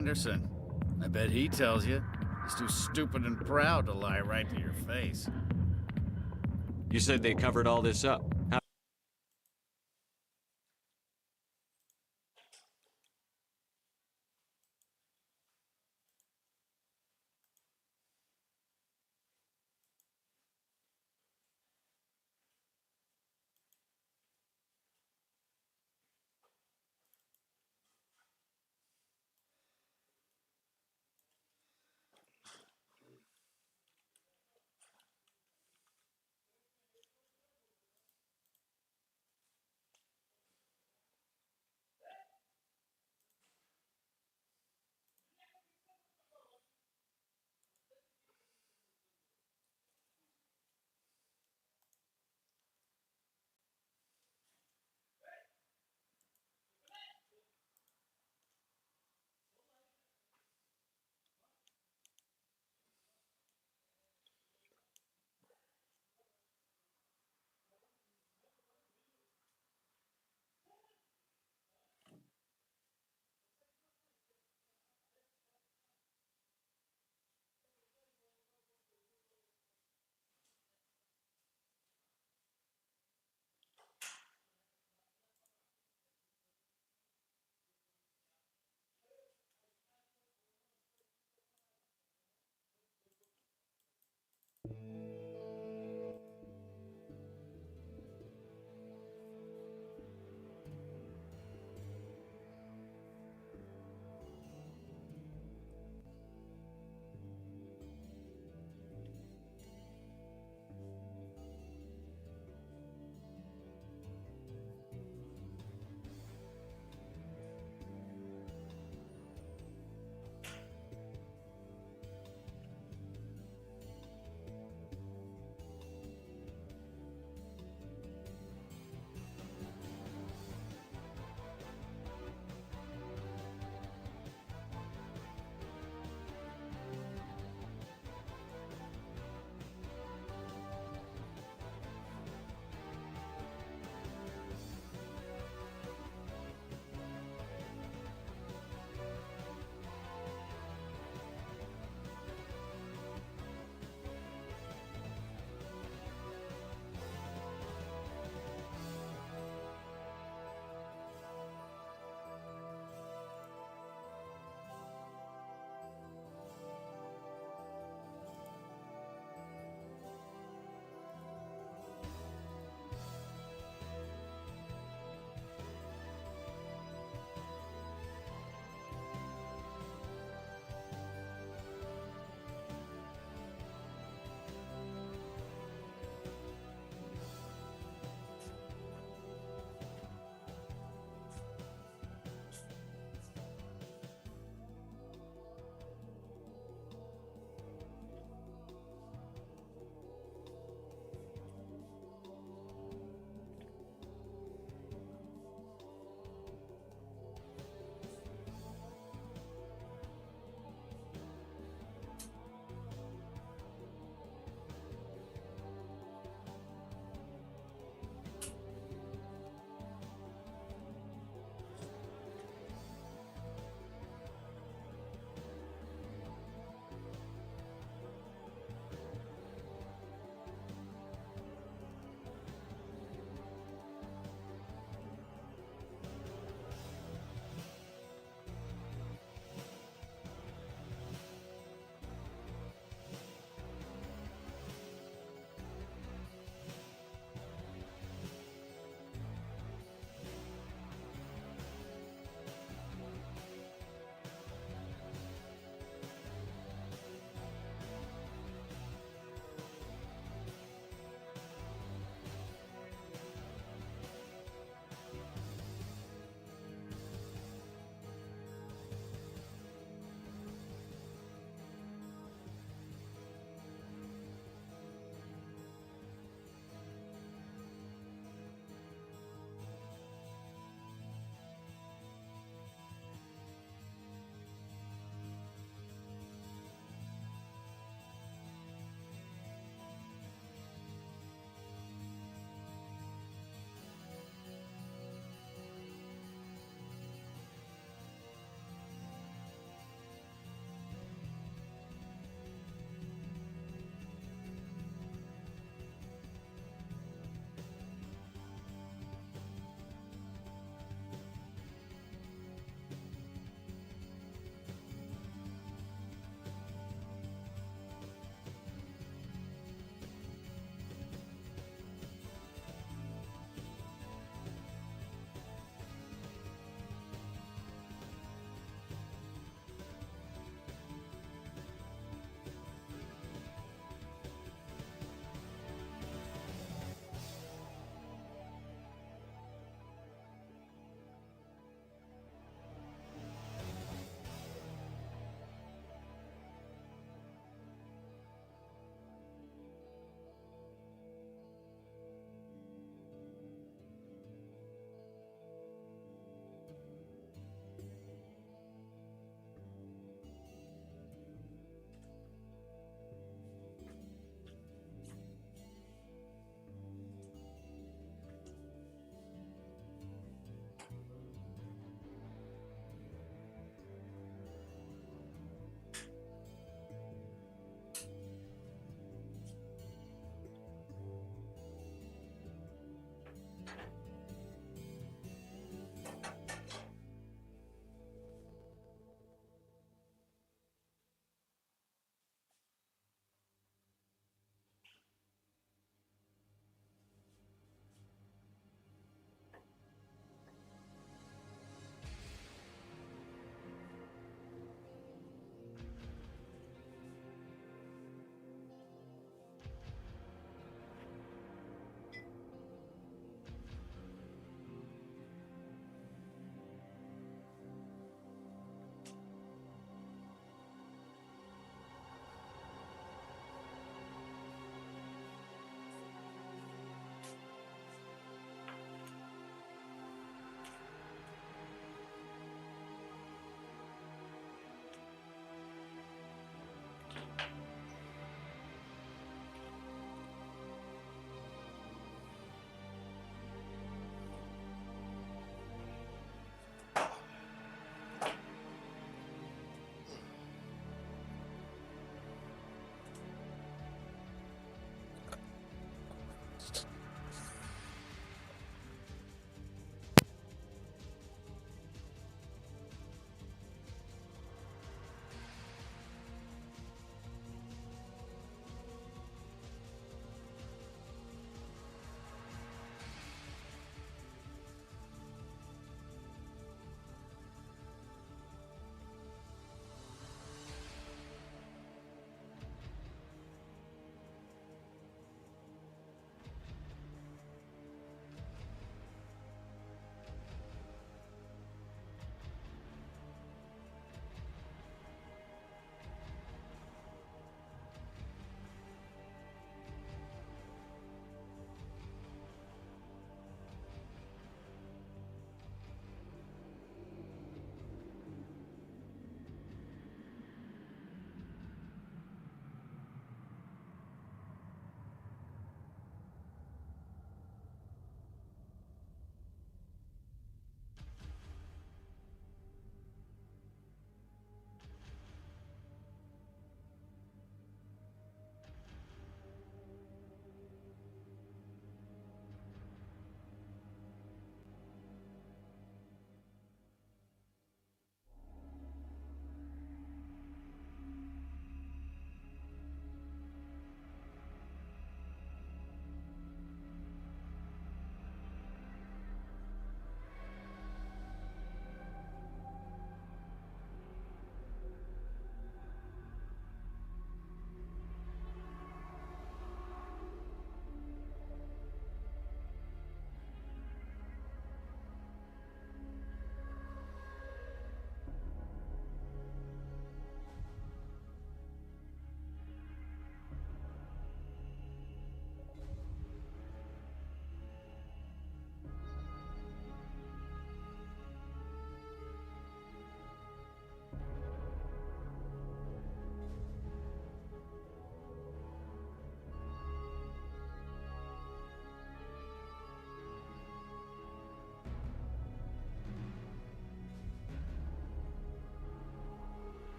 Anderson. I bet he tells you. He's too stupid and proud to lie right to your face. You said they covered all this up. How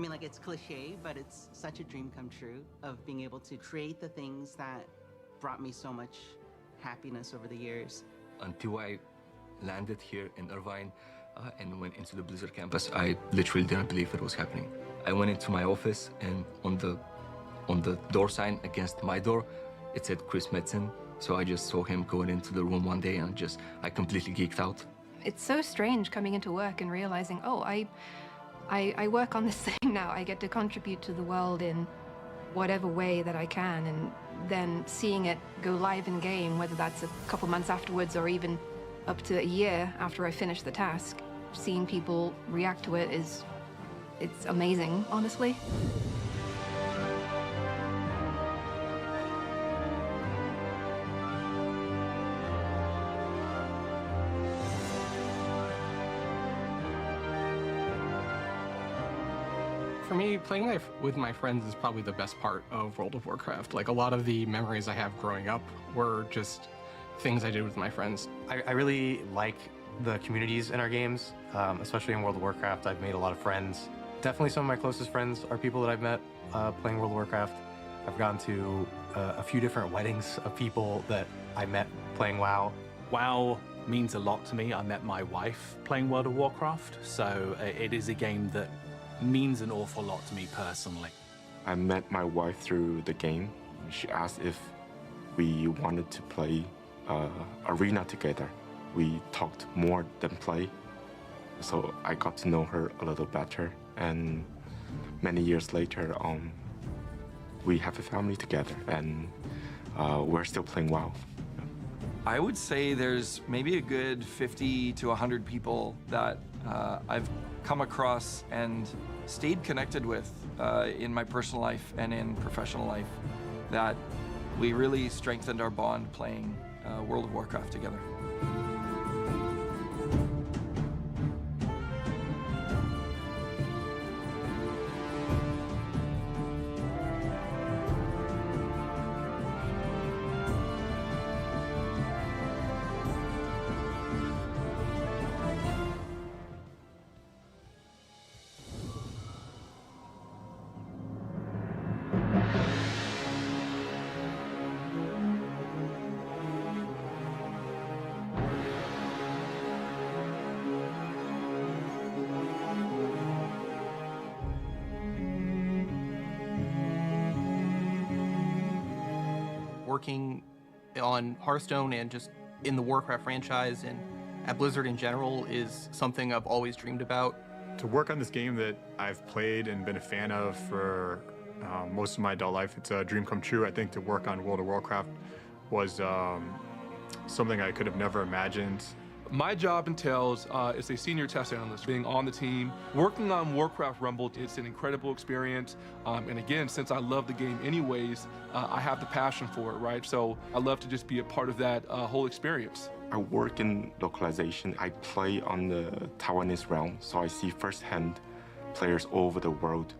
mean, like, it's cliche, but it's such a dream come true of being able to create the things that brought me so much happiness over the years. Until I landed here in Irvine and went into the Blizzard campus, I literally didn't believe it was happening. I went into my office, and on the door sign against my door, it said Chris Metzen. So I just saw him going into the room one day, and I completely geeked out. It's so strange coming into work and realizing, oh, I work on this thing now. I get to contribute to the world in whatever way that I can, and then seeing it go live in game, whether that's a couple months afterwards or even up to a year after I finish the task, seeing people react to it it's amazing, honestly. For me, playing with my friends is probably the best part of World of Warcraft. Like, a lot of the memories I have growing up were just things I did with my friends. I really like the communities in our games, especially in World of Warcraft. I've made a lot of friends. Definitely some of my closest friends are people that I've met playing World of Warcraft. I've gone to a few different weddings of people that I met playing WoW. WoW means a lot to me. I met my wife playing World of Warcraft, so it is a game that means an awful lot to me personally. I met my wife through the game. She asked if we wanted to play arena together. We talked more than play, so I got to know her a little better. And many years later, we have a family together, and we're still playing WoW. I would say there's maybe a good 50 to 100 people that I've come across and stayed connected with in my personal life and in professional life, that we really strengthened our bond playing World of Warcraft together. Working on Hearthstone and just in the Warcraft franchise and at Blizzard in general is something I've always dreamed about. To work on this game that I've played and been a fan of for most of my adult life, it's a dream come true. I think to work on World of Warcraft was something I could have never imagined. My job entails as a senior test analyst, being on the team, working on Warcraft Rumble. It's an incredible experience. And again, since I love the game anyways, I have the passion for it, right? So I love to just be a part of that whole experience. I work in localization. I play on the Taiwanese realm, so I see firsthand players all over the world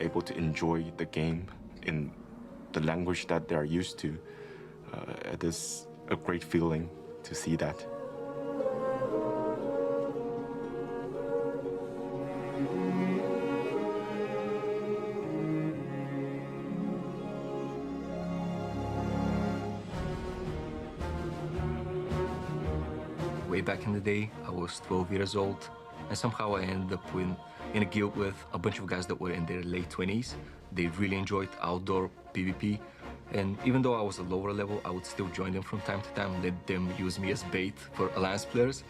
able to enjoy the game in the language that they're used to. It is a great feeling to see that. Way back in the day, I was 12 years old, and somehow I ended up in a guild with a bunch of guys that were in their late 20s. They really enjoyed outdoor PvP, and even though I was a lower level, I would still join them from time to time, let them use me as bait for Alliance players.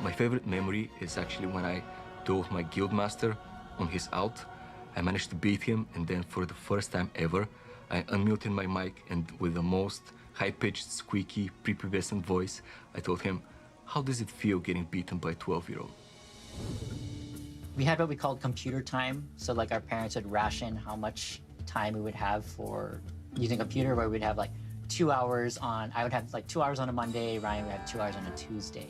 My favorite memory is actually when I dove my guild master on his out. I managed to beat him, and then for the first time ever, I unmuted my mic, and with the most high-pitched, squeaky, prepubescent voice, I told him, "How does it feel getting beaten by a 12-year-old?" We had what we called computer time. So like our parents would ration how much time we would have for using a computer, where we'd have like 2 hours on, I would have like 2 hours on a Monday, Ryan would have 2 hours on a Tuesday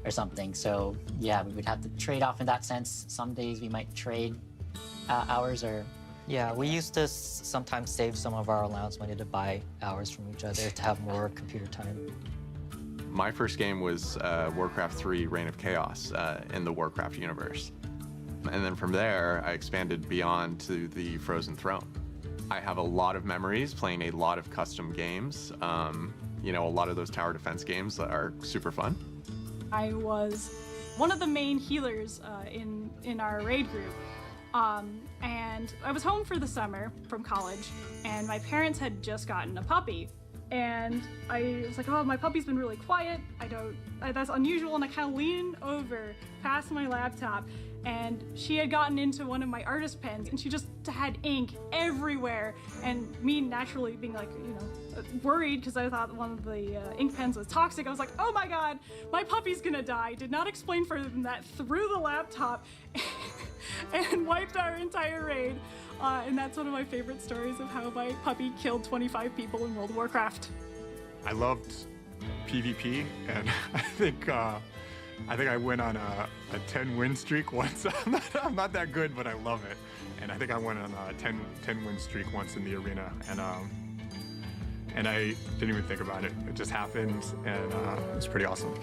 or something. So yeah, we would have to trade off in that sense. Some days we might trade hours or... Yeah, we used to sometimes save some of our allowance money to buy hours from each other to have more computer time. My first game was Warcraft 3 Reign of Chaos in the Warcraft universe. And then from there, I expanded beyond to the Frozen Throne. I have a lot of memories playing a lot of custom games. You know, a lot of those tower defense games that are super fun. I was one of the main healers in our raid group. And I was home for the summer from college, and my parents had just gotten a puppy. And I was like, oh, my puppy's been really quiet. That's unusual. And I kind of lean over past my laptop, and she had gotten into one of my artist pens, and she just had ink everywhere. And me naturally being like, you know, worried because I thought one of the ink pens was toxic. I was like, oh my God, my puppy's gonna die. Did not explain further than that, threw the laptop and wiped our entire raid. And that's one of my favorite stories of how my puppy killed 25 people in World of Warcraft. I loved PvP, and I think I went on a 10-win streak once. I'm not that good, but I love it. And I think I went on a 10-win streak once in the arena, and I didn't even think about it. It just happened, and it was pretty awesome.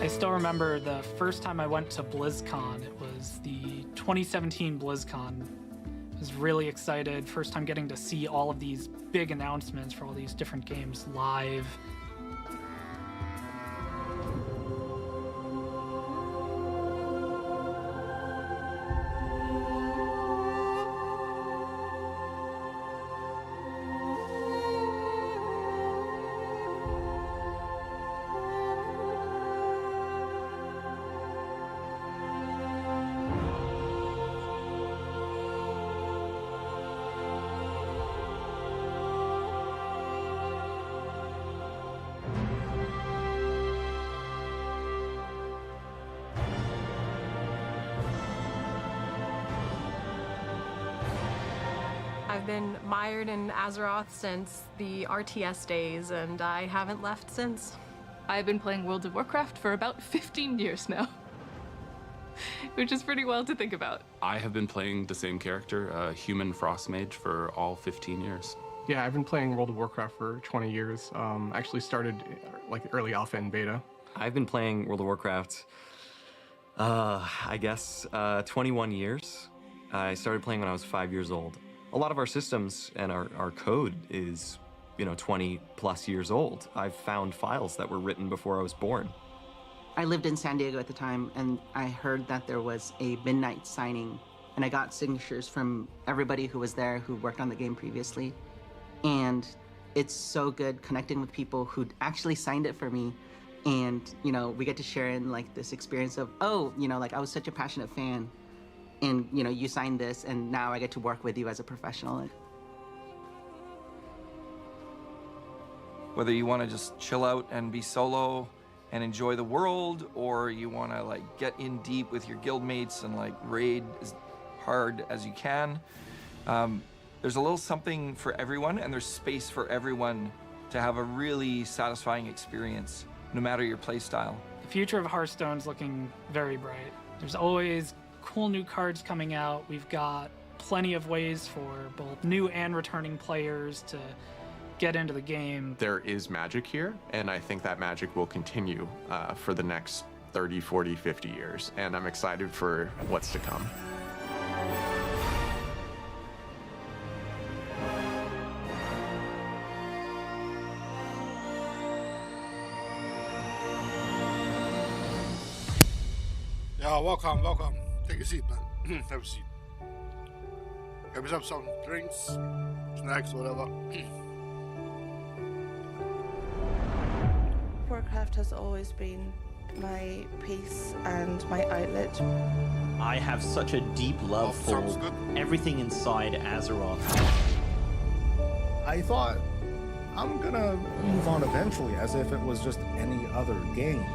I still remember the first time I went to BlizzCon. It was the 2017 BlizzCon. I was really excited. First time getting to see all of these big announcements for all these different games live. I've been mired in Azeroth since the RTS days, and I haven't left since. I've been playing World of Warcraft for about 15 years now, which is pretty wild to think about. I have been playing the same character, a human frost mage, for all 15 years. Yeah, I've been playing World of Warcraft for 20 years. Actually started like early alpha and beta. I've been playing World of Warcraft, I guess, 21 years. I started playing when I was 5 years old. A lot of our systems and our code is, 20 plus years old. I've found files that were written before I was born. I lived in San Diego at the time, and I heard that there was a midnight signing, and I got signatures from everybody who was there who worked on the game previously. And it's so good connecting with people who actually signed it for me. And, we get to share in like this experience of, like I was such a passionate fan. And, you signed this, and now I get to work with you as a professional. Whether you want to just chill out and be solo and enjoy the world, or you want to like get in deep with your guildmates and like raid as hard as you can, there's a little something for everyone, and there's space for everyone to have a really satisfying experience, no matter your play style. The future of Hearthstone's looking very bright. There's always cool new cards coming out. We've got plenty of ways for both new and returning players to get into the game. There is magic here, and I think that magic will continue for the next 30, 40, 50 years, and I'm excited for what's to come. Yeah, welcome. Take a seat, man. Have a seat. Have yourself some drinks, snacks, whatever. Warcraft has always been my peace and my outlet. I have such a deep love for everything inside Azeroth. I thought, I'm gonna move on eventually, as if it was just any other game.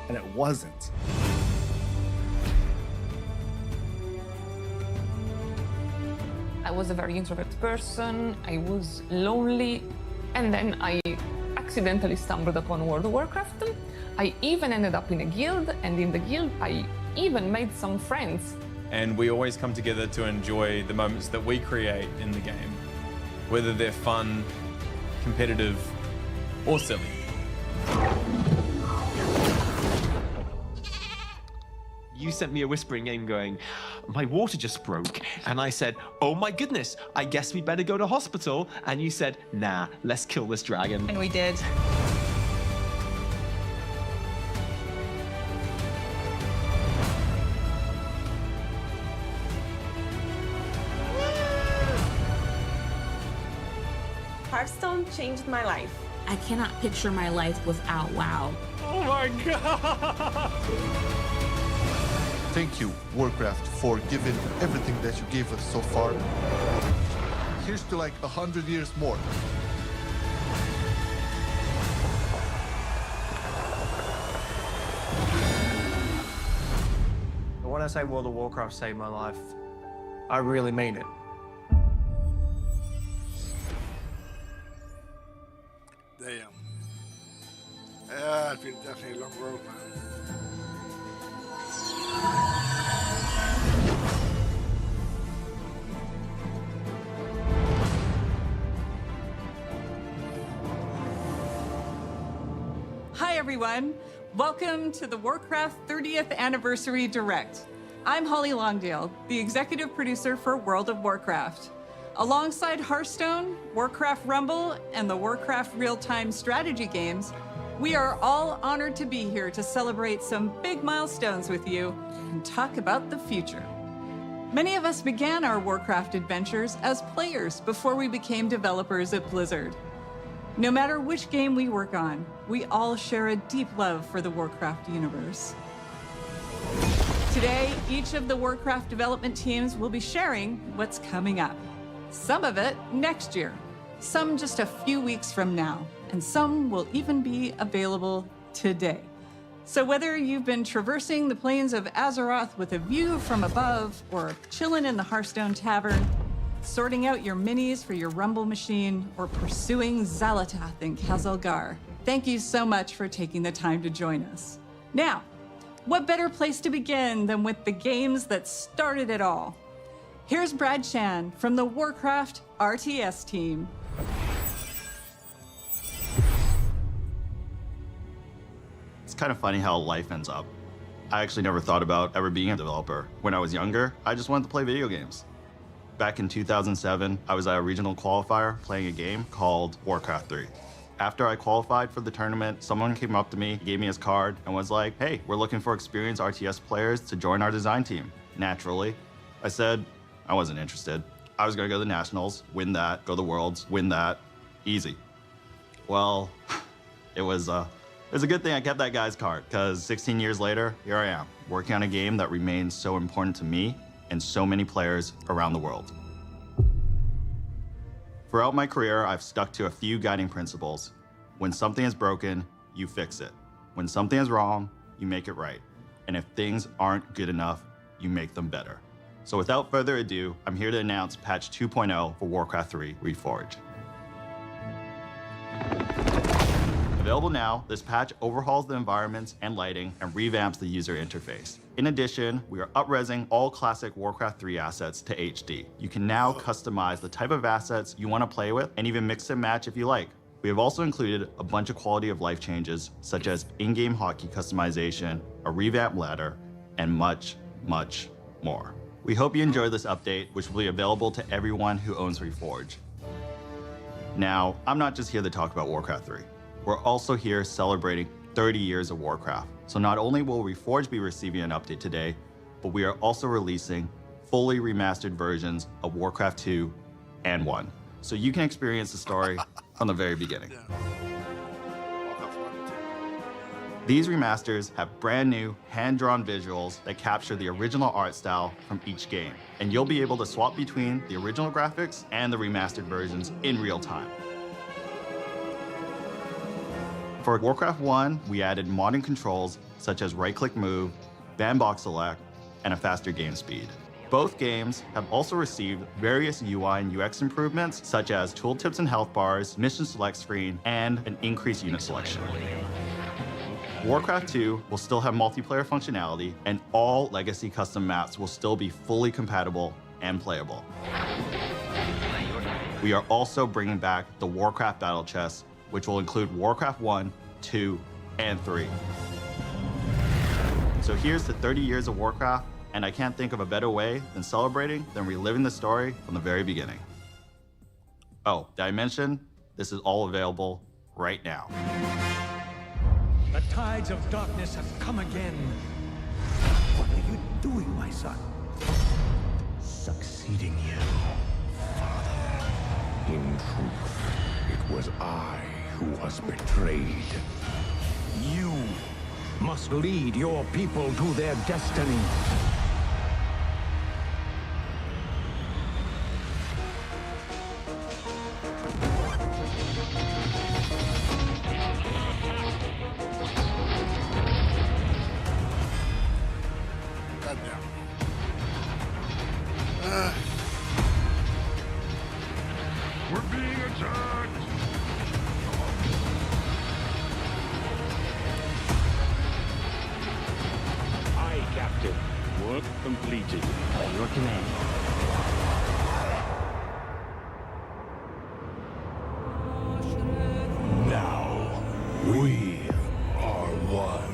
And it wasn't. I was a very introverted person, I was lonely, and then I accidentally stumbled upon World of Warcraft. I even ended up in a guild, and in the guild I even made some friends. And we always come together to enjoy the moments that we create in the game, whether they're fun, competitive, or silly. You sent me a whispering name going, my water just broke. And I said, oh my goodness, I guess we better go to hospital. And you said, nah, let's kill this dragon. And we did. Hearthstone changed my life. I cannot picture my life without WoW. Oh my God! Thank you, Warcraft, for giving everything that you gave us so far. Here's to like 100 years more. When I say World of Warcraft saved my life, I really mean it. Damn. Yeah, it's been definitely a long road, man. Hi, everyone. Welcome to the Warcraft 30th Anniversary Direct. I'm Holly Longdale, the executive producer for World of Warcraft. Alongside Hearthstone, Warcraft Rumble, and the Warcraft real-time strategy games, we are all honored to be here to celebrate some big milestones with you and talk about the future. Many of us began our Warcraft adventures as players before we became developers at Blizzard. No matter which game we work on, we all share a deep love for the Warcraft universe. Today, each of the Warcraft development teams will be sharing what's coming up. Some of it next year, some just a few weeks from now, and some will even be available today. So whether you've been traversing the plains of Azeroth with a view from above, or chilling in the Hearthstone Tavern, sorting out your minis for your Rumble machine, or pursuing Xalatath in Khazalgar, thank you so much for taking the time to join us. Now, what better place to begin than with the games that started it all? Here's Brad Chan from the Warcraft RTS team. It's kind of funny how life ends up. I actually never thought about ever being a developer. When I was younger, I just wanted to play video games. Back in 2007, I was at a regional qualifier playing a game called Warcraft 3. After I qualified for the tournament, someone came up to me, gave me his card, and was like, hey, we're looking for experienced RTS players to join our design team. Naturally, I said I wasn't interested. I was gonna go to the Nationals, win that, go to the Worlds, win that, easy. Well, it was a good thing I kept that guy's card, because 16 years later, here I am, working on a game that remains so important to me and so many players around the world. Throughout my career, I've stuck to a few guiding principles. When something is broken, you fix it. When something is wrong, you make it right. And if things aren't good enough, you make them better. So without further ado, I'm here to announce patch 2.0 for Warcraft 3 Reforged. Available now, this patch overhauls the environments and lighting and revamps the user interface. In addition, we are up-resing all classic Warcraft 3 assets to HD. You can now customize the type of assets you want to play with and even mix and match if you like. We have also included a bunch of quality of life changes, such as in-game hotkey customization, a revamped ladder, and much, much more. We hope you enjoy this update, which will be available to everyone who owns Reforged. Now, I'm not just here to talk about Warcraft 3. We're also here celebrating 30 years of Warcraft. So not only will Reforged be receiving an update today, but we are also releasing fully remastered versions of Warcraft 2 and 1. So you can experience the story from the very beginning. These remasters have brand new hand-drawn visuals that capture the original art style from each game. And you'll be able to swap between the original graphics and the remastered versions in real time. For Warcraft 1, we added modern controls such as right-click move, bandbox select, and a faster game speed. Both games have also received various UI and UX improvements such as tooltips and health bars, mission select screen, and an increased unit selection. Warcraft 2 will still have multiplayer functionality, and all legacy custom maps will still be fully compatible and playable. We are also bringing back the Warcraft Battle Chest, which will include Warcraft 1, 2, and 3. So here's to 30 years of Warcraft, and I can't think of a better way than celebrating than reliving the story from the very beginning. Oh, did I mention this is all available right now? The tides of darkness have come again. What are you doing, my son? Succeeding you, father. In truth, it was I who was betrayed. You must lead your people to their destiny. Goddamn. We're being attacked. Aye, Captain. Work completed. By your command. Now, we are one.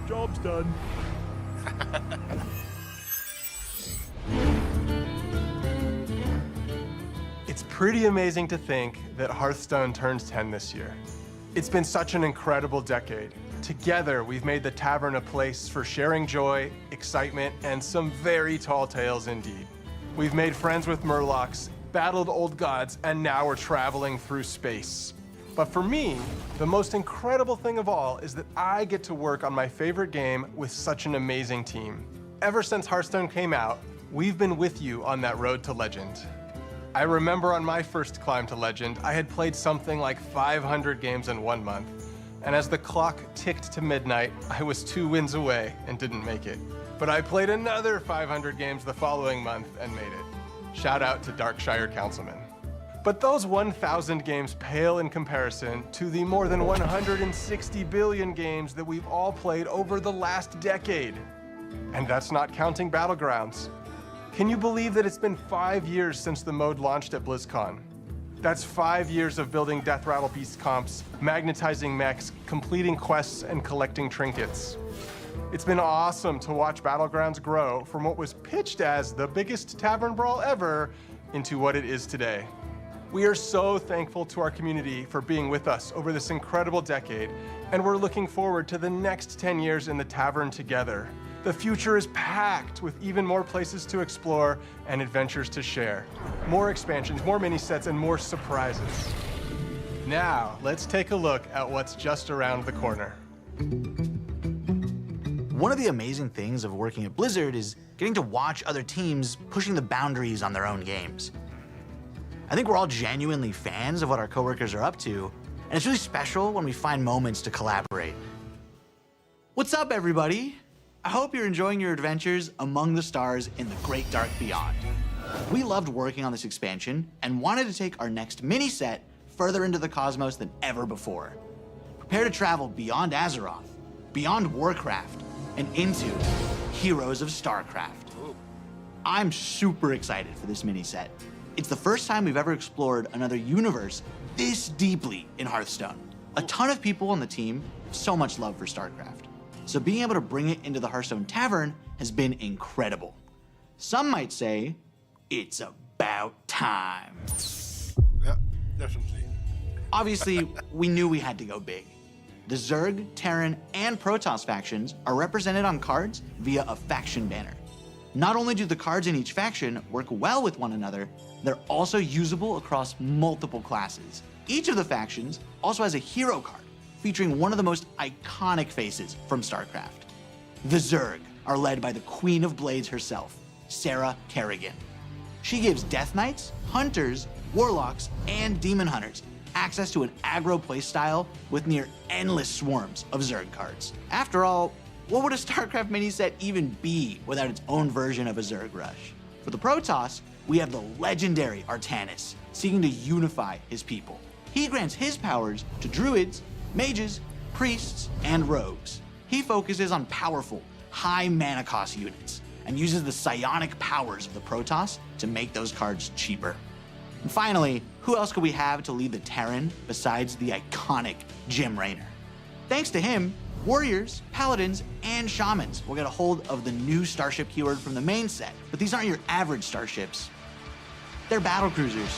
Job's done. It's pretty amazing to think that Hearthstone turns 10 this year. It's been such an incredible decade. Together, we've made the tavern a place for sharing joy, excitement, and some very tall tales indeed. We've made friends with Murlocs, battled old gods, and now we're traveling through space. But for me, the most incredible thing of all is that I get to work on my favorite game with such an amazing team. Ever since Hearthstone came out, we've been with you on that road to legend. I remember on my first climb to legend, I had played something like 500 games in 1 month. And as the clock ticked to midnight, I was 2 wins away and didn't make it. But I played another 500 games the following month and made it. Shout out to Darkshire Councilman. But those 1,000 games pale in comparison to the more than 160 billion games that we've all played over the last decade. And that's not counting Battlegrounds. Can you believe that it's been 5 years since the mode launched at BlizzCon? That's 5 years of building Death Rattle Beast comps, magnetizing mechs, completing quests, and collecting trinkets. It's been awesome to watch Battlegrounds grow from what was pitched as the biggest tavern brawl ever into what it is today. We are so thankful to our community for being with us over this incredible decade, and we're looking forward to the next 10 years in the tavern together. The future is packed with even more places to explore and adventures to share. More expansions, more mini sets, and more surprises. Now, let's take a look at what's just around the corner. One of the amazing things of working at Blizzard is getting to watch other teams pushing the boundaries on their own games. I think we're all genuinely fans of what our coworkers are up to, and it's really special when we find moments to collaborate. What's up, everybody? I hope you're enjoying your adventures among the stars in the Great Dark Beyond. We loved working on this expansion and wanted to take our next mini set further into the cosmos than ever before. Prepare to travel beyond Azeroth, beyond Warcraft, and into Heroes of StarCraft. I'm super excited for this mini set. It's the first time we've ever explored another universe this deeply in Hearthstone. A ton of people on the team have so much love for StarCraft. So being able to bring it into the Hearthstone Tavern has been incredible. Some might say, it's about time. Yeah, definitely. Obviously, we knew we had to go big. The Zerg, Terran, and Protoss factions are represented on cards via a faction banner. Not only do the cards in each faction work well with one another, they're also usable across multiple classes. Each of the factions also has a hero card, featuring one of the most iconic faces from StarCraft. The Zerg are led by the Queen of Blades herself, Sarah Kerrigan. She gives Death Knights, Hunters, Warlocks, and Demon Hunters access to an aggro playstyle with near endless swarms of Zerg cards. After all, what would a StarCraft mini set even be without its own version of a Zerg rush? For the Protoss, we have the legendary Artanis, seeking to unify his people. He grants his powers to druids, mages, priests, and rogues. He focuses on powerful, high mana cost units, and uses the psionic powers of the Protoss to make those cards cheaper. And finally, who else could we have to lead the Terran besides the iconic Jim Raynor? Thanks to him, warriors, paladins, and shamans will get a hold of the new starship keyword from the main set. But these aren't your average starships. They're battle cruisers.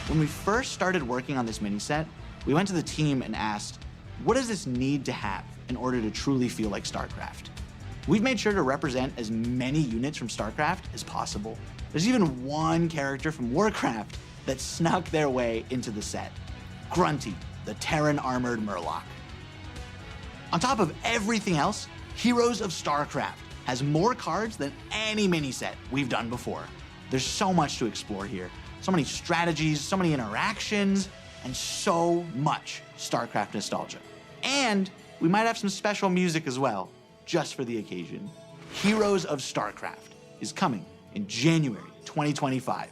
When we first started working on this mini set, we went to the team and asked, what does this need to have in order to truly feel like StarCraft? We've made sure to represent as many units from StarCraft as possible. There's even one character from Warcraft that snuck their way into the set. Grunty, the Terran armored Murloc. On top of everything else, Heroes of StarCraft has more cards than any mini set we've done before. There's so much to explore here. So many strategies, so many interactions, and so much StarCraft nostalgia. And we might have some special music as well, just for the occasion. Heroes of StarCraft is coming in January 2025.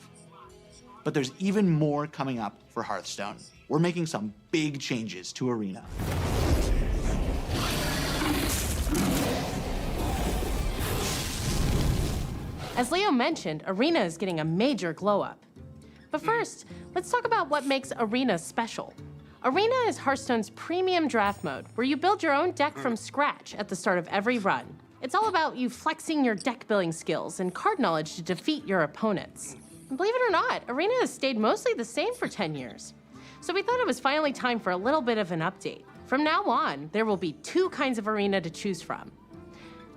But there's even more coming up for Hearthstone. We're making some big changes to Arena. As Leo mentioned, Arena is getting a major glow up. But first, let's talk about what makes Arena special. Arena is Hearthstone's premium draft mode, where you build your own deck from scratch at the start of every run. It's all about you flexing your deck building skills and card knowledge to defeat your opponents. And believe it or not, Arena has stayed mostly the same for 10 years. So we thought it was finally time for a little bit of an update. From now on, there will be 2 kinds of Arena to choose from.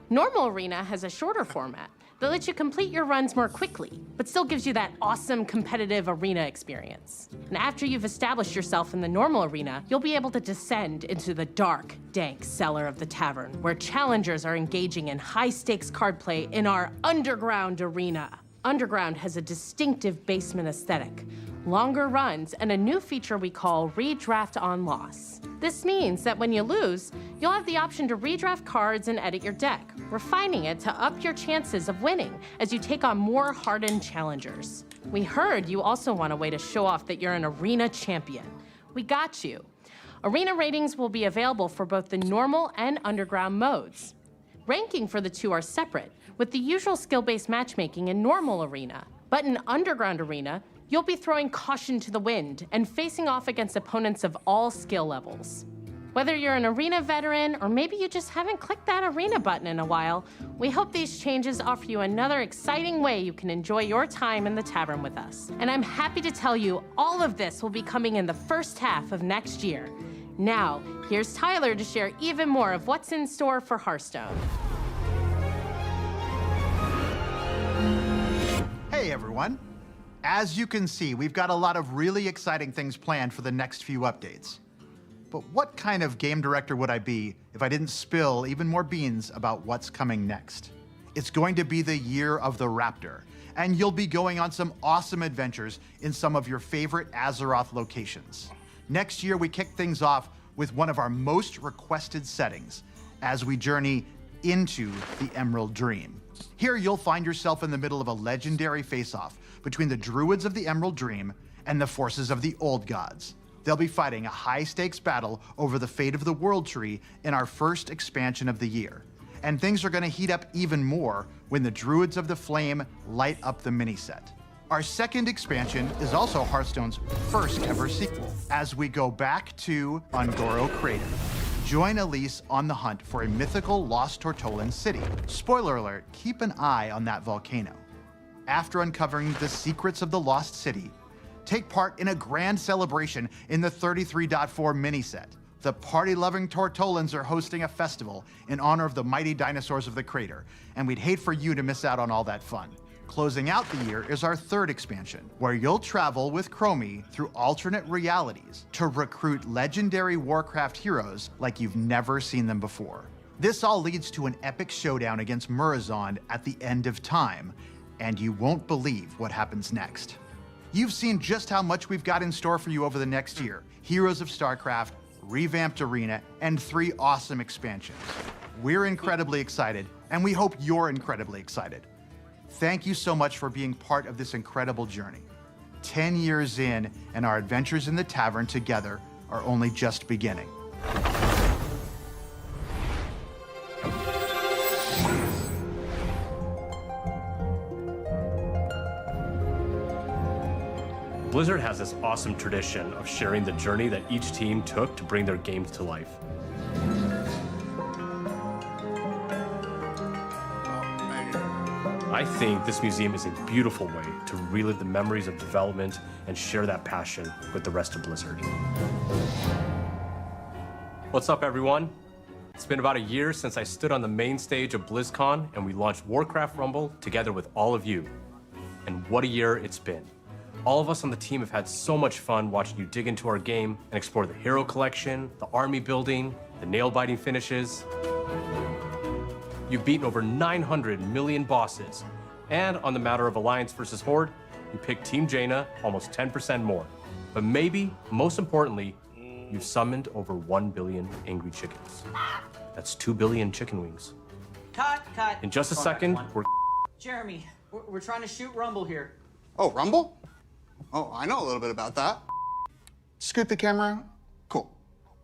Normal Arena has a shorter format that lets you complete your runs more quickly, but still gives you that awesome competitive arena experience. And after you've established yourself in the normal arena, you'll be able to descend into the dark, dank cellar of the tavern, where challengers are engaging in high-stakes card play in our underground arena. Underground has a distinctive basement aesthetic, longer runs, and a new feature we call Redraft on Loss. This means that when you lose, you'll have the option to redraft cards and edit your deck, refining it to up your chances of winning as you take on more hardened challengers. We heard you also want a way to show off that you're an arena champion. We got you. Arena ratings will be available for both the normal and underground modes. Ranking for the 2 are separate, with the usual skill-based matchmaking in normal arena. But in underground arena, you'll be throwing caution to the wind and facing off against opponents of all skill levels. Whether you're an arena veteran or maybe you just haven't clicked that arena button in a while, we hope these changes offer you another exciting way you can enjoy your time in the tavern with us. And I'm happy to tell you all of this will be coming in the first half of next year. Now, here's Tyler to share even more of what's in store for Hearthstone. Hey everyone. As you can see, we've got a lot of really exciting things planned for the next few updates. But what kind of game director would I be if I didn't spill even more beans about what's coming next? It's going to be the year of the Raptor, and you'll be going on some awesome adventures in some of your favorite Azeroth locations. Next year, we kick things off with one of our most requested settings as we journey into the Emerald Dream. Here, you'll find yourself in the middle of a legendary face-off between the Druids of the Emerald Dream and the forces of the Old Gods. They'll be fighting a high-stakes battle over the fate of the World Tree in our first expansion of the year. And things are going to heat up even more when the Druids of the Flame light up the mini-set. Our second expansion is also Hearthstone's first ever sequel, as we go back to Ungoro Crater. Join Elise on the hunt for a mythical lost Tortolan city. Spoiler alert, keep an eye on that volcano. After uncovering the secrets of the lost city, take part in a grand celebration in the 33.4 mini-set. The party-loving Tortolans are hosting a festival in honor of the mighty dinosaurs of the crater, and we'd hate for you to miss out on all that fun. Closing out the year is our third expansion, where you'll travel with Chromie through alternate realities to recruit legendary Warcraft heroes like you've never seen them before. This all leads to an epic showdown against Murozond at the end of time, and you won't believe what happens next. You've seen just how much we've got in store for you over the next year. Heroes of StarCraft, revamped arena, and 3 awesome expansions. We're incredibly excited, and we hope you're incredibly excited. Thank you so much for being part of this incredible journey. 10 years in, and our adventures in the tavern together are only just beginning. Blizzard has this awesome tradition of sharing the journey that each team took to bring their games to life. I think this museum is a beautiful way to relive the memories of development and share that passion with the rest of Blizzard. What's up, everyone? It's been about a year since I stood on the main stage of BlizzCon and we launched Warcraft Rumble together with all of you. And what a year it's been. All of us on the team have had so much fun watching you dig into our game and explore the hero collection, the army building, the nail-biting finishes. You've beaten over 900 million bosses. And on the matter of Alliance versus Horde, you picked Team Jaina almost 10% more. But maybe, most importantly, you've summoned over 1 billion angry chickens. That's 2 billion chicken wings. Cut. In just a second, we're... Jeremy, we're trying to shoot Rumble here. Oh, Rumble? Oh, I know a little bit about that. Scoot the camera out? Cool.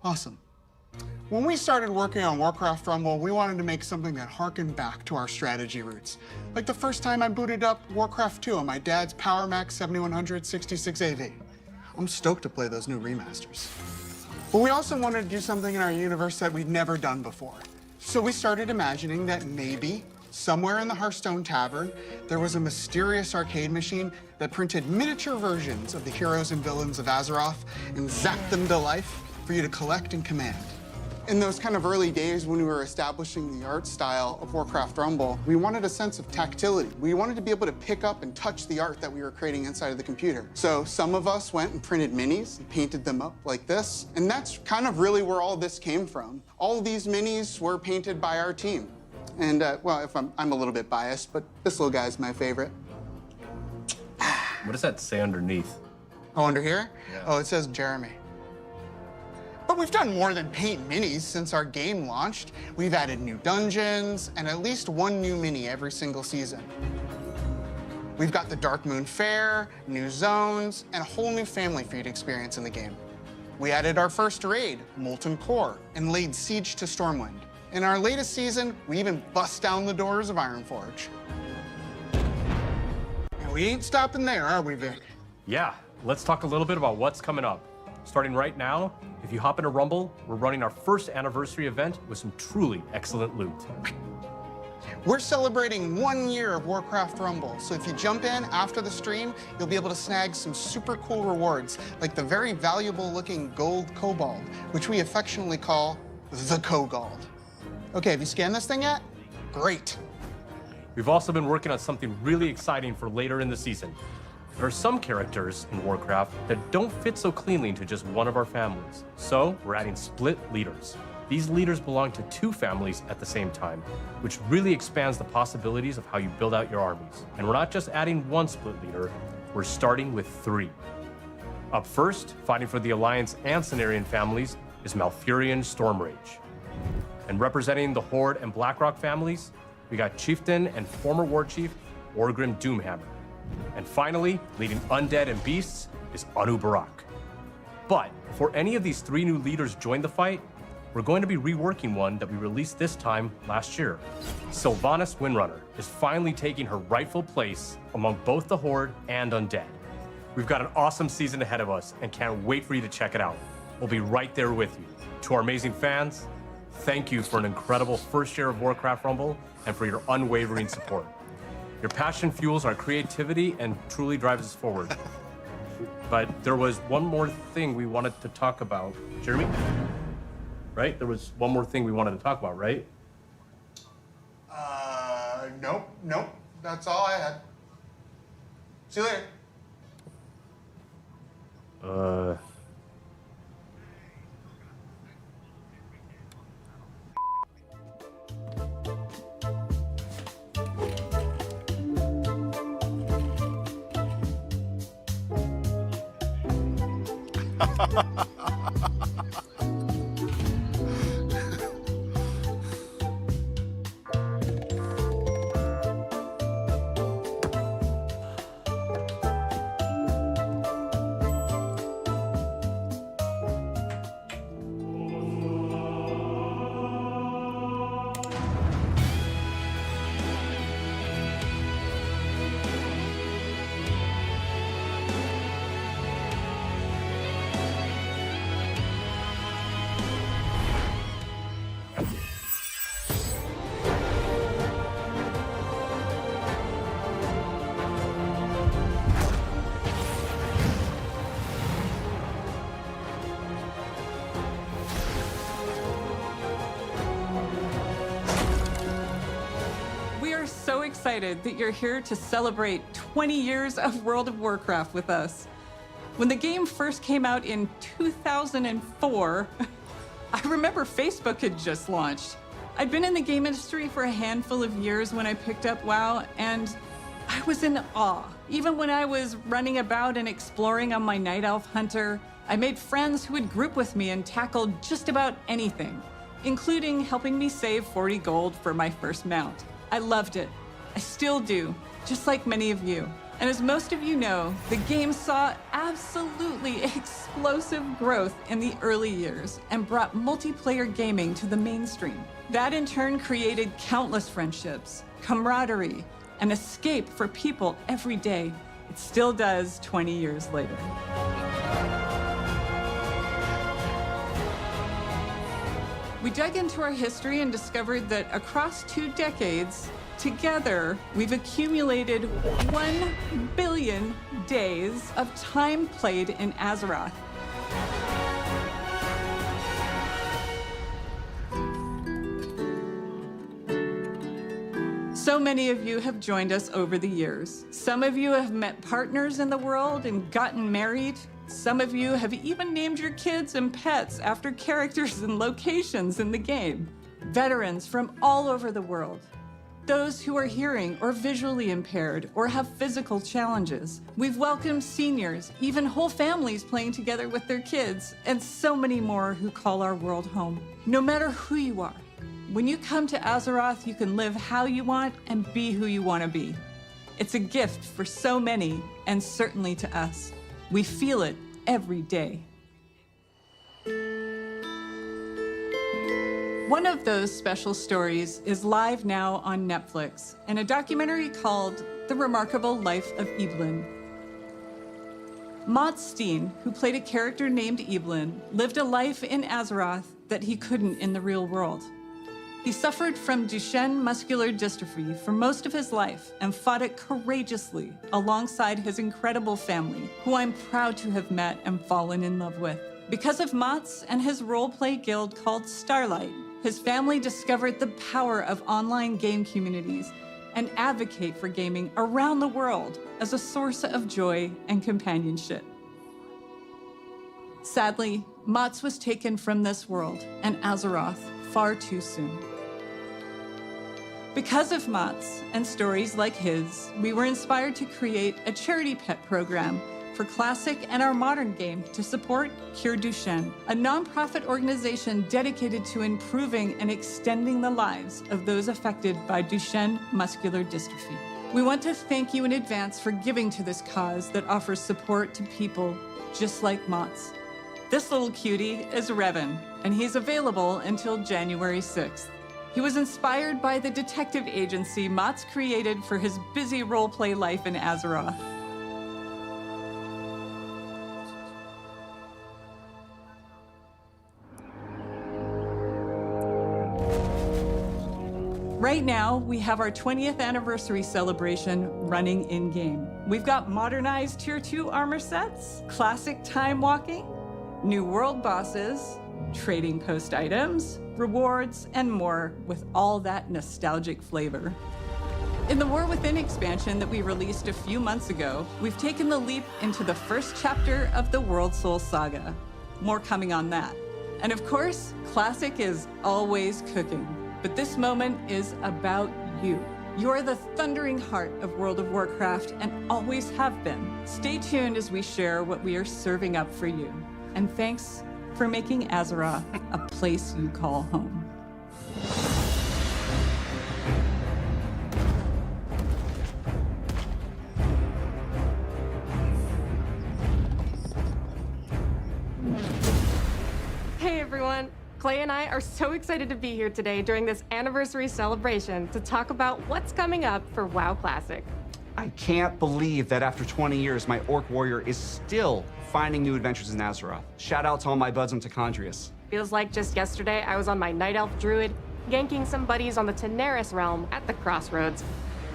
Awesome. When we started working on Warcraft Rumble, we wanted to make something that harkened back to our strategy roots. Like the first time I booted up Warcraft 2 on my dad's Power Mac 7100 66 AV. I'm stoked to play those new remasters. But we also wanted to do something in our universe that we'd never done before. So we started imagining that maybe somewhere in the Hearthstone Tavern, there was a mysterious arcade machine that printed miniature versions of the heroes and villains of Azeroth and zapped them to life for you to collect and command. In those kind of early days when we were establishing the art style of Warcraft Rumble, we wanted a sense of tactility. We wanted to be able to pick up and touch the art that we were creating inside of the computer. So some of us went and printed minis and painted them up like this. And that's kind of really where all this came from. All of these minis were painted by our team. And, well, if I'm a little bit biased, but this little guy's my favorite. What does that say underneath? Oh, under here? Yeah. Oh, it says Jeremy. But we've done more than paint minis since our game launched. We've added new dungeons and at least 1 new mini every single season. We've got the Dark Moon Fair, new zones, and a whole new family feud experience in the game. We added our first raid, Molten Core, and laid siege to Stormwind. In our latest season, we even bust down the doors of Ironforge. And we ain't stopping there, are we, Vic? Yeah, let's talk a little bit about what's coming up. Starting right now, if you hop into Rumble, we're running our first anniversary event with some truly excellent loot. We're celebrating 1 year of Warcraft Rumble, so if you jump in after the stream, you'll be able to snag some super cool rewards, like the very valuable-looking gold kobold, which we affectionately call the Kogold. Okay, have you scanned this thing yet? Great. We've also been working on something really exciting for later in the season. There are some characters in Warcraft that don't fit so cleanly into just one of our families. So we're adding split leaders. These leaders belong to 2 families at the same time, which really expands the possibilities of how you build out your armies. And we're not just adding 1 split leader, we're starting with 3. Up first, fighting for the Alliance and Cenarian families, is Malfurion Stormrage. And representing the Horde and Blackrock families, we got Chieftain and former War Chief Orgrim Doomhammer. And finally, leading Undead and Beasts is Anu Barak. But before any of these 3 new leaders join the fight, we're going to be reworking one that we released this time last year. Sylvanas Windrunner is finally taking her rightful place among both the Horde and Undead. We've got an awesome season ahead of us and can't wait for you to check it out. We'll be right there with you. To our amazing fans, thank you for an incredible first year of Warcraft Rumble and for your unwavering support. Your passion fuels our creativity and truly drives us forward. But there was one more thing we wanted to talk about. Jeremy? Right? There was one more thing we wanted to talk about, right? Nope. That's all I had. See you later. So excited that you're here to celebrate 20 years of World of Warcraft with us. When the game first came out in 2004, I remember Facebook had just launched. I'd been in the game industry for a handful of years when I picked up WoW, and I was in awe. Even when I was running about and exploring on my Night Elf Hunter, I made friends who would group with me and tackle just about anything, including helping me save 40 gold for my first mount. I loved it. I still do, just like many of you. And as most of you know, the game saw absolutely explosive growth in the early years and brought multiplayer gaming to the mainstream. That in turn created countless friendships, camaraderie, and escape for people every day. It still does 20 years later. We dug into our history and discovered that across 2 decades, together, we've accumulated 1 billion days of time played in Azeroth. So many of you have joined us over the years. Some of you have met partners in the world and gotten married. Some of you have even named your kids and pets after characters and locations in the game. Veterans from all over the world. Those who are hearing or visually impaired or have physical challenges. We've welcomed seniors, even whole families playing together with their kids, and so many more who call our world home. No matter who you are, when you come to Azeroth, you can live how you want and be who you want to be. It's a gift for so many, and certainly to us. We feel it every day. One of those special stories is live now on Netflix in a documentary called The Remarkable Life of Evelyn. Mott Steen, who played a character named Evelyn, lived a life in Azeroth that he couldn't in the real world. He suffered from Duchenne muscular dystrophy for most of his life and fought it courageously alongside his incredible family, who I'm proud to have met and fallen in love with. Because of Mott's and his role-play guild called Starlight, his family discovered the power of online game communities and advocate for gaming around the world as a source of joy and companionship. Sadly, Mott's was taken from this world and Azeroth far too soon. Because of Mott's and stories like his, we were inspired to create a charity pet program for classic and our modern game to support Cure Duchenne, a nonprofit organization dedicated to improving and extending the lives of those affected by Duchenne muscular dystrophy. We want to thank you in advance for giving to this cause that offers support to people just like Mott's. This little cutie is Revan, and he's available until January 6th. He was inspired by the detective agency Mott's created for his busy role-play life in Azeroth. Right now, we have our 20th anniversary celebration running in-game. We've got modernized Tier 2 armor sets, classic time walking, new world bosses, trading post items, rewards, and more with all that nostalgic flavor. In the War Within expansion that we released a few months ago, we've taken the leap into the first chapter of the World Soul Saga. More coming on that. And of course, Classic is always cooking. But this moment is about you. You're the thundering heart of World of Warcraft and always have been. Stay tuned as we share what we are serving up for you. And thanks for making Azeroth a place you call home. Hey everyone! Clay and I are so excited to be here today during this anniversary celebration to talk about what's coming up for WoW Classic. I can't believe that after 20 years, my Orc Warrior is still finding new adventures in Azeroth. Shout out to all my buds on Tacondrius. Feels like just yesterday I was on my Night Elf Druid, ganking some buddies on the Teneris realm at the Crossroads.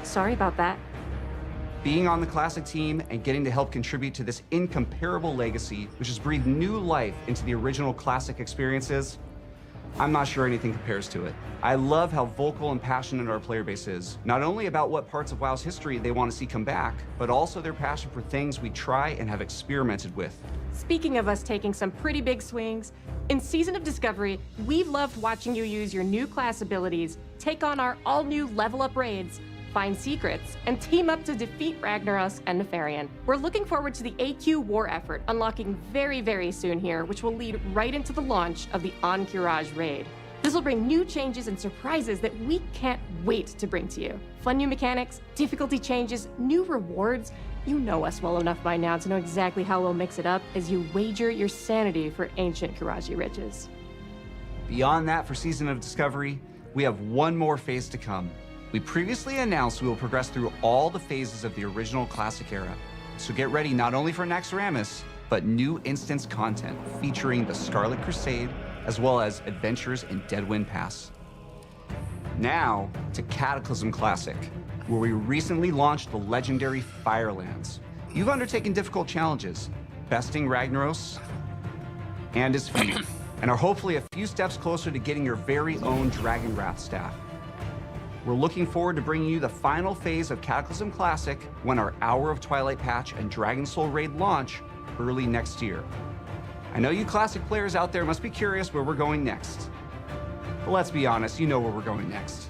Sorry about that. Being on the Classic team and getting to help contribute to this incomparable legacy, which has breathed new life into the original Classic experiences, I'm not sure anything compares to it. I love how vocal and passionate our player base is, not only about what parts of WoW's history they want to see come back, but also their passion for things we try and have experimented with. Speaking of us taking some pretty big swings, in Season of Discovery, we've loved watching you use your new class abilities, take on our all-new level-up raids, find secrets, and team up to defeat Ragnaros and Nefarian. We're looking forward to the AQ war effort unlocking very, very soon here, which will lead right into the launch of the Encourage raid. This will bring new changes and surprises that we can't wait to bring to you. Fun new mechanics, difficulty changes, new rewards. You know us well enough by now to know exactly how we'll mix it up as you wager your sanity for ancient Kiraji riches. Beyond that, for Season of Discovery, we have one more phase to come. We previously announced we will progress through all the phases of the original Classic era. So get ready not only for Naxxramas, but new instance content featuring the Scarlet Crusade, as well as adventures in Deadwind Pass. Now to Cataclysm Classic, where we recently launched the legendary Firelands. You've undertaken difficult challenges, besting Ragnaros and his fleet, and are hopefully a few steps closer to getting your very own Dragon Wrath staff. We're looking forward to bringing you the final phase of Cataclysm Classic when our Hour of Twilight patch and Dragon Soul raid launch early next year. I know you Classic players out there must be curious where we're going next. But let's be honest, you know where we're going next.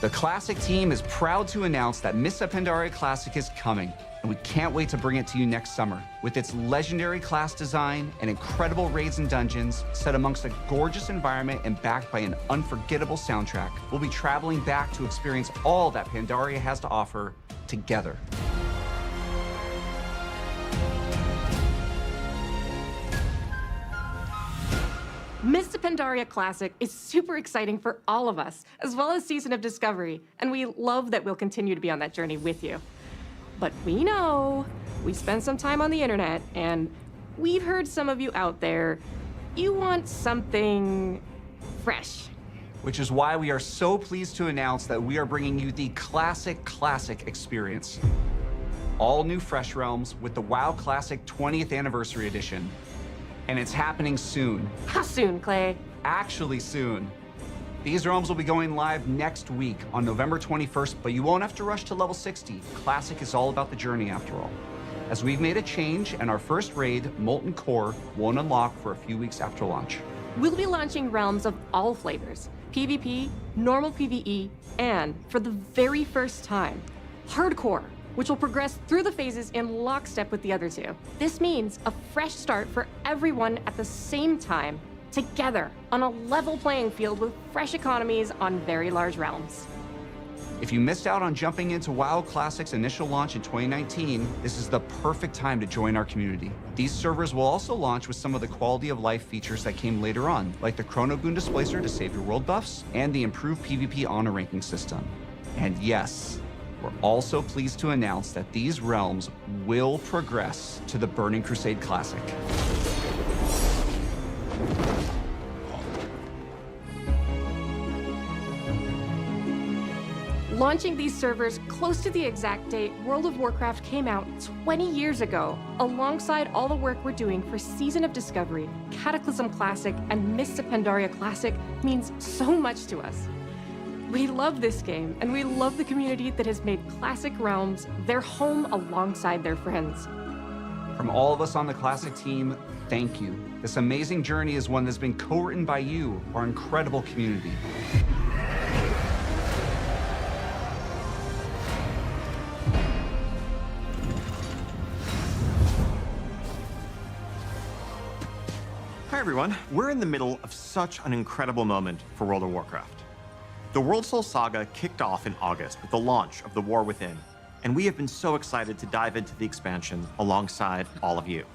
The Classic team is proud to announce that Mists of Pandaria Classic is coming, and we can't wait to bring it to you next summer. With its legendary class design and incredible raids and dungeons, set amongst a gorgeous environment and backed by an unforgettable soundtrack, we'll be traveling back to experience all that Pandaria has to offer together. Mists of Pandaria Classic is super exciting for all of us, as well as Season of Discovery, and we love that we'll continue to be on that journey with you. But we know, we spend some time on the internet, and we've heard some of you out there, you want something fresh. Which is why we are so pleased to announce that we are bringing you the Classic experience. All new Fresh Realms with the WoW Classic 20th Anniversary Edition. And it's happening soon. How soon, Clay? Actually soon. These realms will be going live next week on November 21st, but you won't have to rush to level 60. Classic is all about the journey after all. As we've made a change, and our first raid, Molten Core, won't unlock for a few weeks after launch. We'll be launching realms of all flavors, PvP, normal PvE, and, for the very first time, hardcore, which will progress through the phases in lockstep with the other two. This means a fresh start for everyone at the same time, together, on a level playing field with fresh economies on very large realms. If you missed out on jumping into WoW Classic's initial launch in 2019, this is the perfect time to join our community. These servers will also launch with some of the quality of life features that came later on, like the Chronogoon Displacer to save your world buffs, and the improved PvP honor ranking system. And yes, we're also pleased to announce that these realms will progress to the Burning Crusade Classic. Launching these servers close to the exact date World of Warcraft came out 20 years ago, alongside all the work we're doing for Season of Discovery, Cataclysm Classic, and Mists of Pandaria Classic, means so much to us. We love this game, and we love the community that has made Classic Realms their home alongside their friends. From all of us on the Classic team, thank you. This amazing journey is one that's been co-written by you, our incredible community. Hi everyone, we're in the middle of such an incredible moment for World of Warcraft. The World Soul Saga kicked off in August with the launch of The War Within, and we have been so excited to dive into the expansion alongside all of you.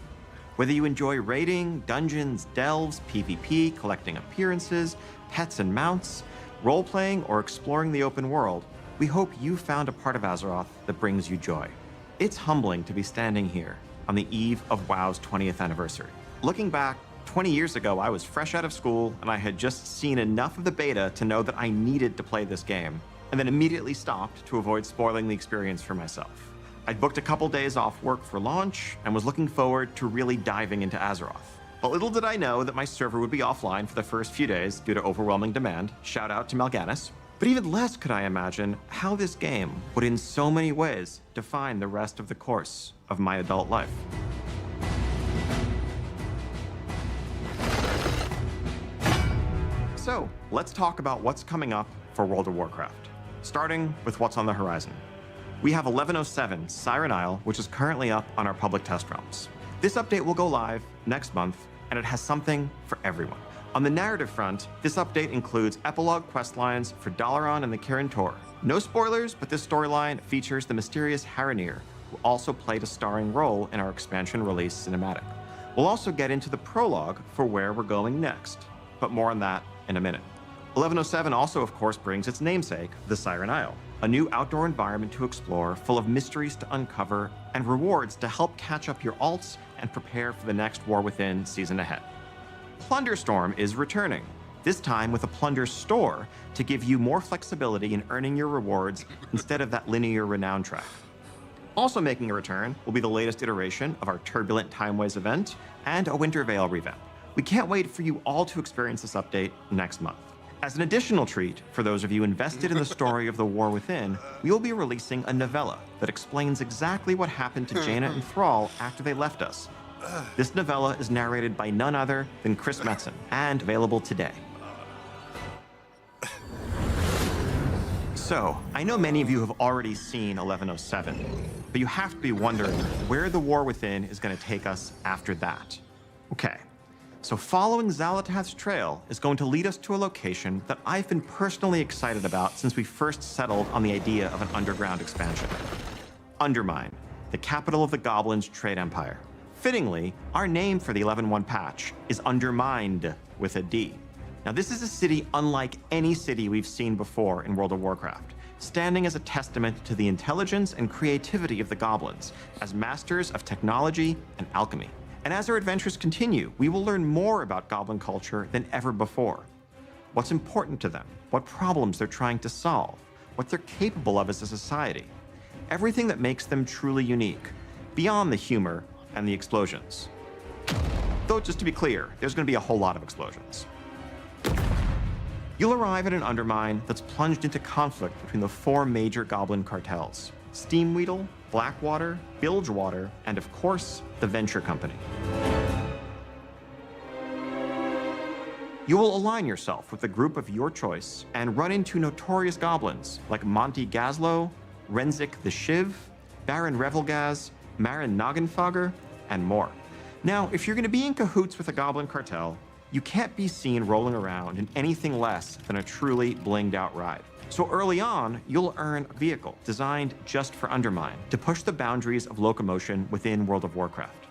Whether you enjoy raiding, dungeons, delves, PvP, collecting appearances, pets and mounts, role-playing, or exploring the open world, we hope you found a part of Azeroth that brings you joy. It's humbling to be standing here on the eve of WoW's 20th anniversary. Looking back, 20 years ago, I was fresh out of school, and I had just seen enough of the beta to know that I needed to play this game, and then immediately stopped to avoid spoiling the experience for myself. I'd booked a couple days off work for launch, and was looking forward to really diving into Azeroth. But little did I know that my server would be offline for the first few days due to overwhelming demand. Shout out to Mal'Ganis. But even less could I imagine how this game would in so many ways define the rest of the course of my adult life. So, let's talk about what's coming up for World of Warcraft, starting with what's on the horizon. We have 1107 Siren Isle, which is currently up on our public test realms. This update will go live next month, and it has something for everyone. On the narrative front, this update includes epilogue questlines for Dalaran and the Kirin Tor. No spoilers, but this storyline features the mysterious Haranir, who also played a starring role in our expansion release cinematic. We'll also get into the prologue for where we're going next, but more on that in a minute. 1107 also, of course, brings its namesake, the Siren Isle, a new outdoor environment to explore full of mysteries to uncover and rewards to help catch up your alts and prepare for the next War Within season ahead. Plunderstorm is returning, this time with a plunder store to give you more flexibility in earning your rewards instead of that linear renown track. Also making a return will be the latest iteration of our Turbulent Timeways event and a Winter Veil revamp. We can't wait for you all to experience this update next month. As an additional treat, for those of you invested in the story of the War Within, we will be releasing a novella that explains exactly what happened to Jaina and Thrall after they left us. This novella is narrated by none other than Chris Metzen, and available today. So, I know many of you have already seen 1107, but you have to be wondering where the War Within is going to take us after that. Okay. So following Xal'atath's trail is going to lead us to a location that I've been personally excited about since we first settled on the idea of an underground expansion. Undermine, the capital of the Goblins' trade empire. Fittingly, our name for the 11.1 patch is Undermined with a D. Now this is a city unlike any city we've seen before in World of Warcraft, standing as a testament to the intelligence and creativity of the Goblins as masters of technology and alchemy. And as our adventures continue, we will learn more about Goblin culture than ever before. What's important to them, what problems they're trying to solve, what they're capable of as a society. Everything that makes them truly unique, beyond the humor and the explosions. Though, just to be clear, there's going to be a whole lot of explosions. You'll arrive at an Undermine that's plunged into conflict between the 4 major Goblin cartels: Steamweedle, Blackwater, Bilgewater, and of course, the Venture Company. You will align yourself with a group of your choice and run into notorious goblins like Monty Gazlo, Renzik the Shiv, Baron Revelgaz, Marin Noggenfogger, and more. Now, if you're going to be in cahoots with a goblin cartel, you can't be seen rolling around in anything less than a truly blinged out ride. So early on, you'll earn a vehicle designed just for Undermine to push the boundaries of locomotion within World of Warcraft.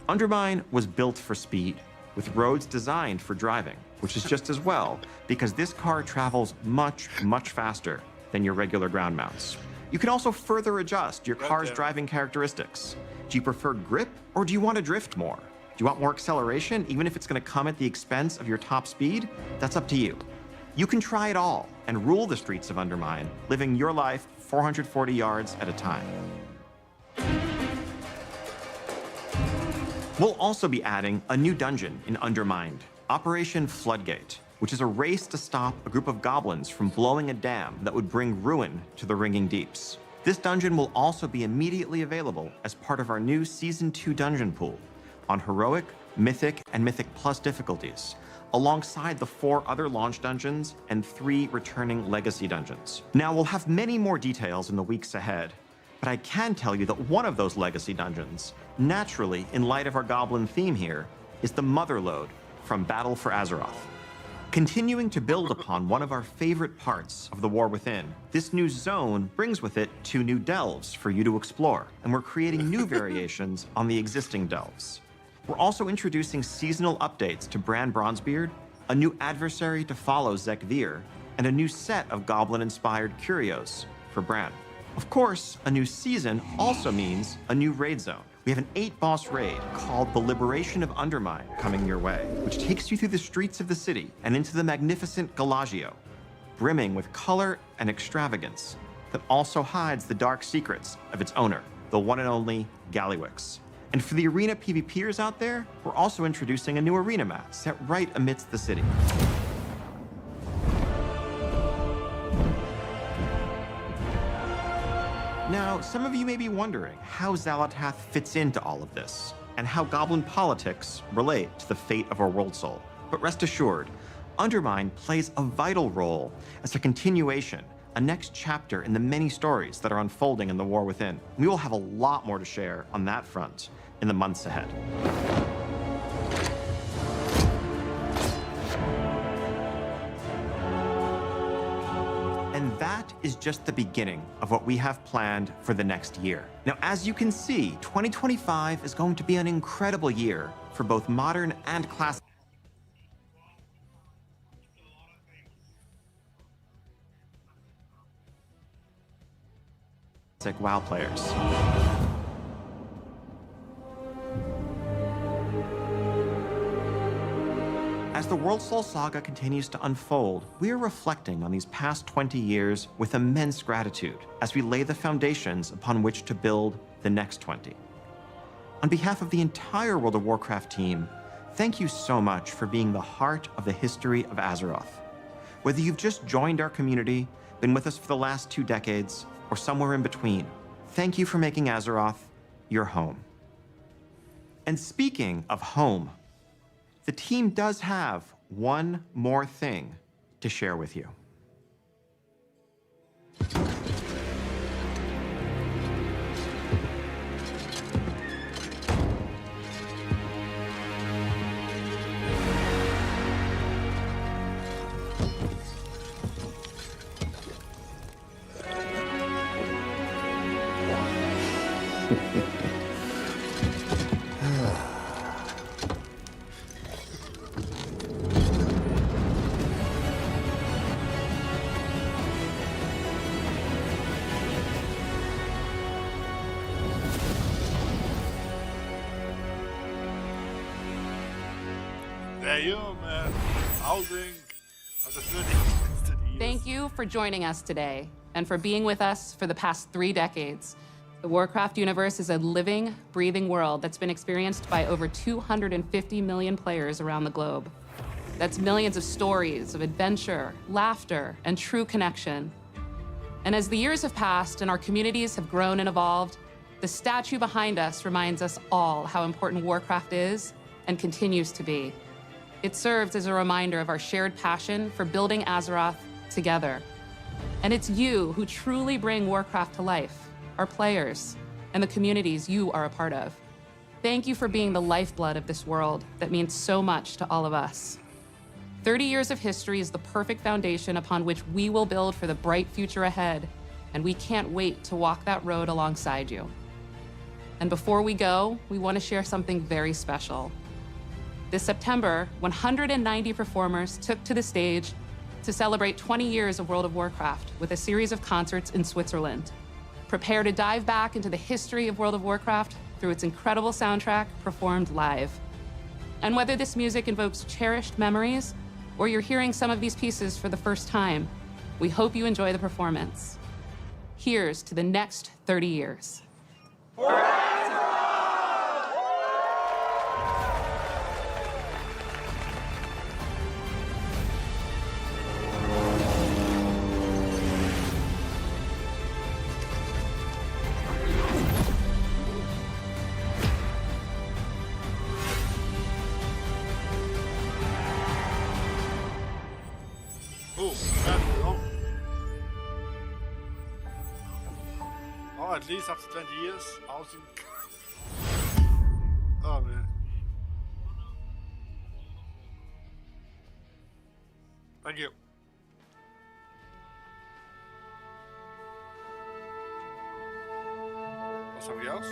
Undermine was built for speed, with roads designed for driving, which is just as well, because this car travels much, much faster than your regular ground mounts. You can also further adjust your car's driving characteristics. Do you prefer grip, or do you want to drift more? Do you want more acceleration, even if it's going to come at the expense of your top speed? That's up to you. You can try it all and rule the streets of Undermine, living your life 440 yards at a time. We'll also be adding a new dungeon in Undermined, Operation Floodgate, which is a race to stop a group of goblins from blowing a dam that would bring ruin to the Ringing Deeps. This dungeon will also be immediately available as part of our new Season 2 dungeon pool on Heroic, Mythic, and Mythic Plus difficulties, alongside the 4 other launch dungeons and 3 returning legacy dungeons. Now, we'll have many more details in the weeks ahead, but I can tell you that one of those legacy dungeons, naturally, in light of our goblin theme here, is the Motherlode from Battle for Azeroth. Continuing to build upon one of our favorite parts of the War Within, this new zone brings with it 2 new delves for you to explore, and we're creating new variations on the existing delves. We're also introducing seasonal updates to Bran Bronzebeard, a new adversary to follow Zek Vir, and a new set of goblin-inspired curios for Bran. Of course, a new season also means a new raid zone. We have an 8-boss raid called the Liberation of Undermine coming your way, which takes you through the streets of the city and into the magnificent Galagio, brimming with color and extravagance that also hides the dark secrets of its owner, the one and only Gallywix. And for the arena PvPers out there, we're also introducing a new arena map set right amidst the city. Now, some of you may be wondering how Xal'atath fits into all of this, and how goblin politics relate to the fate of our world soul. But rest assured, Undermine plays a vital role as a continuation, a next chapter in the many stories that are unfolding in the War Within. We will have a lot more to share on that front in the months ahead. And that is just the beginning of what we have planned for the next year. Now, as you can see, 2025 is going to be an incredible year for both modern and classic WoW players. As the World Soul Saga continues to unfold, we are reflecting on these past 20 years with immense gratitude as we lay the foundations upon which to build the next 20. On behalf of the entire World of Warcraft team, thank you so much for being the heart of the history of Azeroth. Whether you've just joined our community, been with us for the last 2 decades, or somewhere in between, thank you for making Azeroth your home. And speaking of home, the team does have one more thing to share with you. There you are, man. Housing. Thank you for joining us today and for being with us for the past 3 decades. The Warcraft universe is a living, breathing world that's been experienced by over 250 million players around the globe. That's millions of stories of adventure, laughter, and true connection. And as the years have passed and our communities have grown and evolved, the statue behind us reminds us all how important Warcraft is and continues to be. It serves as a reminder of our shared passion for building Azeroth together. And it's you who truly bring Warcraft to life, our players, and the communities you are a part of. Thank you for being the lifeblood of this world that means so much to all of us. 30 years of history is the perfect foundation upon which we will build for the bright future ahead, and we can't wait to walk that road alongside you. And before we go, we want to share something very special. This September, 190 performers took to the stage to celebrate 20 years of World of Warcraft with a series of concerts in Switzerland. Prepare to dive back into the history of World of Warcraft through its incredible soundtrack performed live. And whether this music invokes cherished memories or you're hearing some of these pieces for the first time, we hope you enjoy the performance. Here's to the next 30 years. Oh, at least after 20 years, housing. Oh man. Thank you. Or somebody else?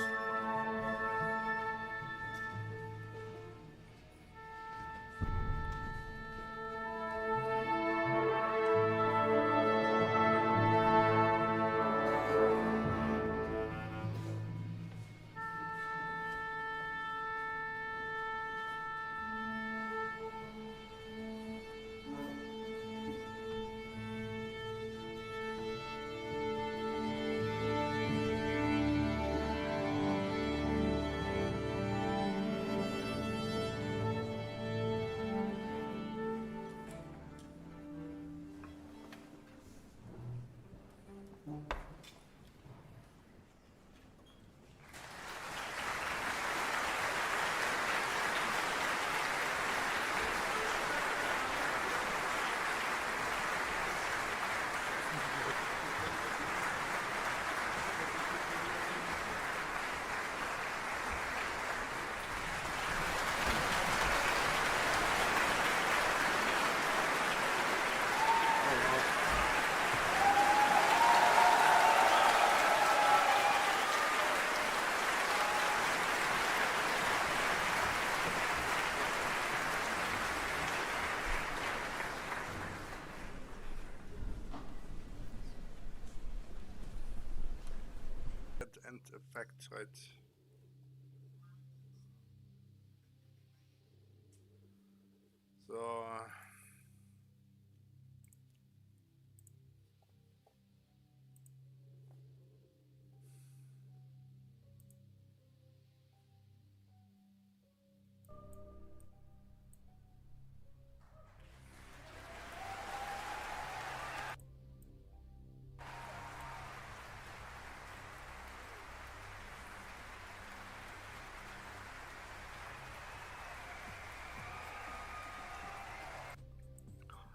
End effect, right? So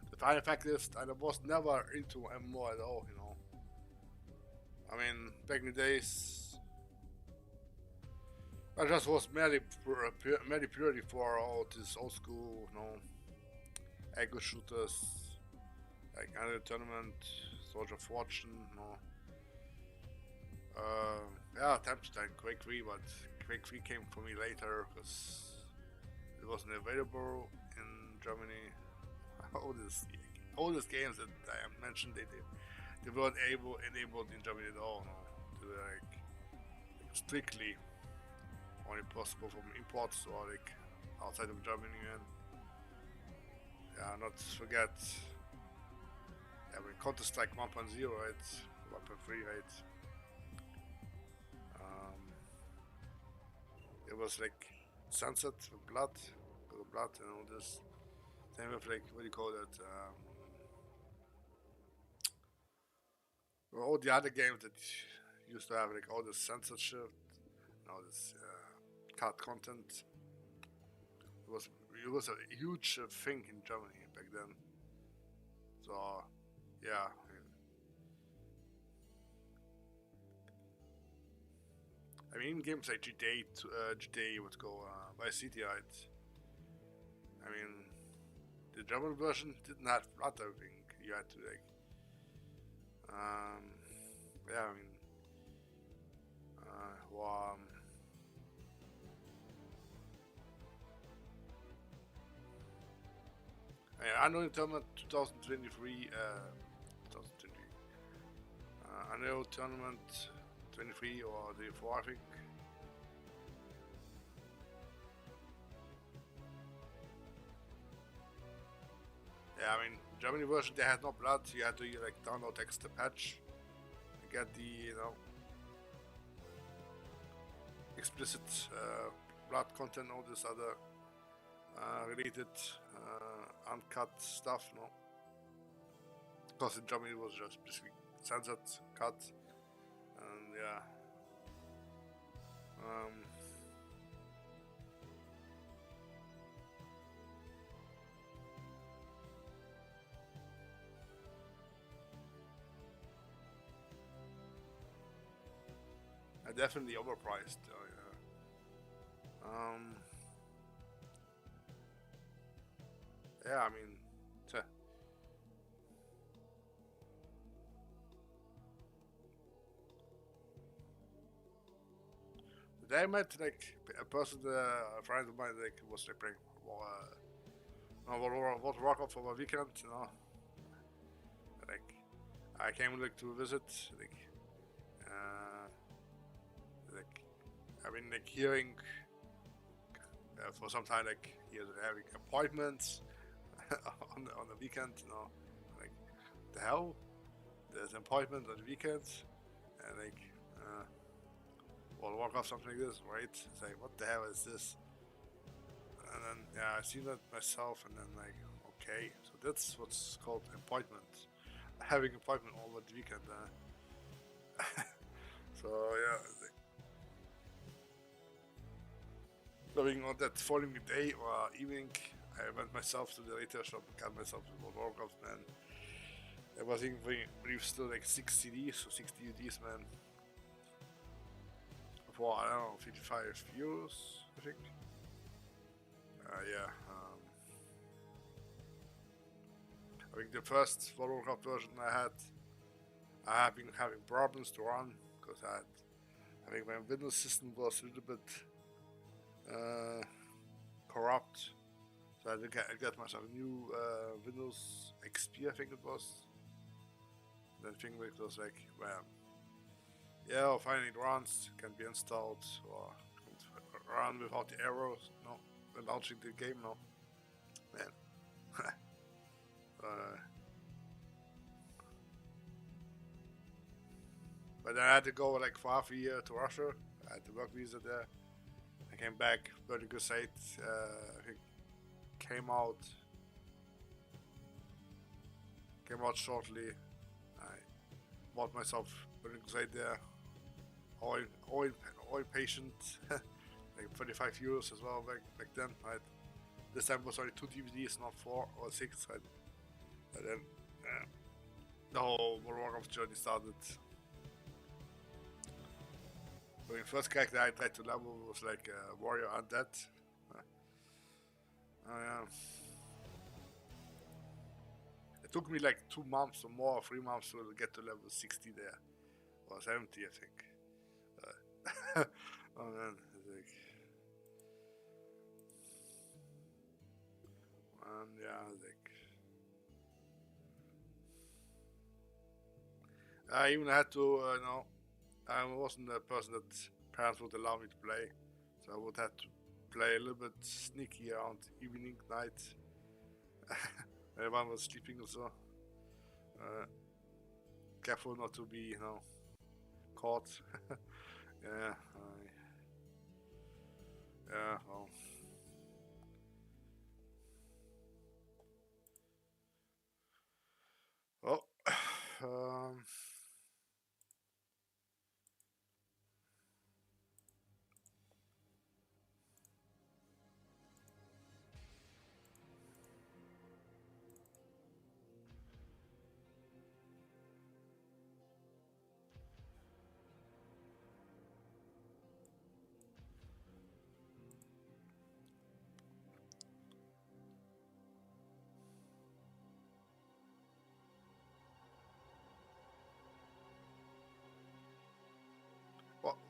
the final fact is, I was never into MMO at all, you know. I mean, back in the days, I just was merely purely for all this old school, you know, aggro shooters, like Unreal Tournament, Soldier of Fortune, you know. Yeah, attempted like Quake 3, but Quake 3 came for me later because it wasn't available in Germany. All these games that I mentioned, they weren't enabled in Germany at all. No. They were like strictly only possible from imports or like outside of Germany. And yeah, not forget, I mean, Counter-Strike 1.0, right? 1.3, right? It was like Sunset with blood, and all this. Same with like, what do you call that? All the other games that used to have like all this censorship, and all this cut content. it was a huge thing in Germany back then. So yeah. I mean, games like GTA would go Vice City, right? I mean, the German version didn't have fluttering. You had to like, yeah. I mean, well, I know in tournament 2023, 2020. I know tournament 23 or the 4, I think. Yeah, I mean, Germany version they had no blood. You had to like download extra patch to get the explicit blood content, all this other related uncut stuff, no? Because in Germany it was just basically censored, cut, and yeah. Definitely overpriced. Yeah, I mean, I met like a person, a friend of mine, like was like playing World of Warcraft for a weekend, you know. Like, I came like to visit, like, I've been like hearing for some time, like he was having appointments on the weekend, you know, like the hell, there's an appointment on the weekend, and like World of Warcraft, something like this, right? It's like, what the hell is this? And then yeah, I seen that myself, and then like, okay, so that's what's called appointment, having appointment over the weekend. So yeah. Going on that following day or evening, I went myself to the retail shop and got myself a World of Warcraft, man. I was thinking, believe still like 6 CDs or 6 DVDs, man. For, I don't know, 55 euros, I think. Yeah. I think the first World of Warcraft version I have been having problems to run because I think my Windows system was a little bit corrupt, so I got myself a new Windows XP, I think it was. Then ThinkWix was like, well, yeah, finally it runs, can be installed, or run without the errors, no, when launching the game, no, man. But then I had to go like for half a year to Russia. I had the work visa there. I came back, Burning Crusade came out shortly. I bought myself Burning Crusade there. Oil patient, like 35 euros as well back then. Right, this time was only 2 DVDs, not 4 or 6. Right? And then the whole World of Warcraft journey started. The first character I tried to level was like a warrior undead. It took me like 2 months or more, 3 months to get to level 60 there, or 70, I think. Oh man, like, yeah, like, I even had to, I wasn't the person that parents would allow me to play, so I would have to play a little bit sneaky around evening, night. Everyone was sleeping or so. Careful not to be, caught. Yeah, yeah, well. Well,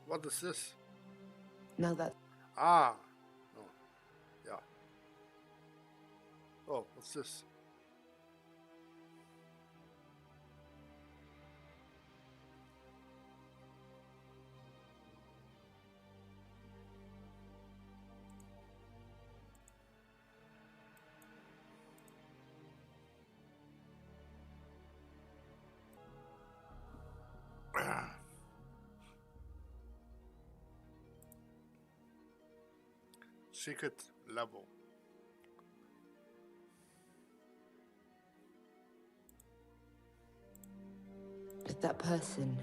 What is this? Now that Ah. Oh. Yeah. Oh, what's this? Secret level. that person.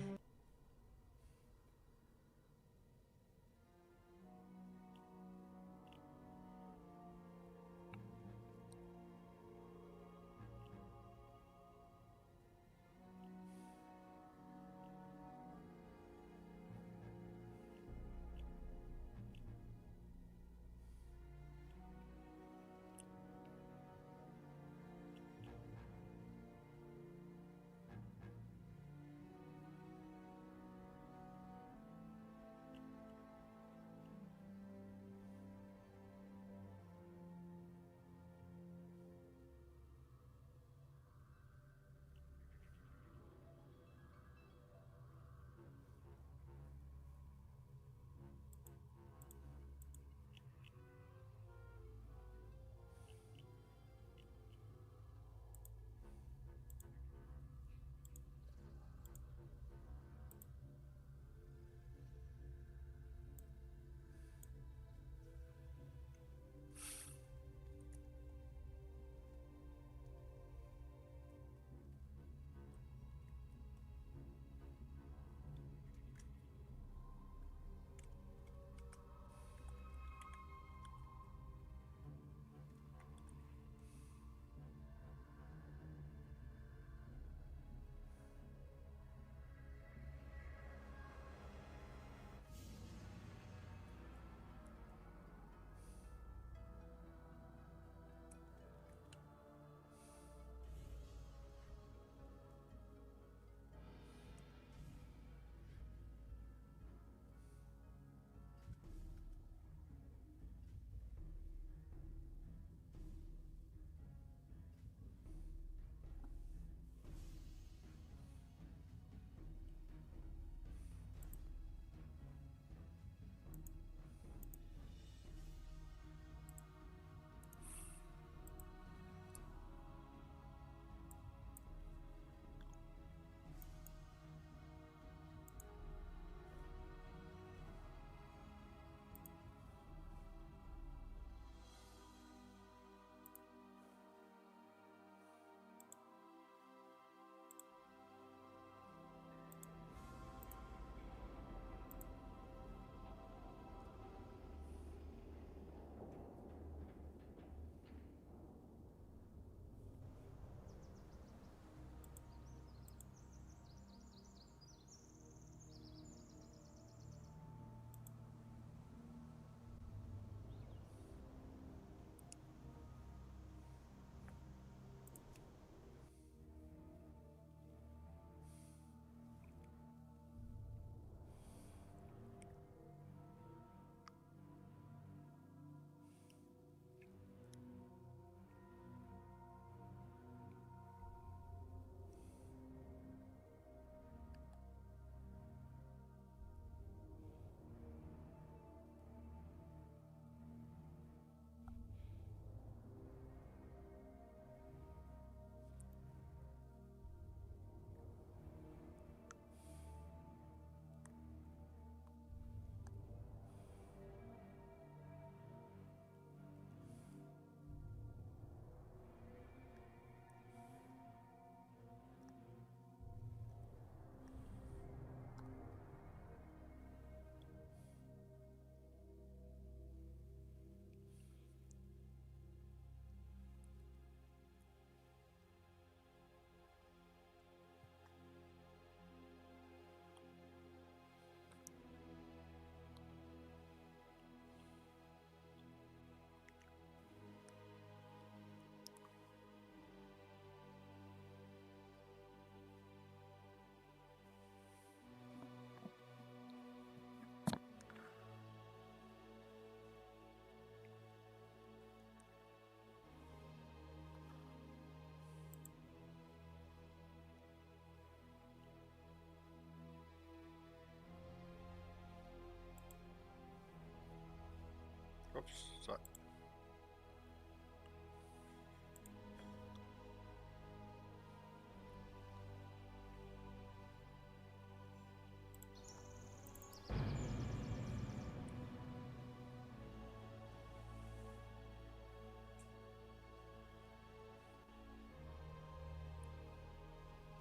Sorry.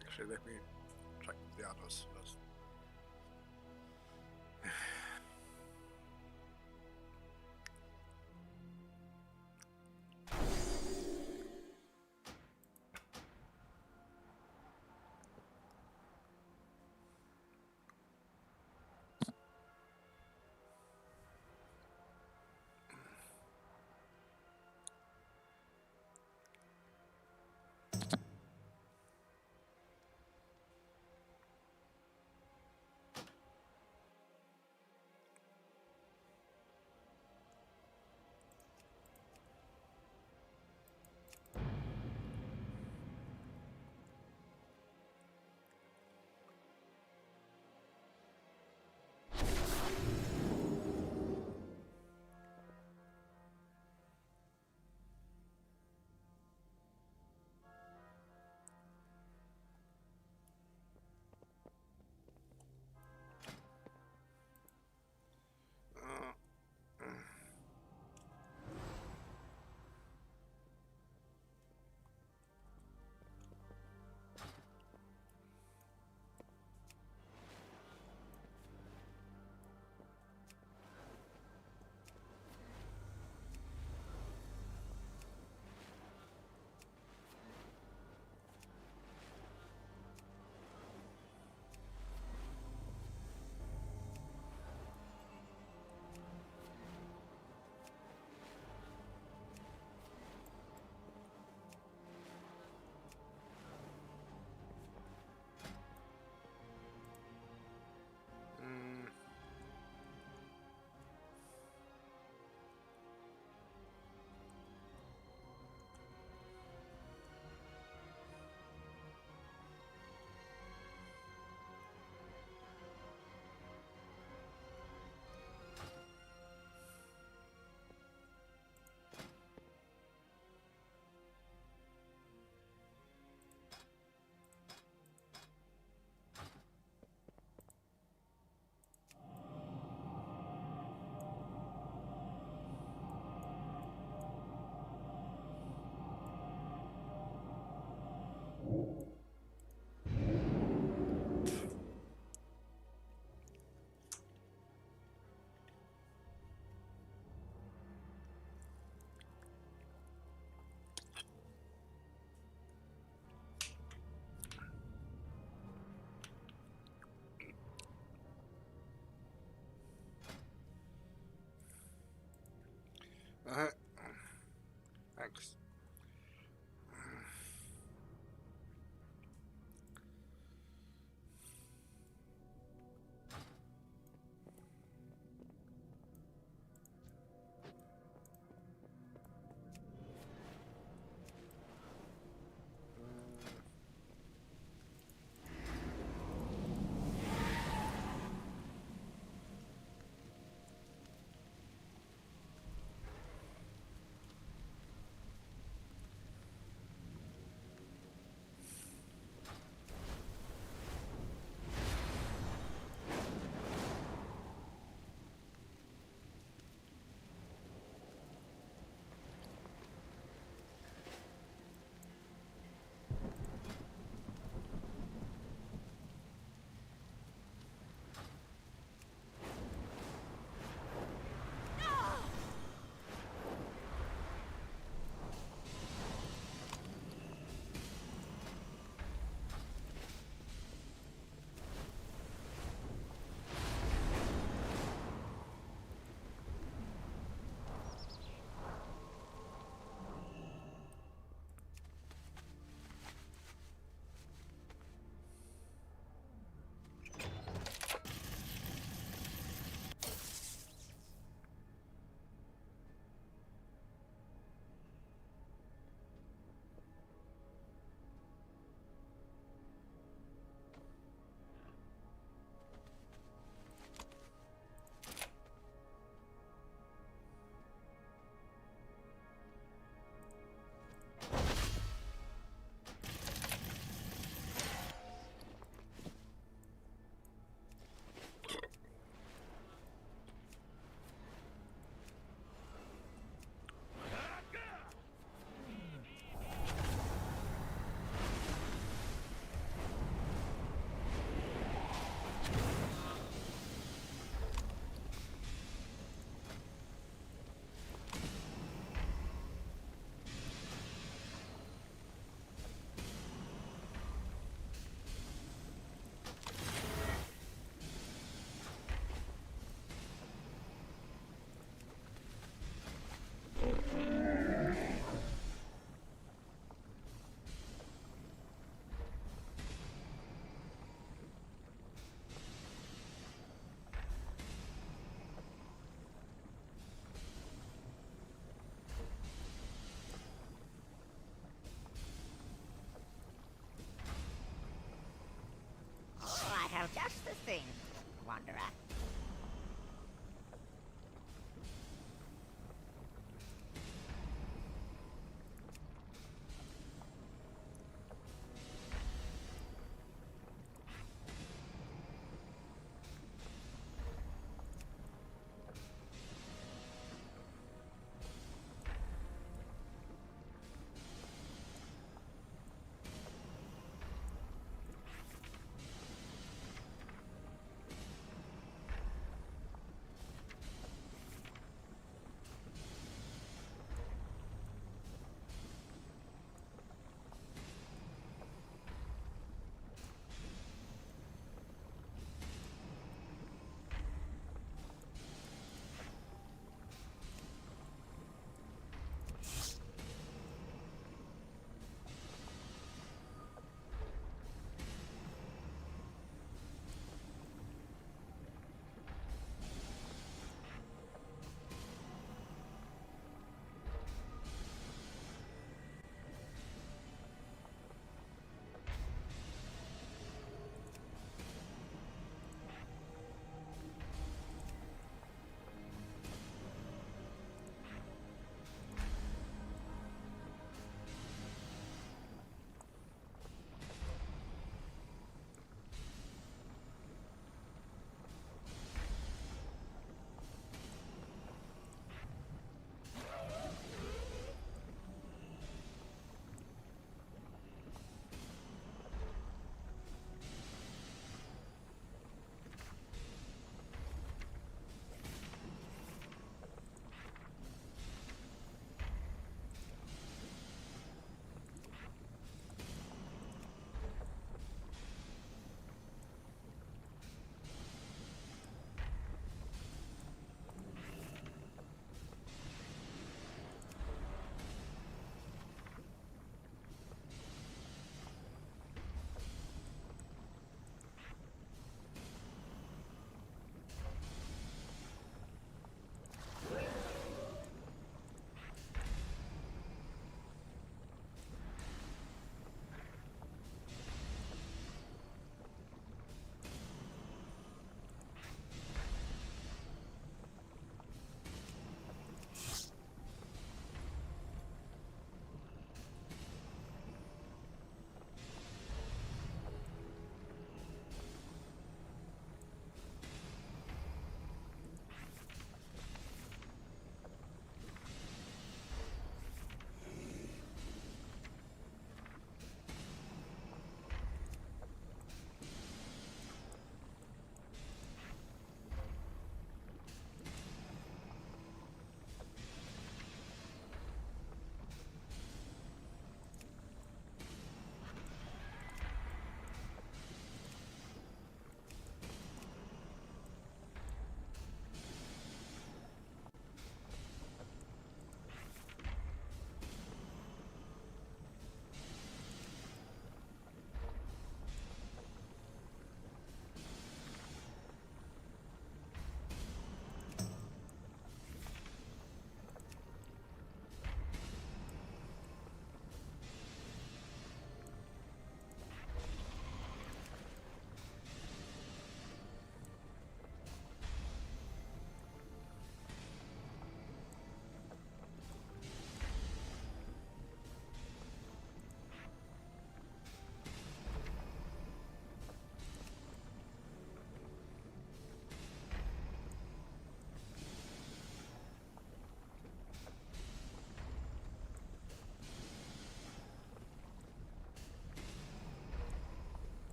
Actually, let me check the others first.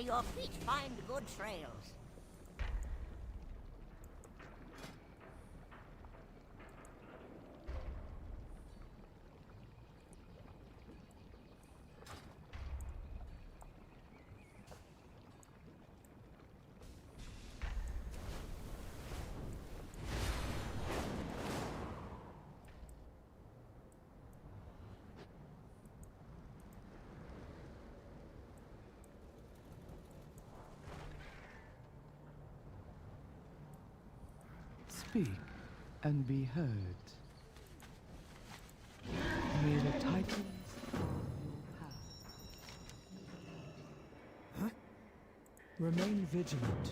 May your feet find good trails. Speak and be heard. May the titans guard your path. Remain vigilant.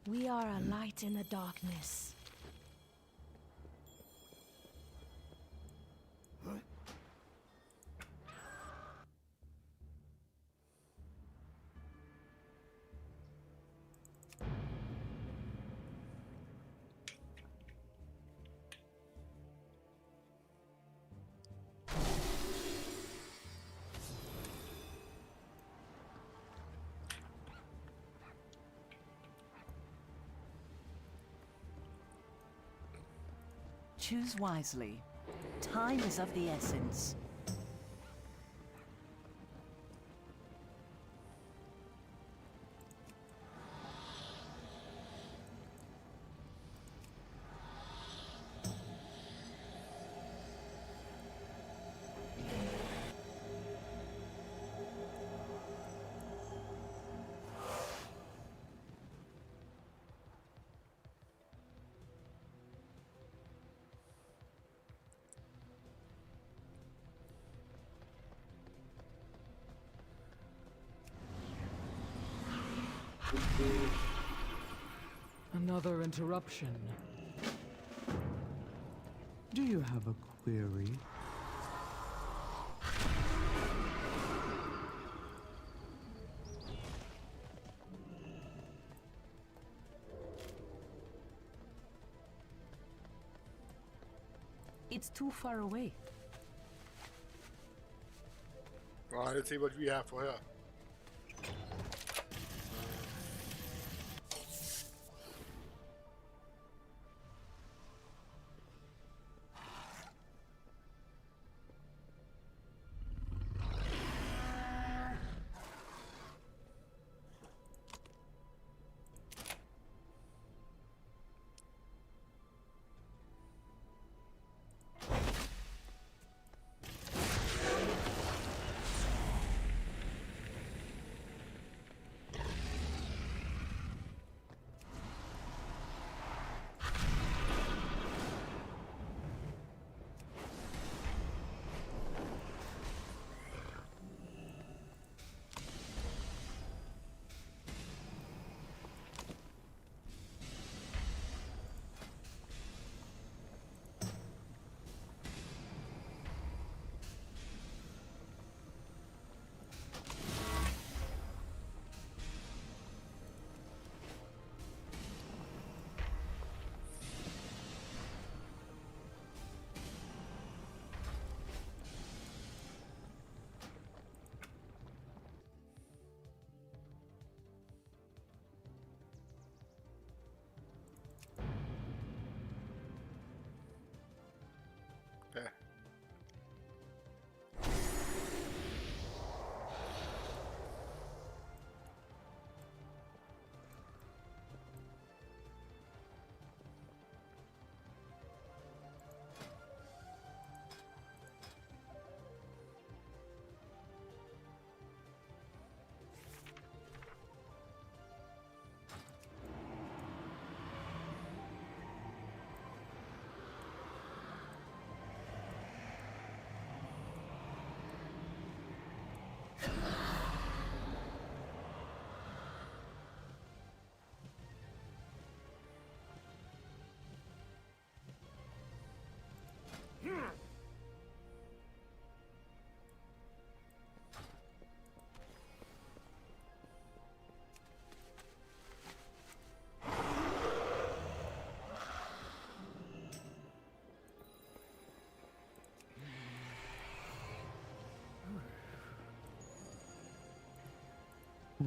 We are a light in the darkness. Choose wisely. Time is of the essence. Another interruption. Do you have a query? It's too far away. Well, let's see what we have for her.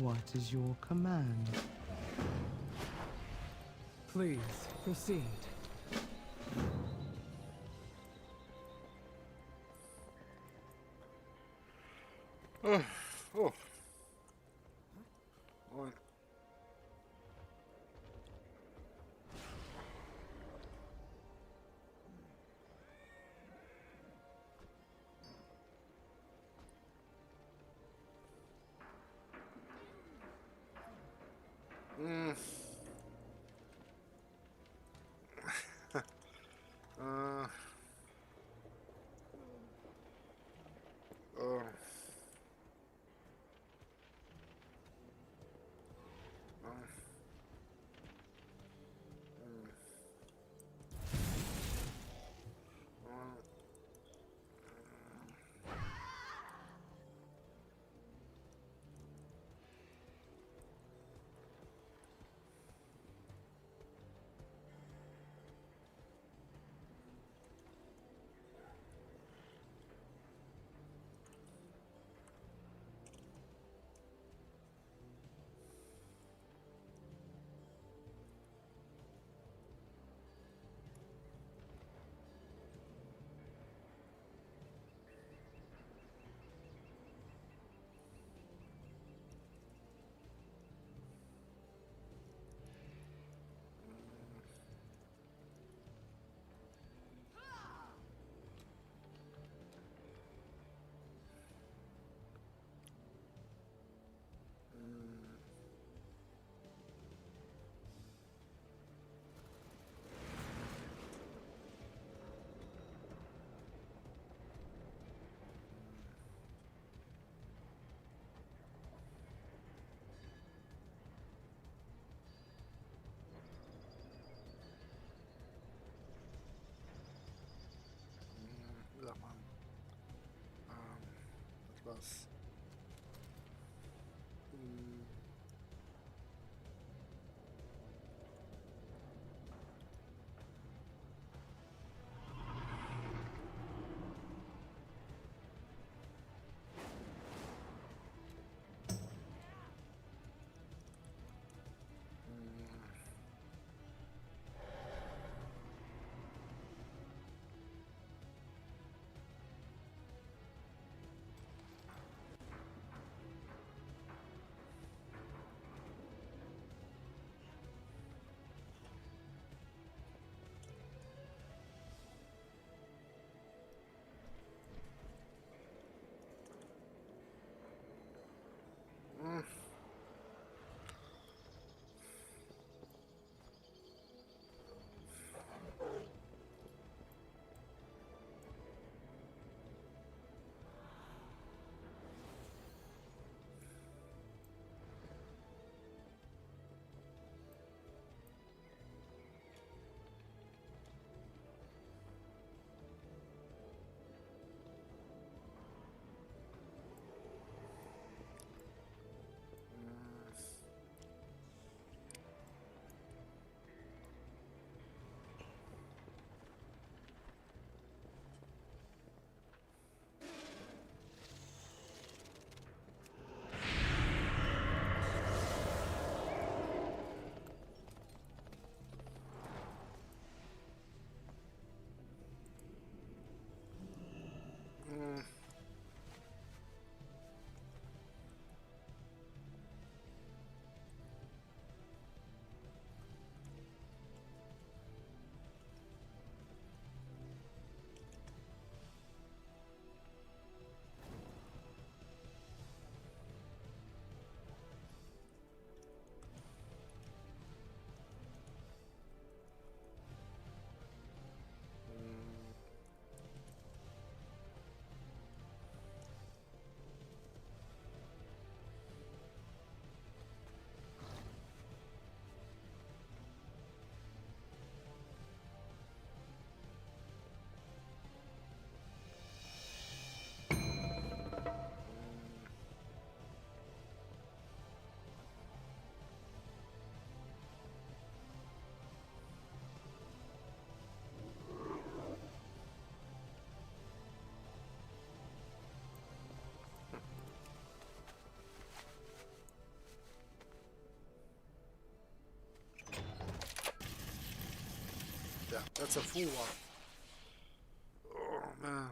What is your command? Please, proceed. Oh. Moin. Sag mal. Etwas. damn, that's a full one. Oh man.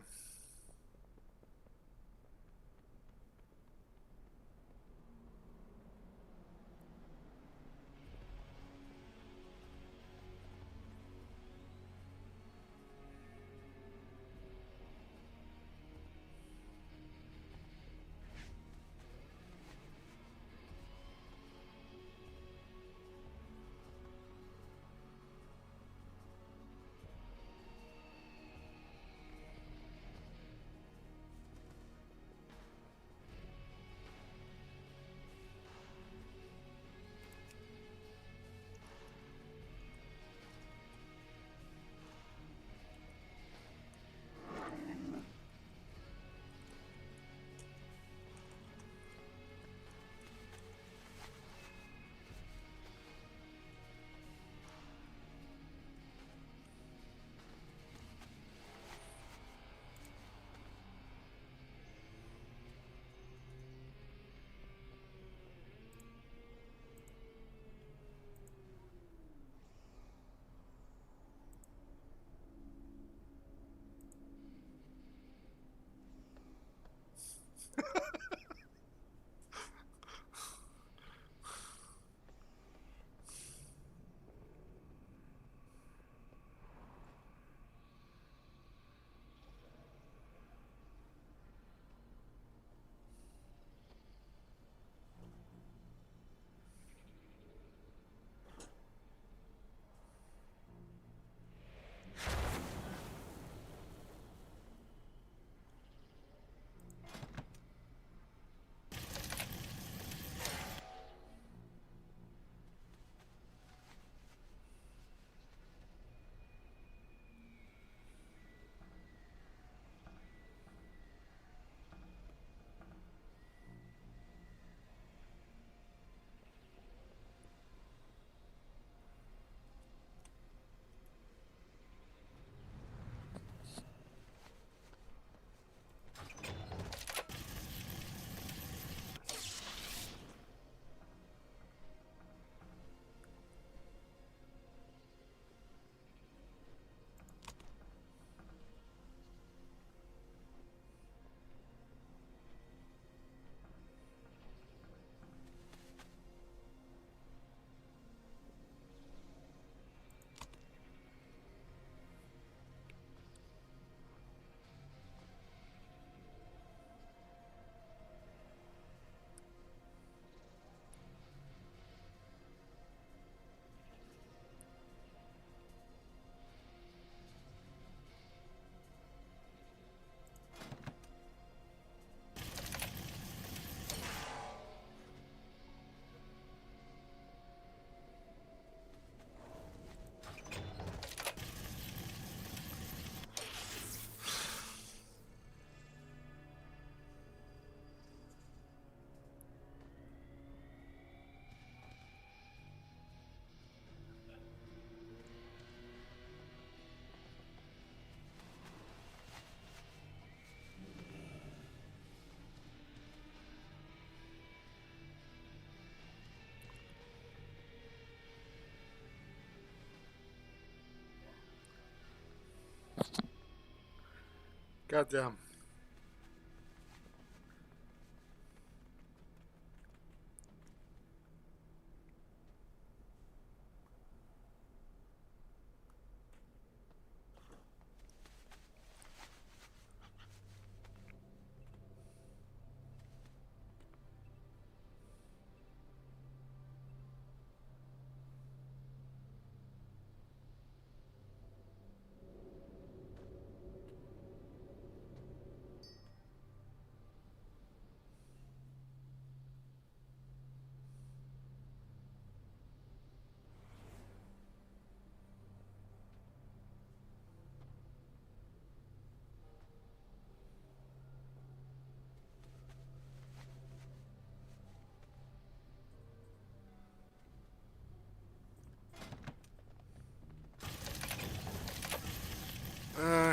Goddamn.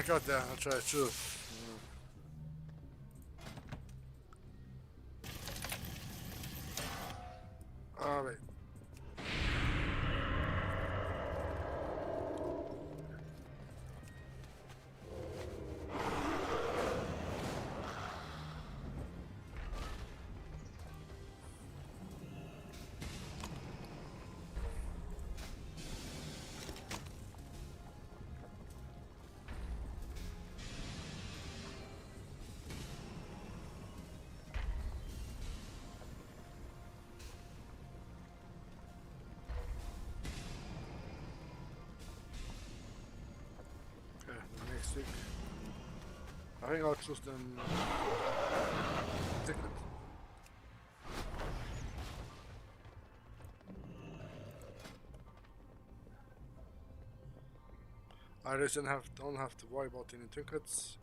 Goddamn, I'll try to choose. Alright. stick. I think I'll choose them ticket. I just don't have to worry about any tickets.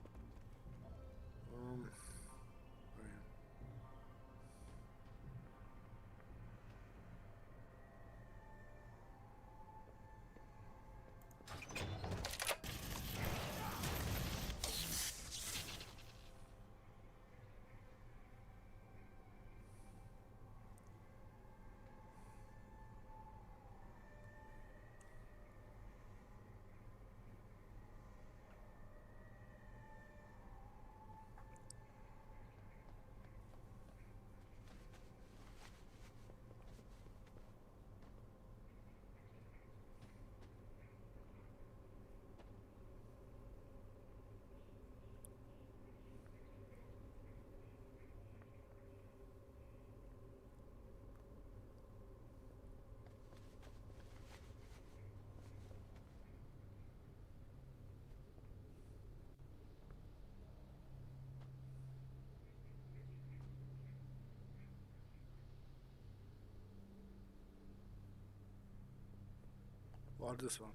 Or this one.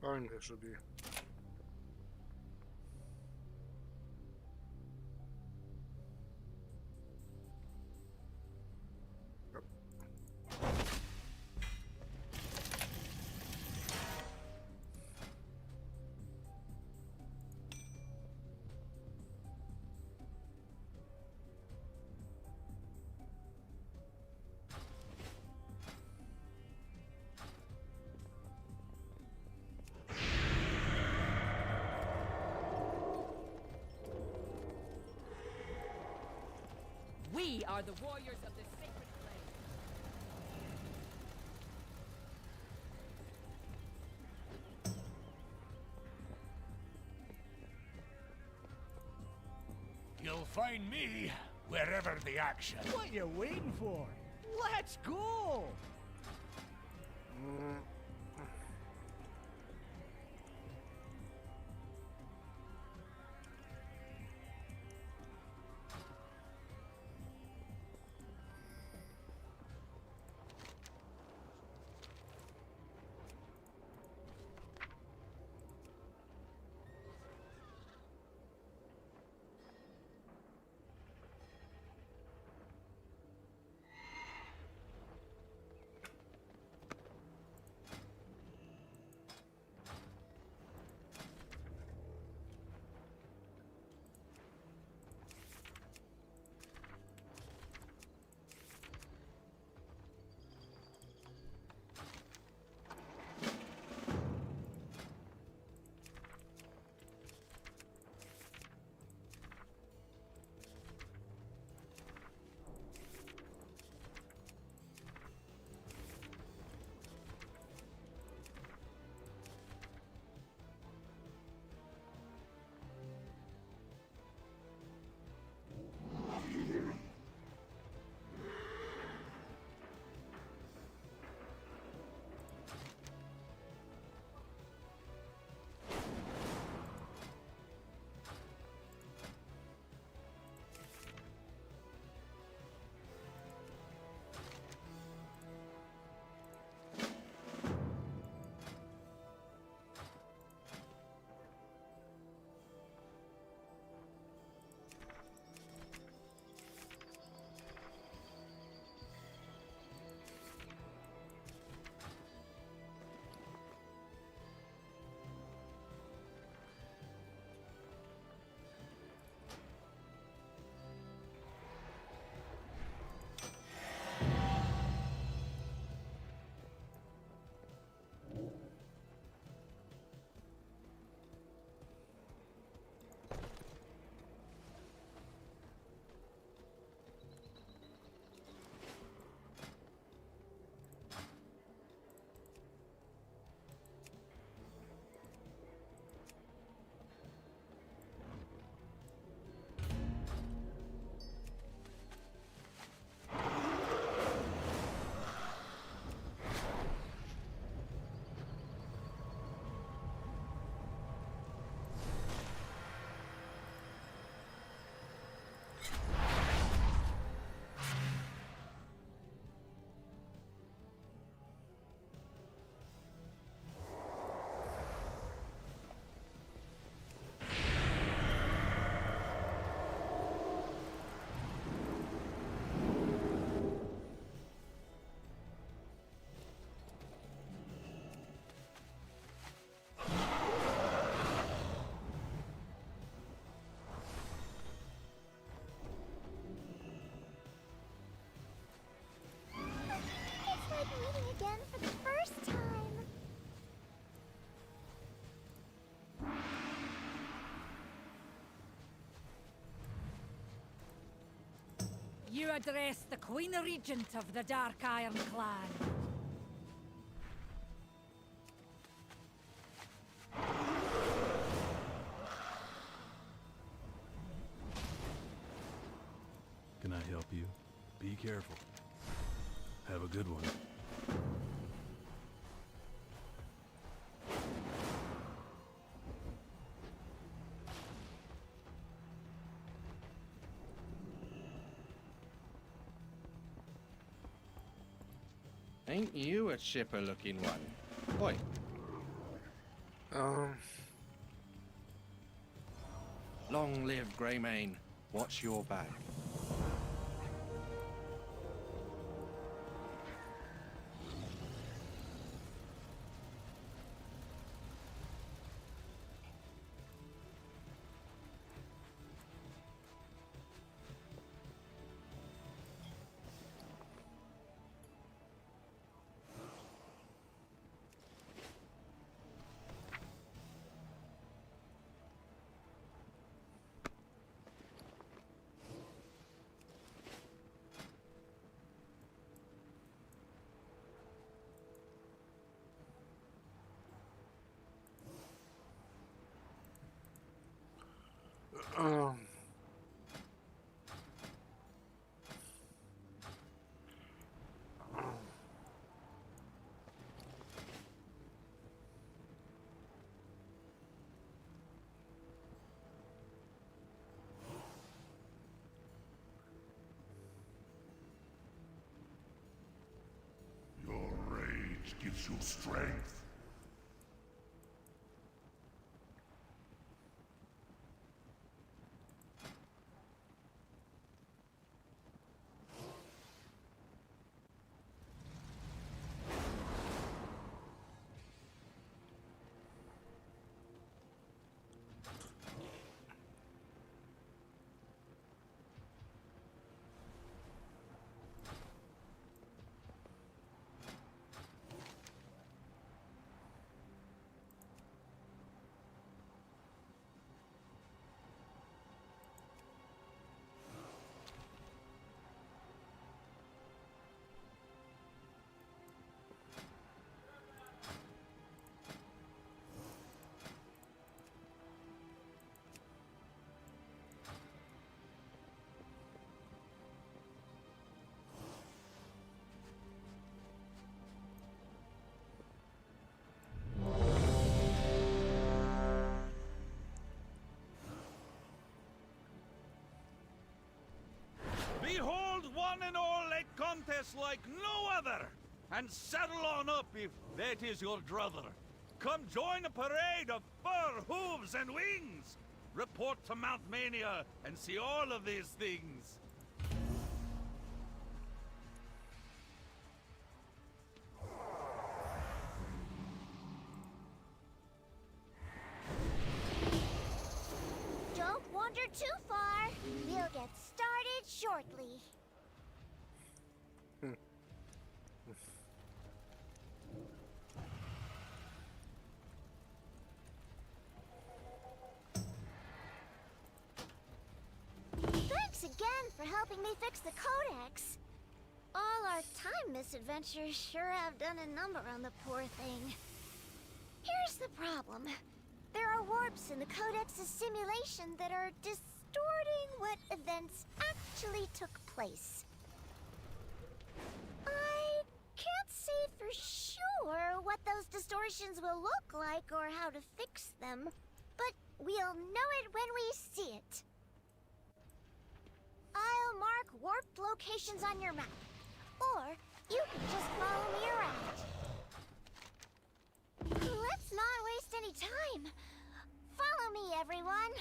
Orange it should be. We are the warriors of the sacred flame. You'll find me wherever the action. What you waiting for? Let's go! you address the Queen Regent of the Dark Iron Clan. Can I help you? Be careful. Have a good one. Ain't you a chipper-looking one? Oi. Long live Greymane. Watch your back. Your rage gives you strength. Behold one and all a contest like no other, and saddle on up if that is your druther. Come join a parade of fur, hooves, and wings. Report to Mount Mania and see all of these things. Don't wander too far. We'll get started shortly. Thanks again for helping me fix the Codex. All our time misadventures sure have done a number on the poor thing. Here's the problem. There are warps in the Codex's simulation that are distorting what events actually took place. I can't say for sure what those distortions will look like or how to fix them, but we'll know it when we see it. I'll mark warped locations on your map, or you can just follow me around. Let's not waste any time. Follow me, everyone.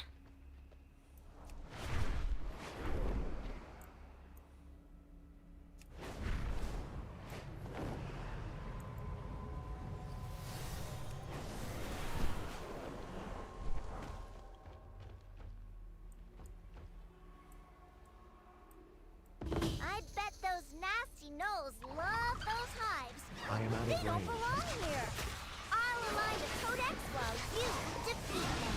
I bet those nasty gnolls love those hives. I am out of They don't range. belong here. I'll align the Codex while you defeat them.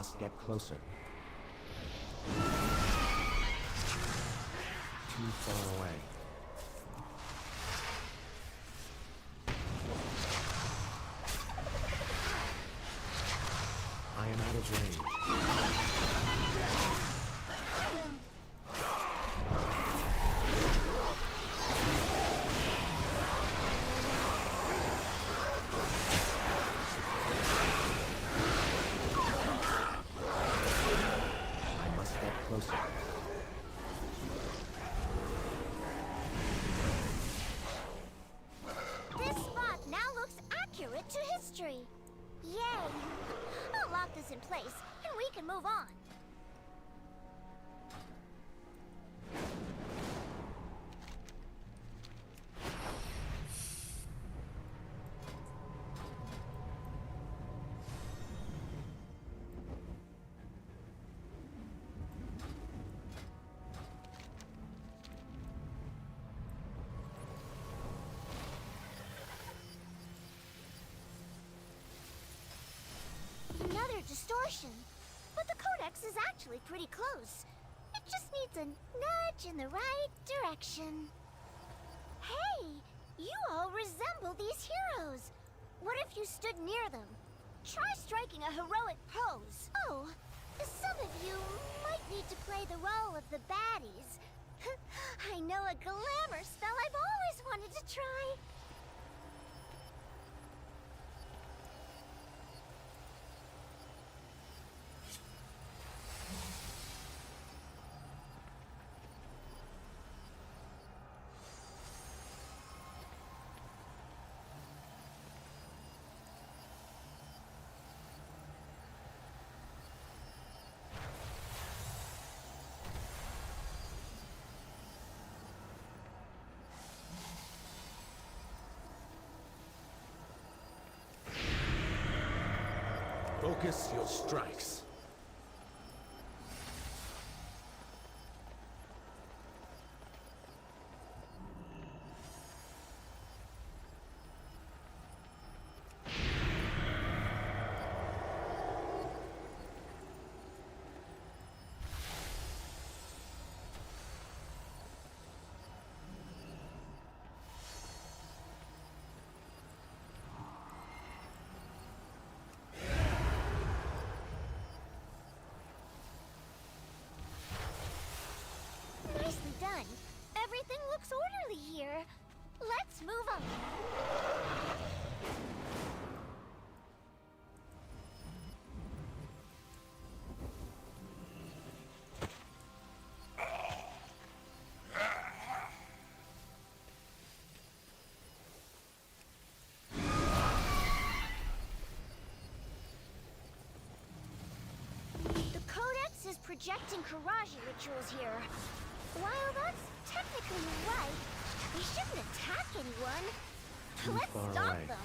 must get closer. Too far away. I am out of range. I must get closer. This spot now looks accurate to history. Yay! I'll lock this in place, and we can move on. Another distortion. But the codex is actually pretty close. It just needs a nudge in the right direction. Hey, you all resemble these heroes. What if you stood near them? Try striking a heroic pose. Oh, some of you might need to play the role of the baddies. I know a glamour spell I've always wanted to try. Focus your strikes. Nicely done. Everything looks orderly here. Let's move on. The codex is projecting Karaji rituals here. While that's technically right, we shouldn't attack anyone. Too Let's far stop away. them.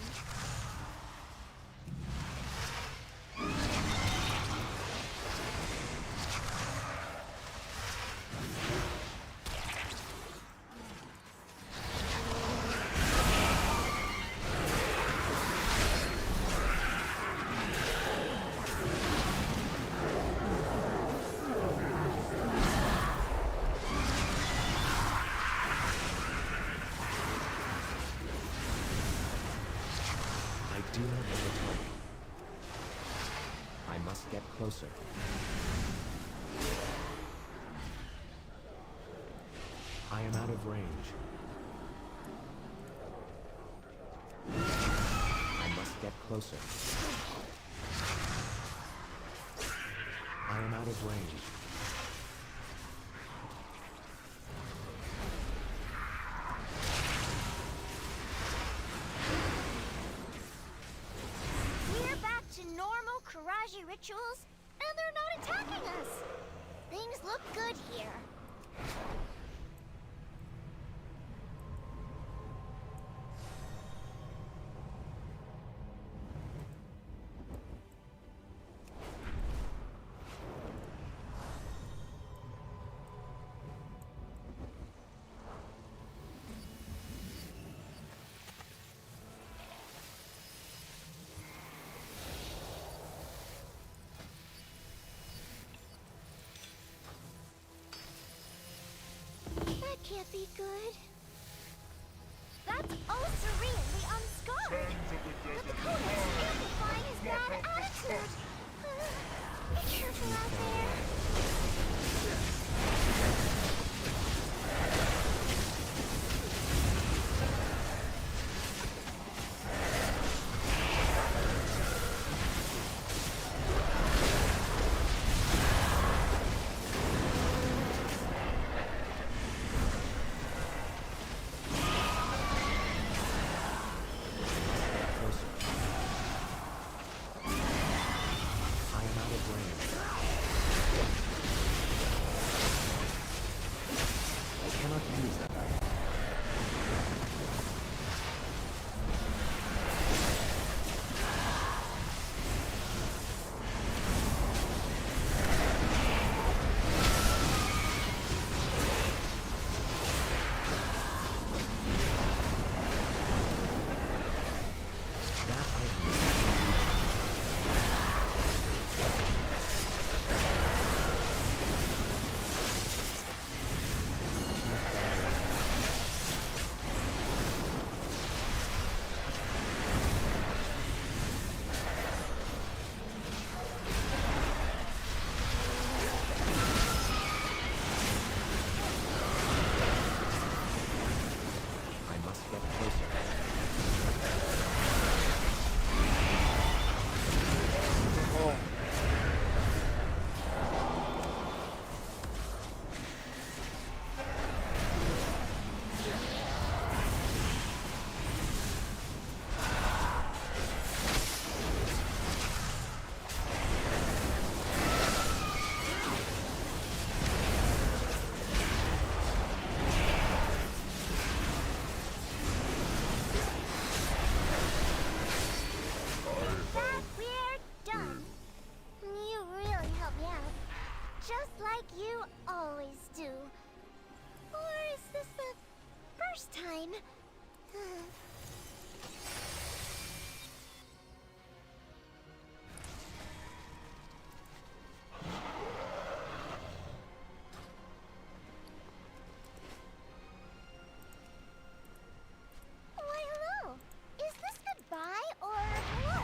I do not overtake. I must get closer. I am out of range. I must get closer. I am out of range. We're back to normal Karaji rituals, and they're not attacking us. Things look good here. can't be good. That's Osirian the Unscarred! But the Codex amplifying his bad attitude! Be careful out there! You always do. Or is this the first time? Why, hello. Is this goodbye or hello?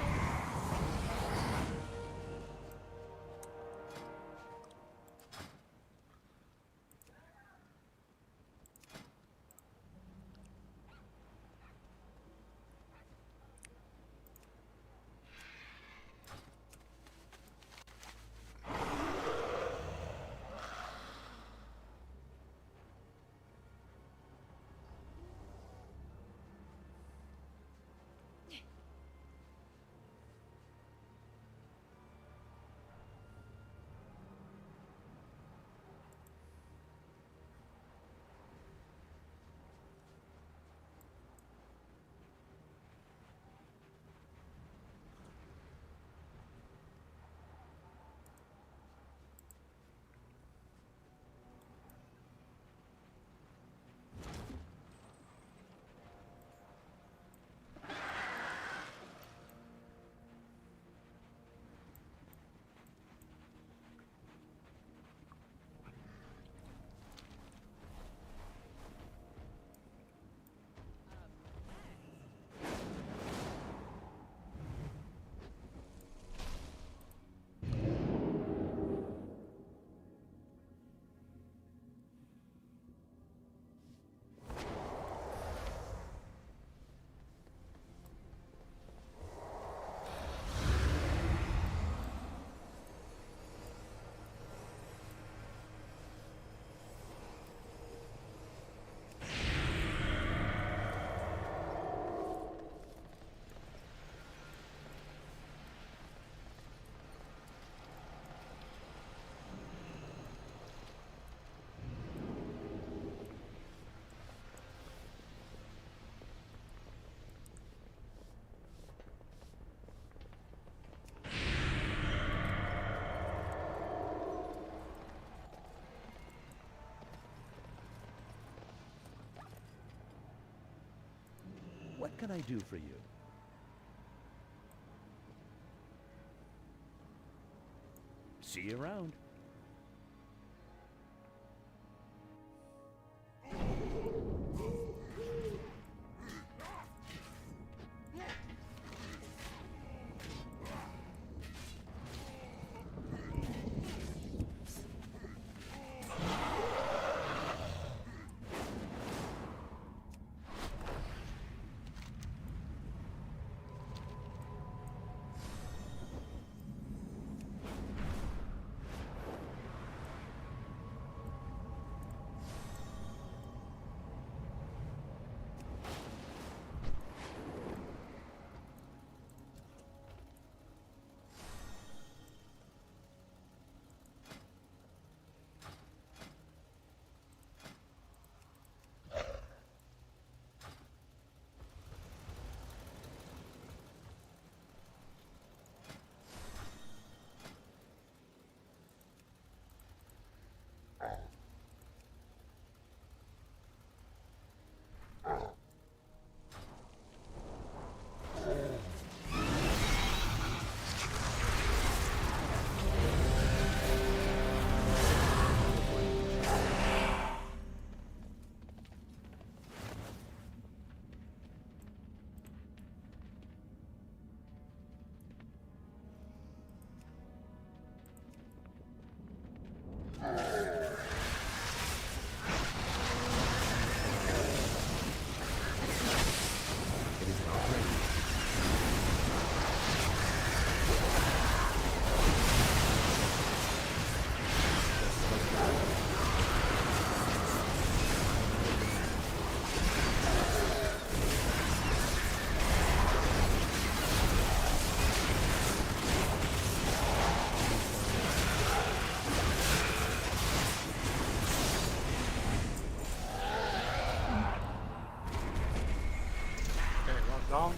What can I do for you? See you around. Down.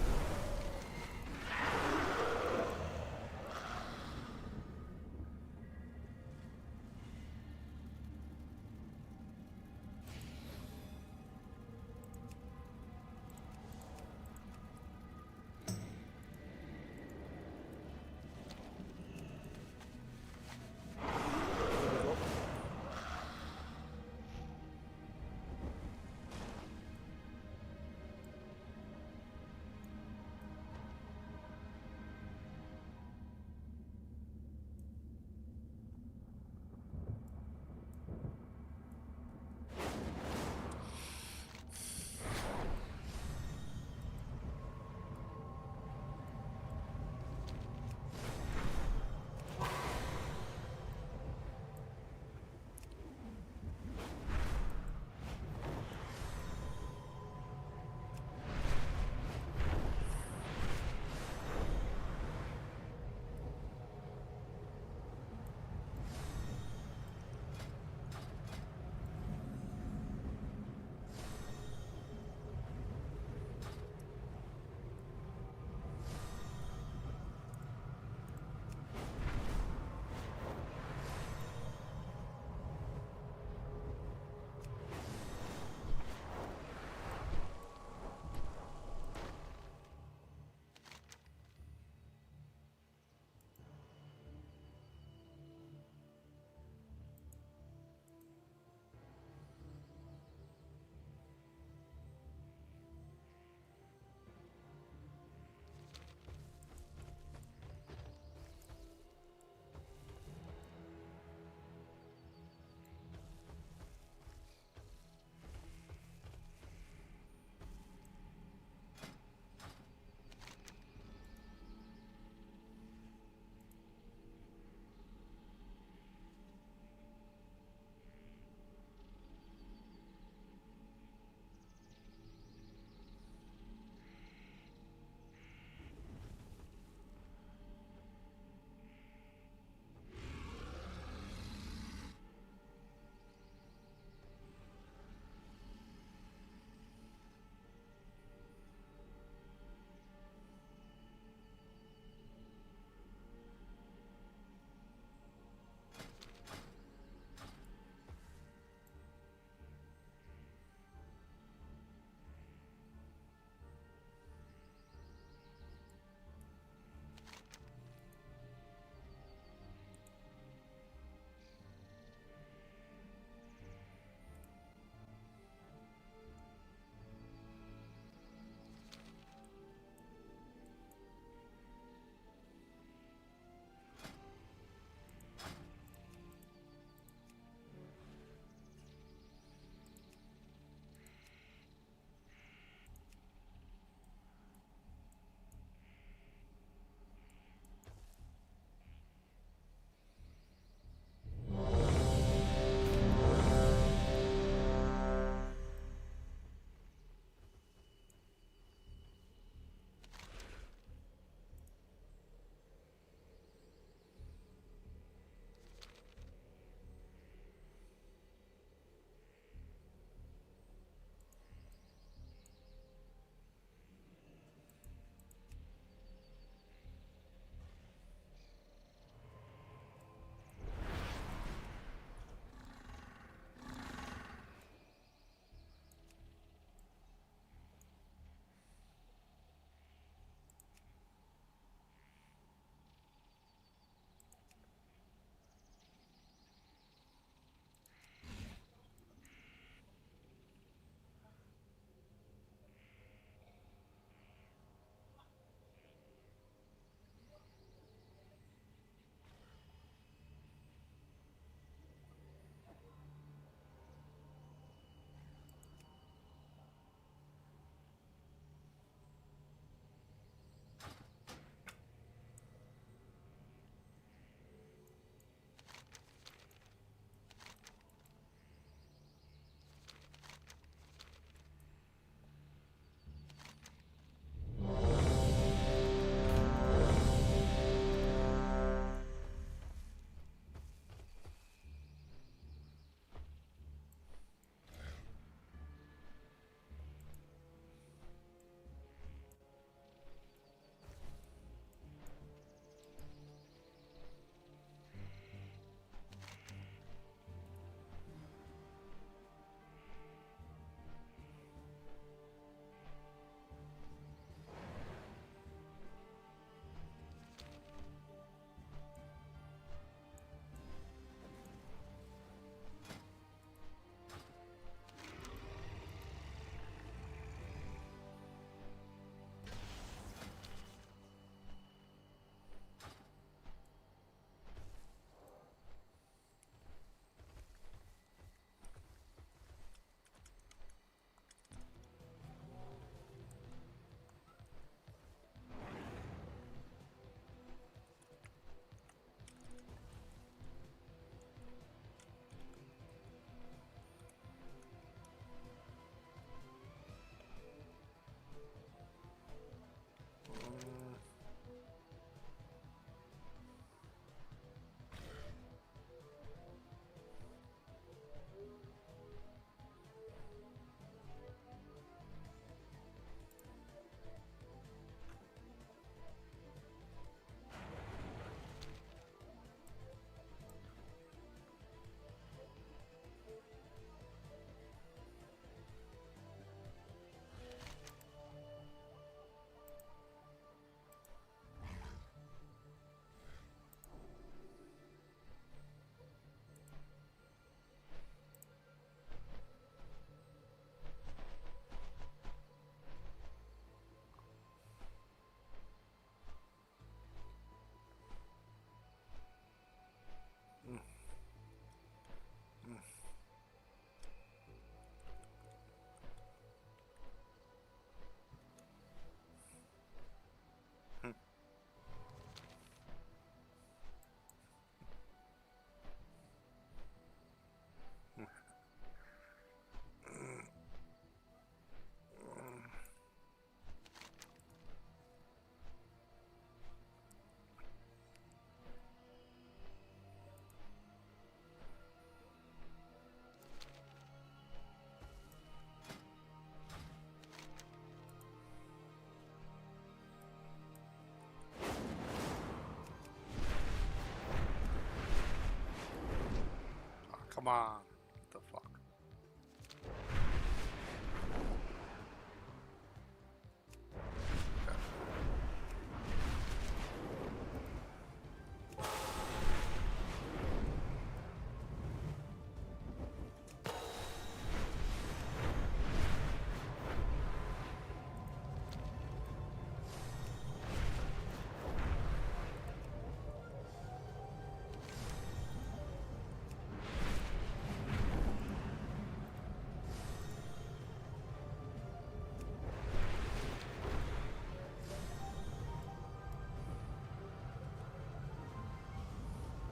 Come on. What the fuck?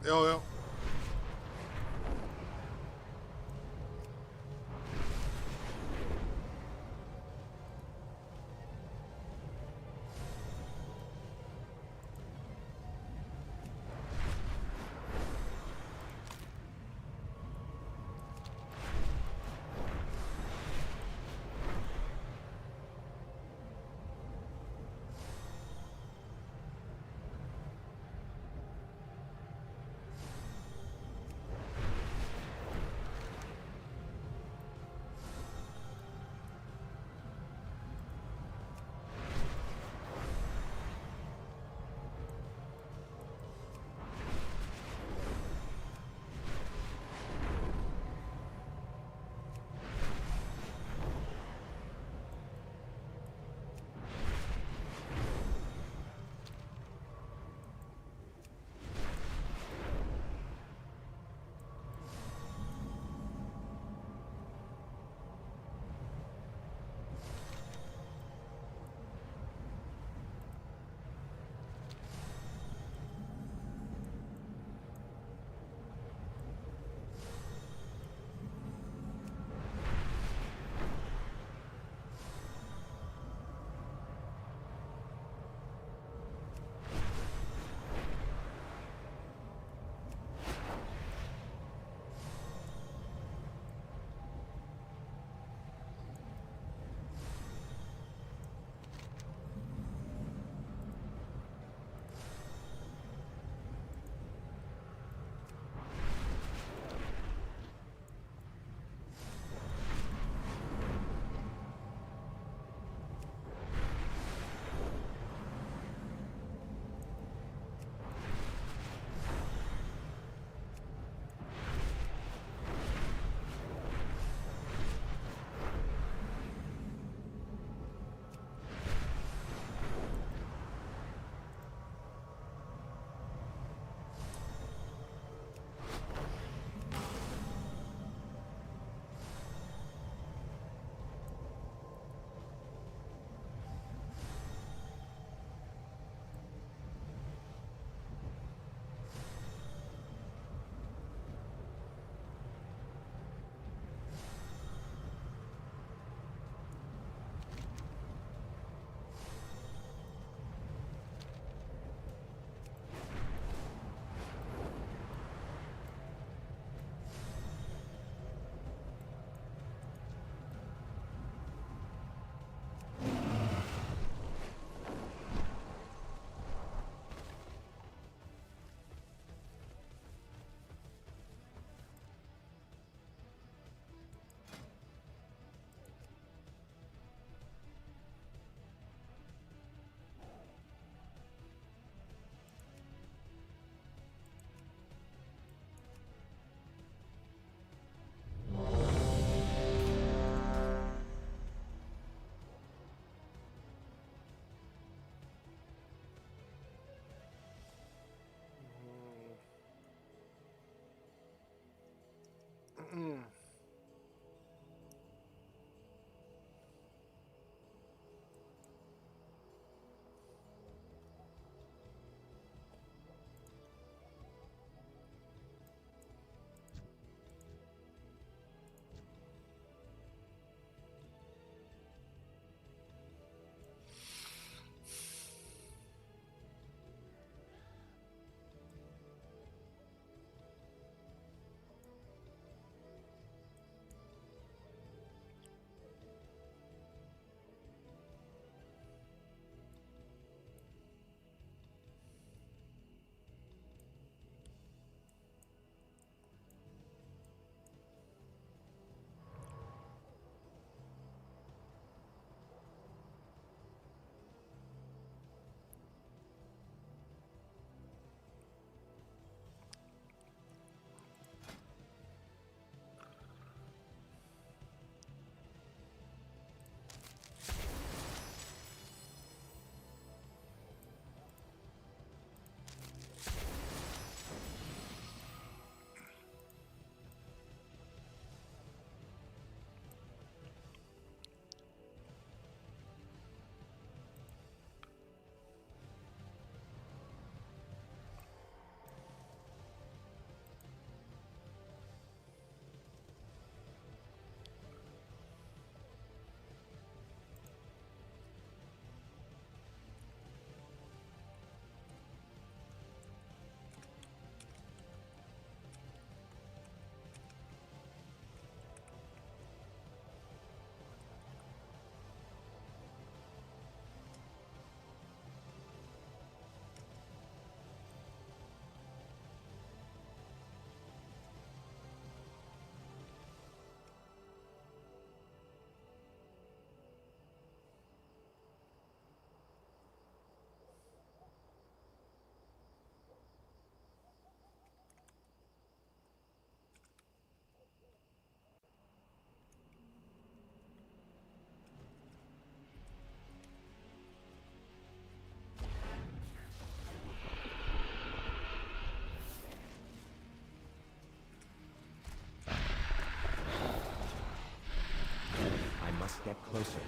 Yo. closer.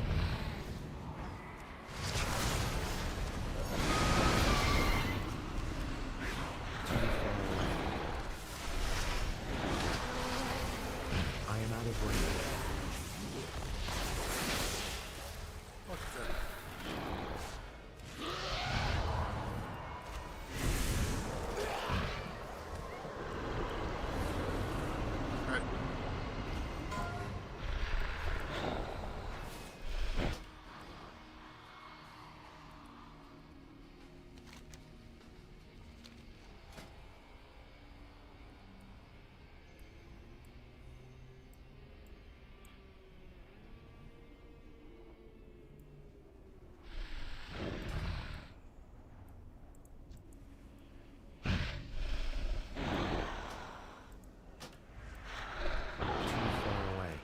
Too far away.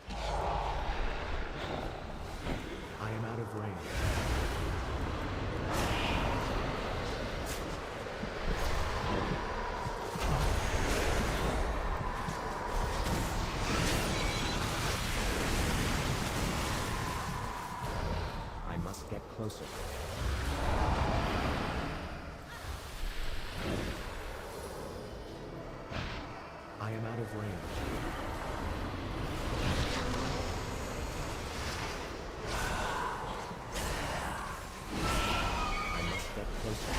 I am out of range. Get closer. I am out of range. I must get closer.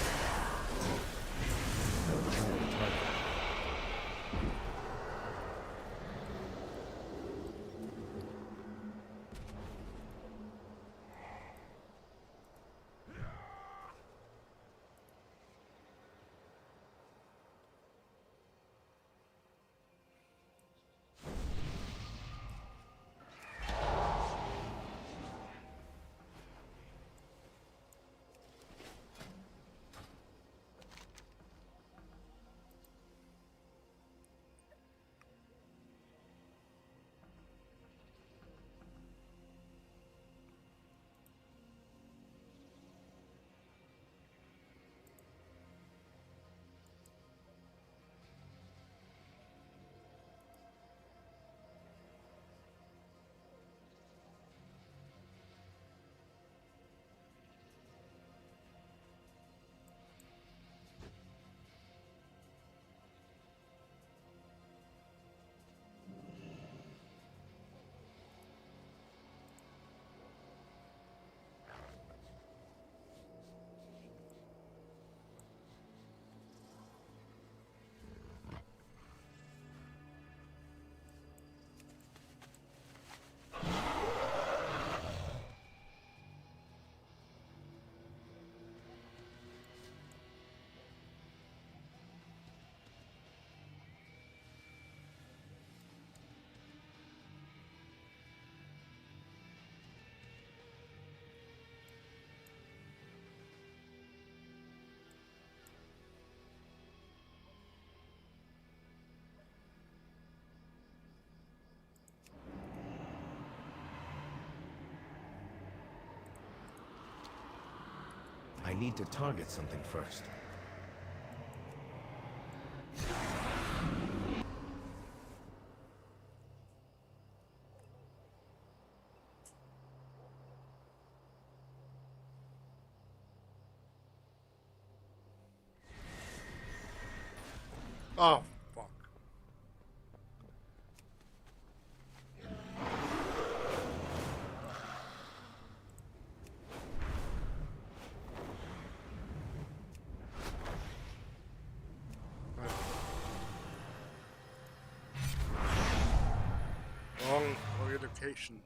I am the target. I need to target something first. Oh, fuck. Wrong orientation.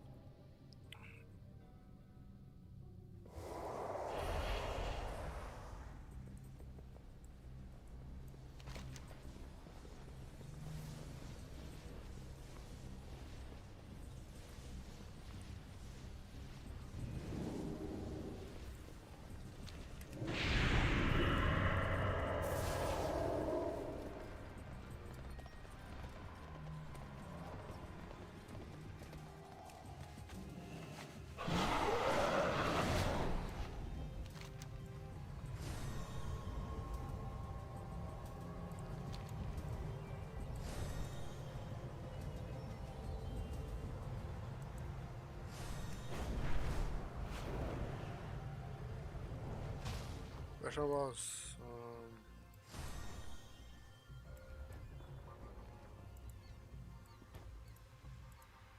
Question was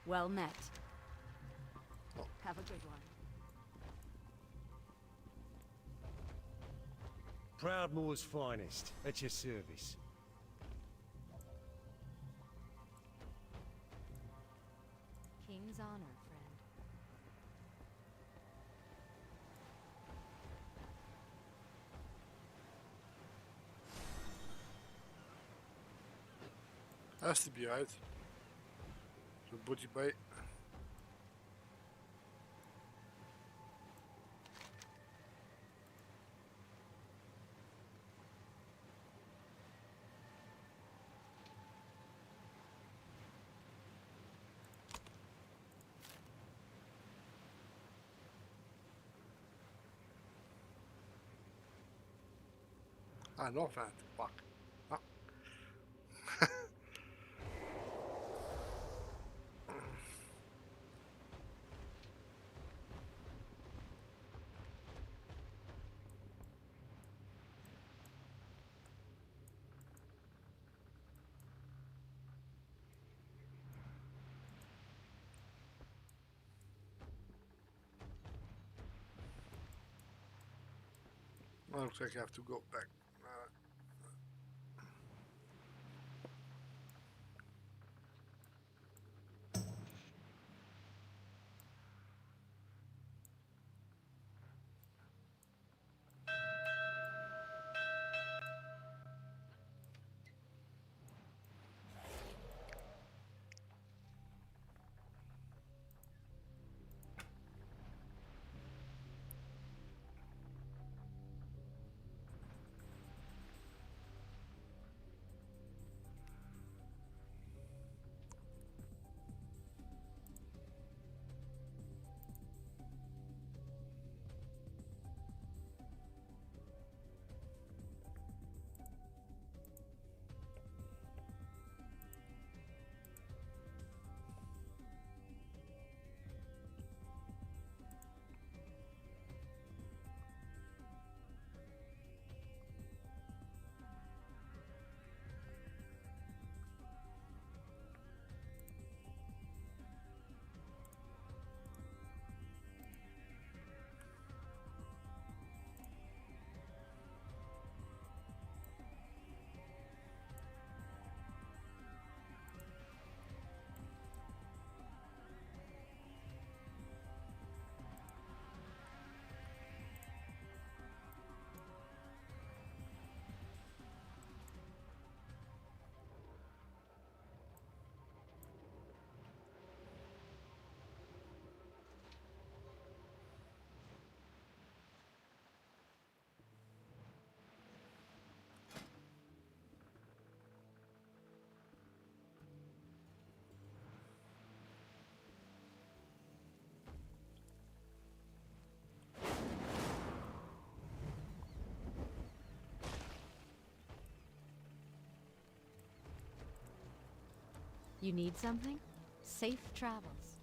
Well met. Have a good one. Proudmoore's finest, at your service. King's honor, friend. has to be right. The booty bite. Ah, no fat. Fuck. Ah. Well, looks like I have to go back. You need something? Safe travels.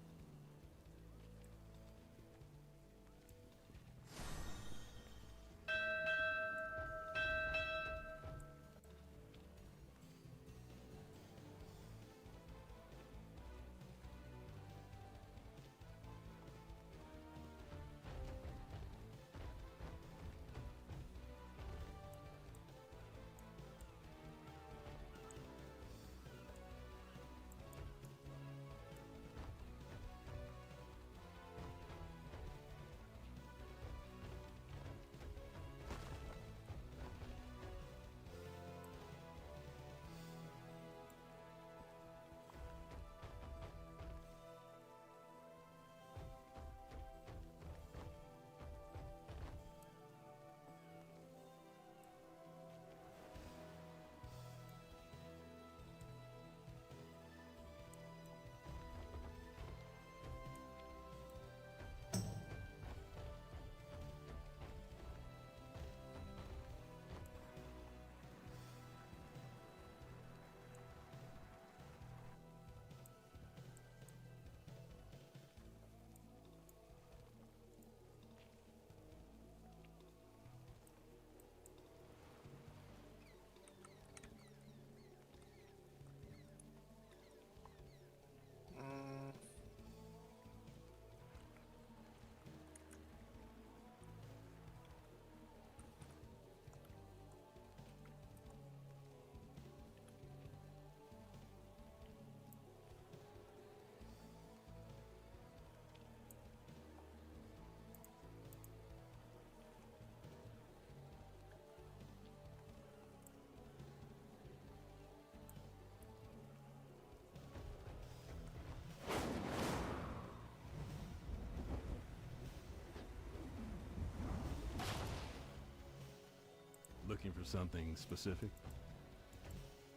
Looking for something specific?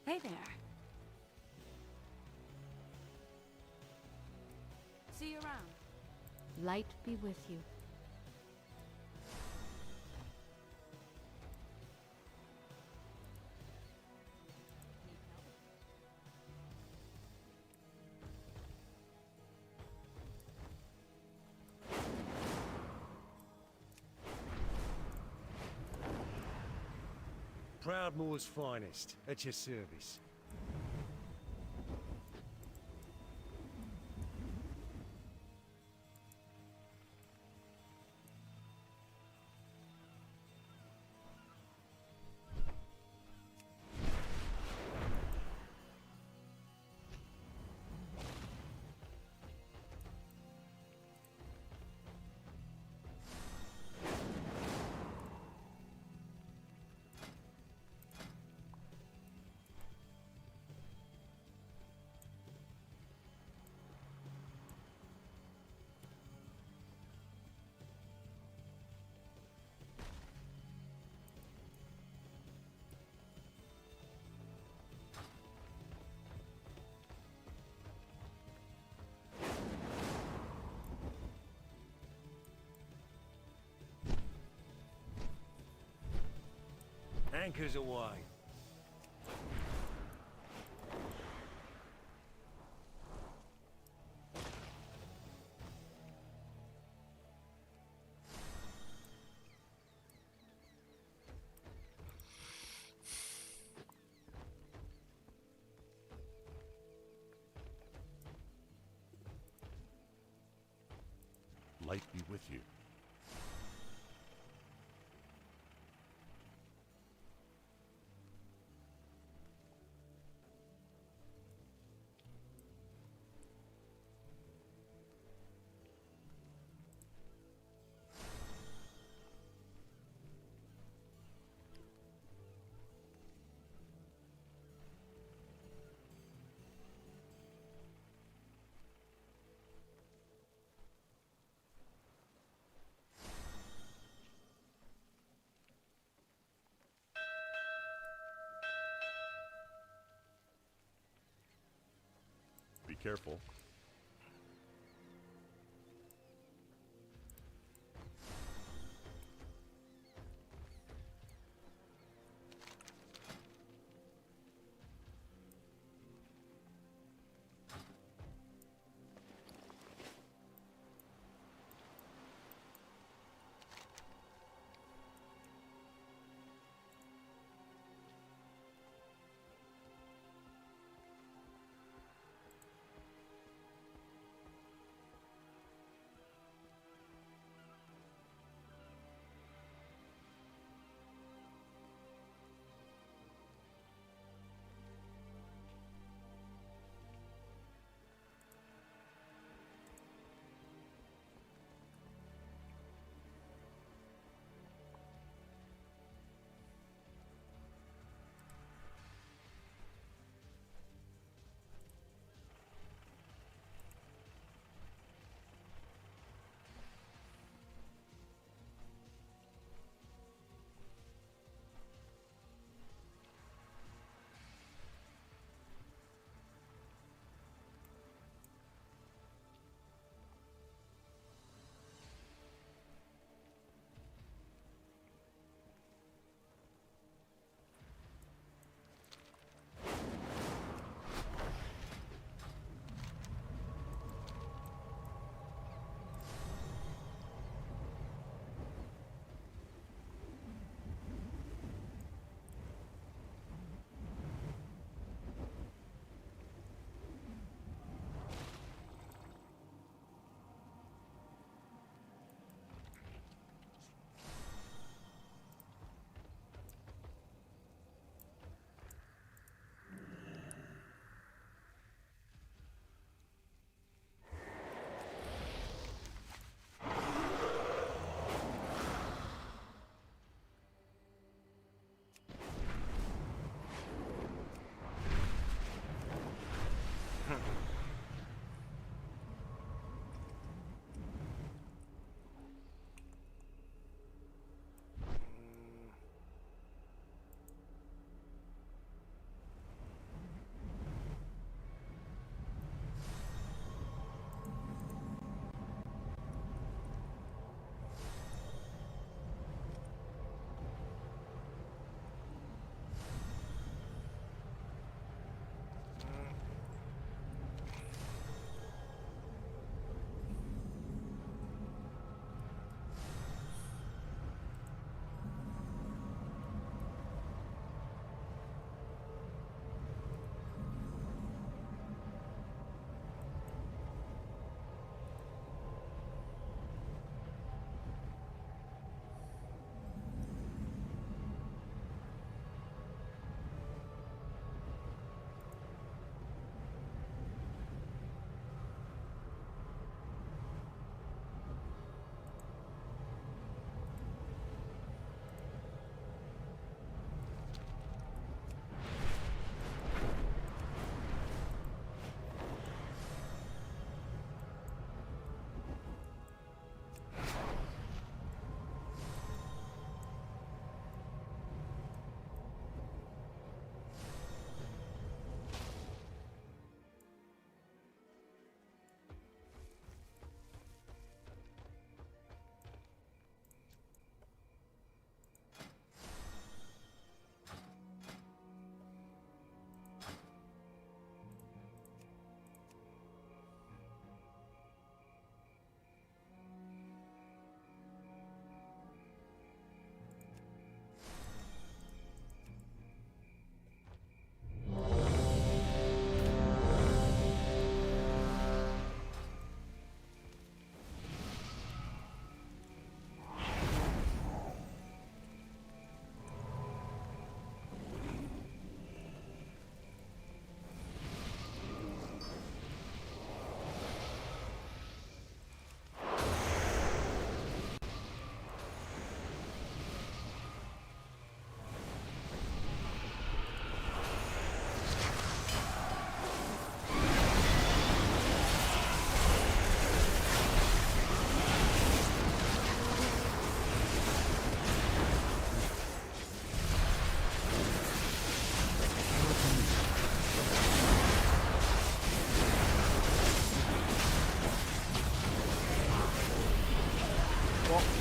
Hey there. See you around. Light be with you. Proudmoore's finest, at your service. Anchors away. Light be with you. Be careful.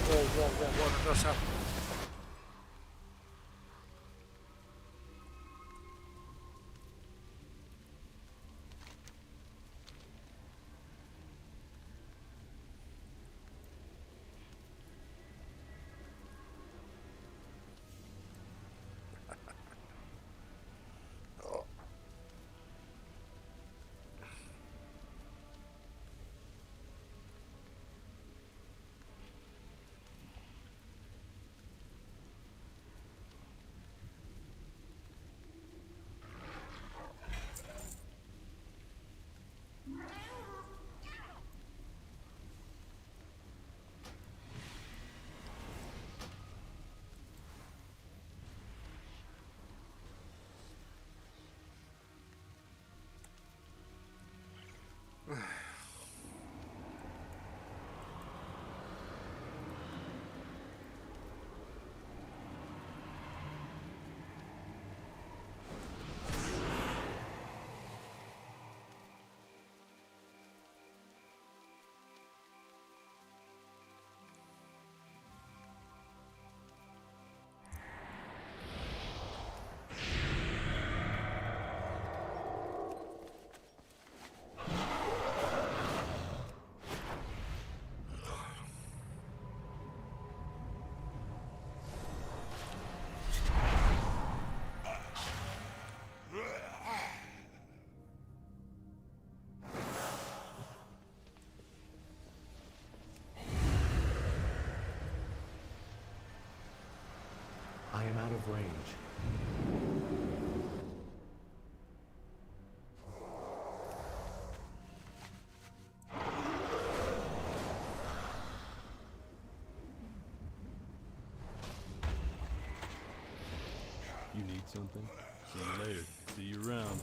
What does happen? I am out of range. You need something? See you later. See you around.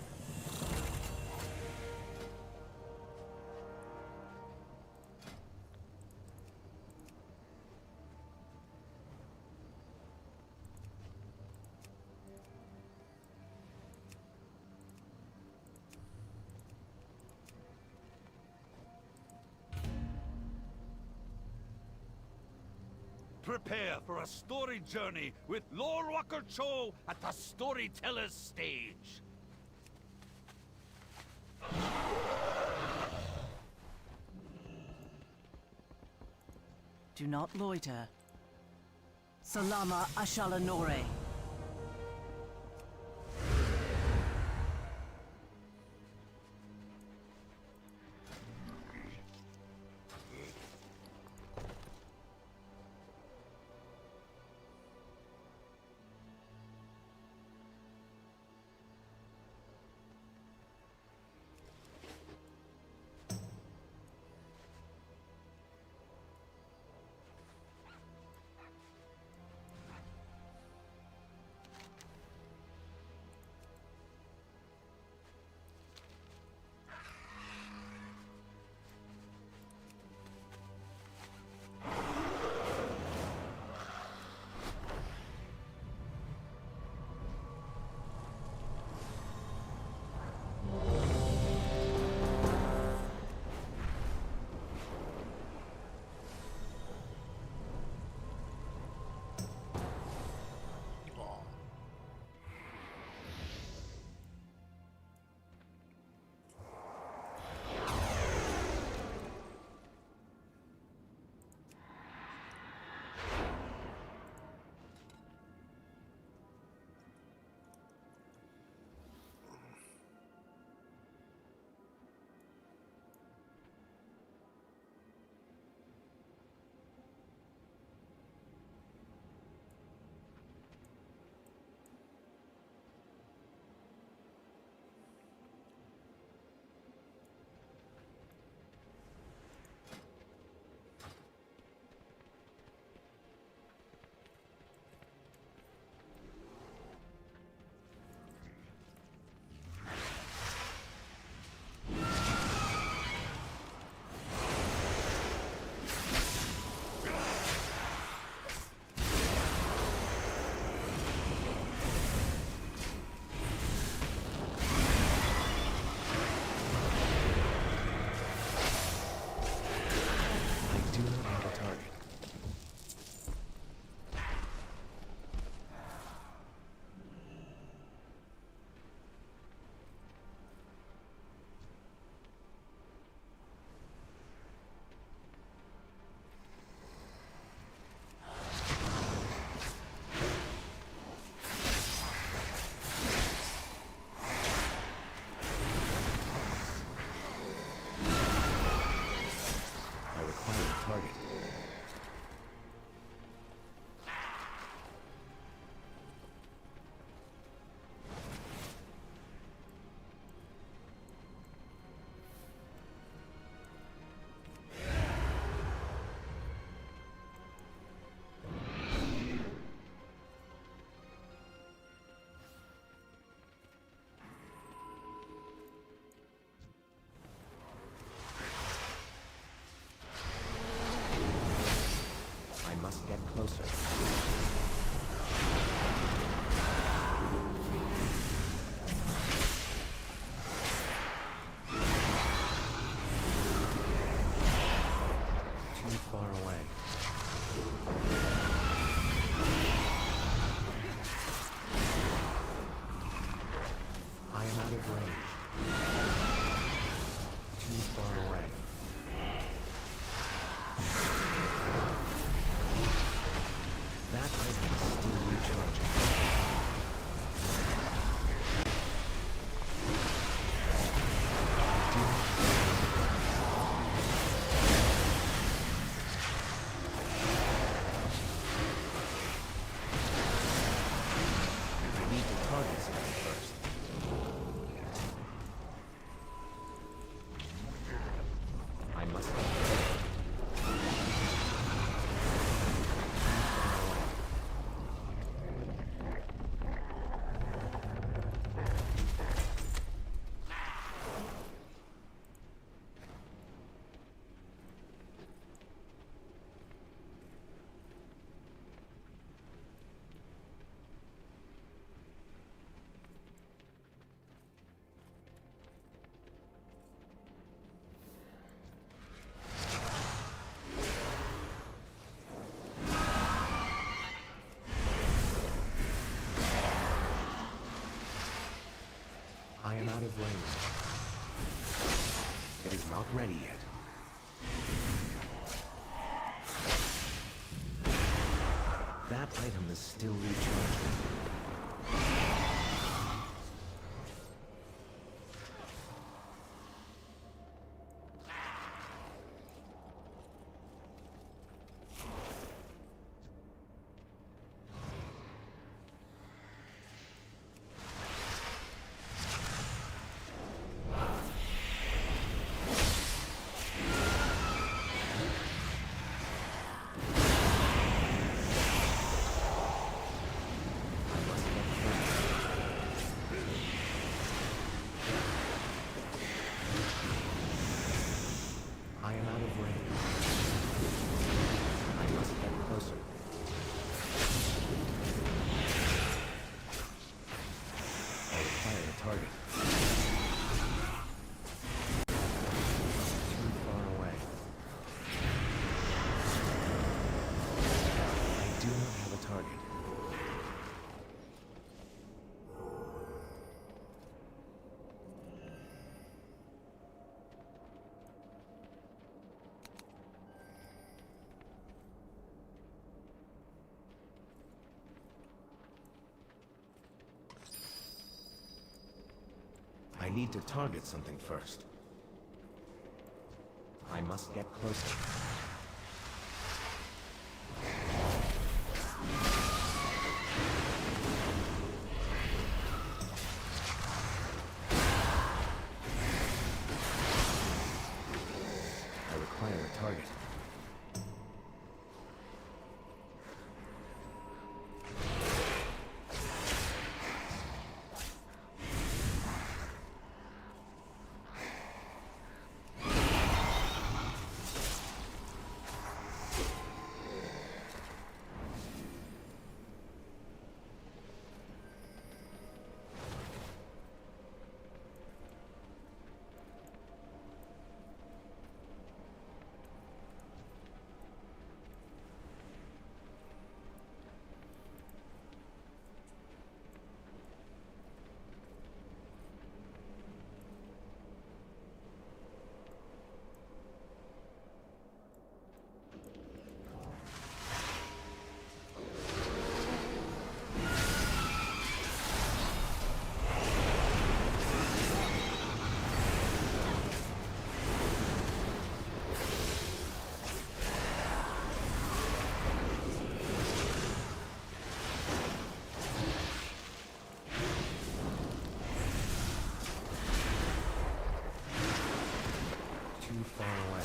Prepare for a story journey with Lord Walker Cho at the Storyteller's stage. Do not loiter. Salama Ashalanore. item is still recharging. I need to target something first. I must I am out of range. It is not ready yet. That item is still recharging. I am out of range. I must get closer. I require a target. Too far away. I do not have a target. I need to target something first. I must get closer. I require a target. Too far away.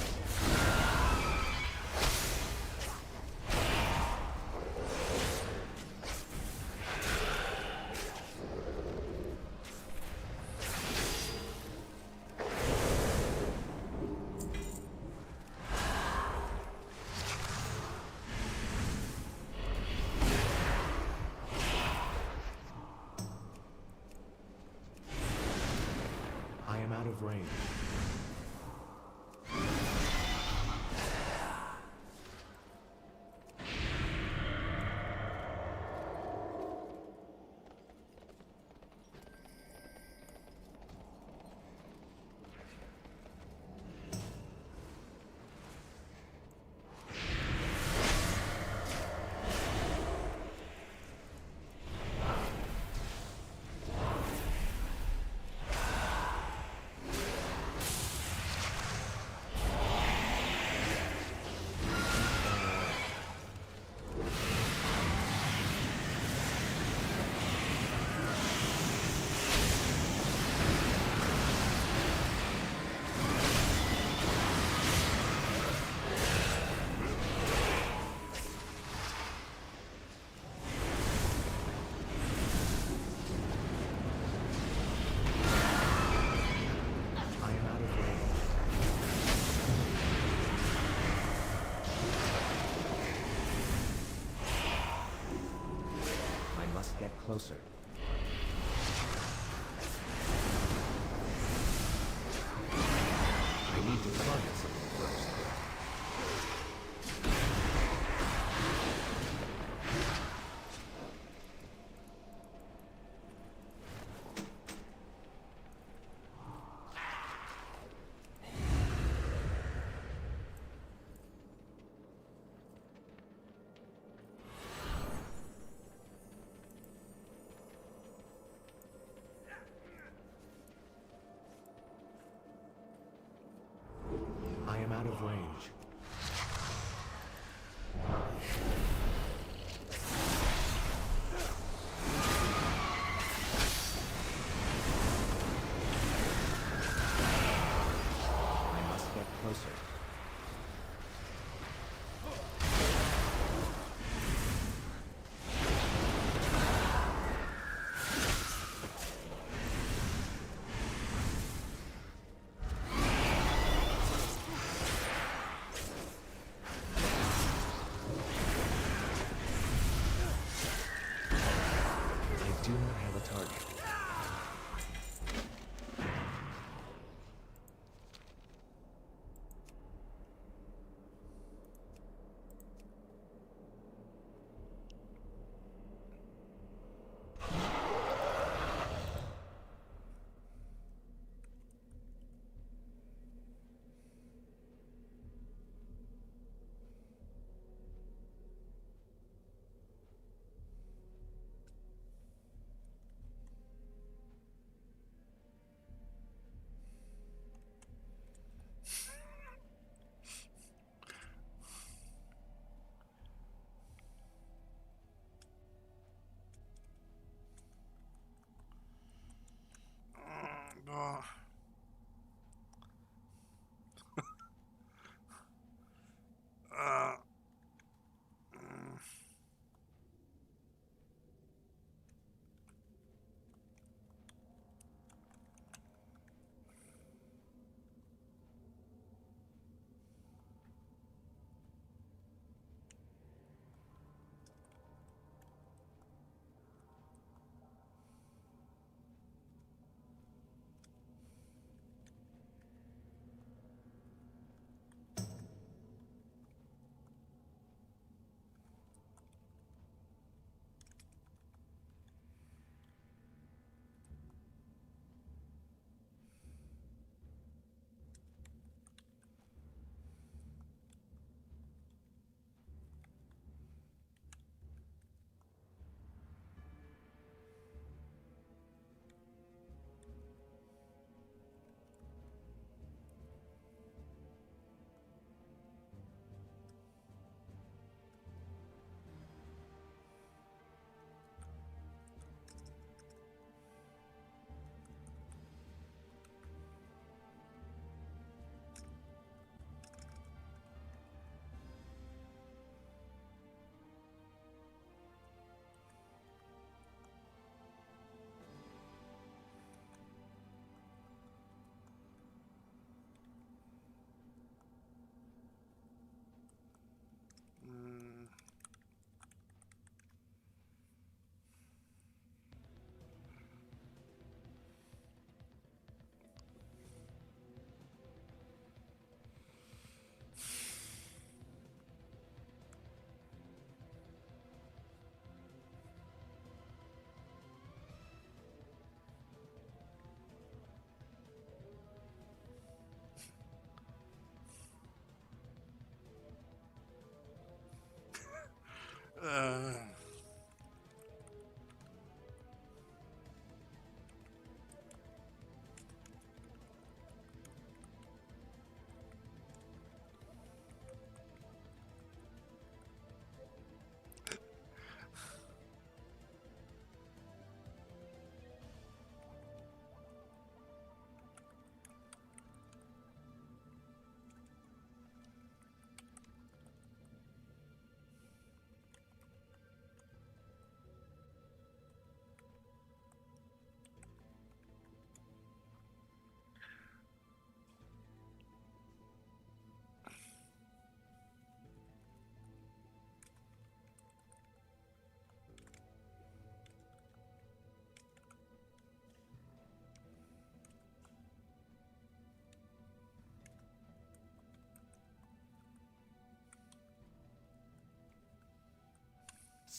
I am out of range. get closer. I need to target something first. I am out of range. I must get closer. I do not have a target.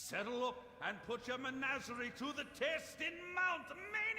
Settle up and put your menagerie to the test in Mount Mania!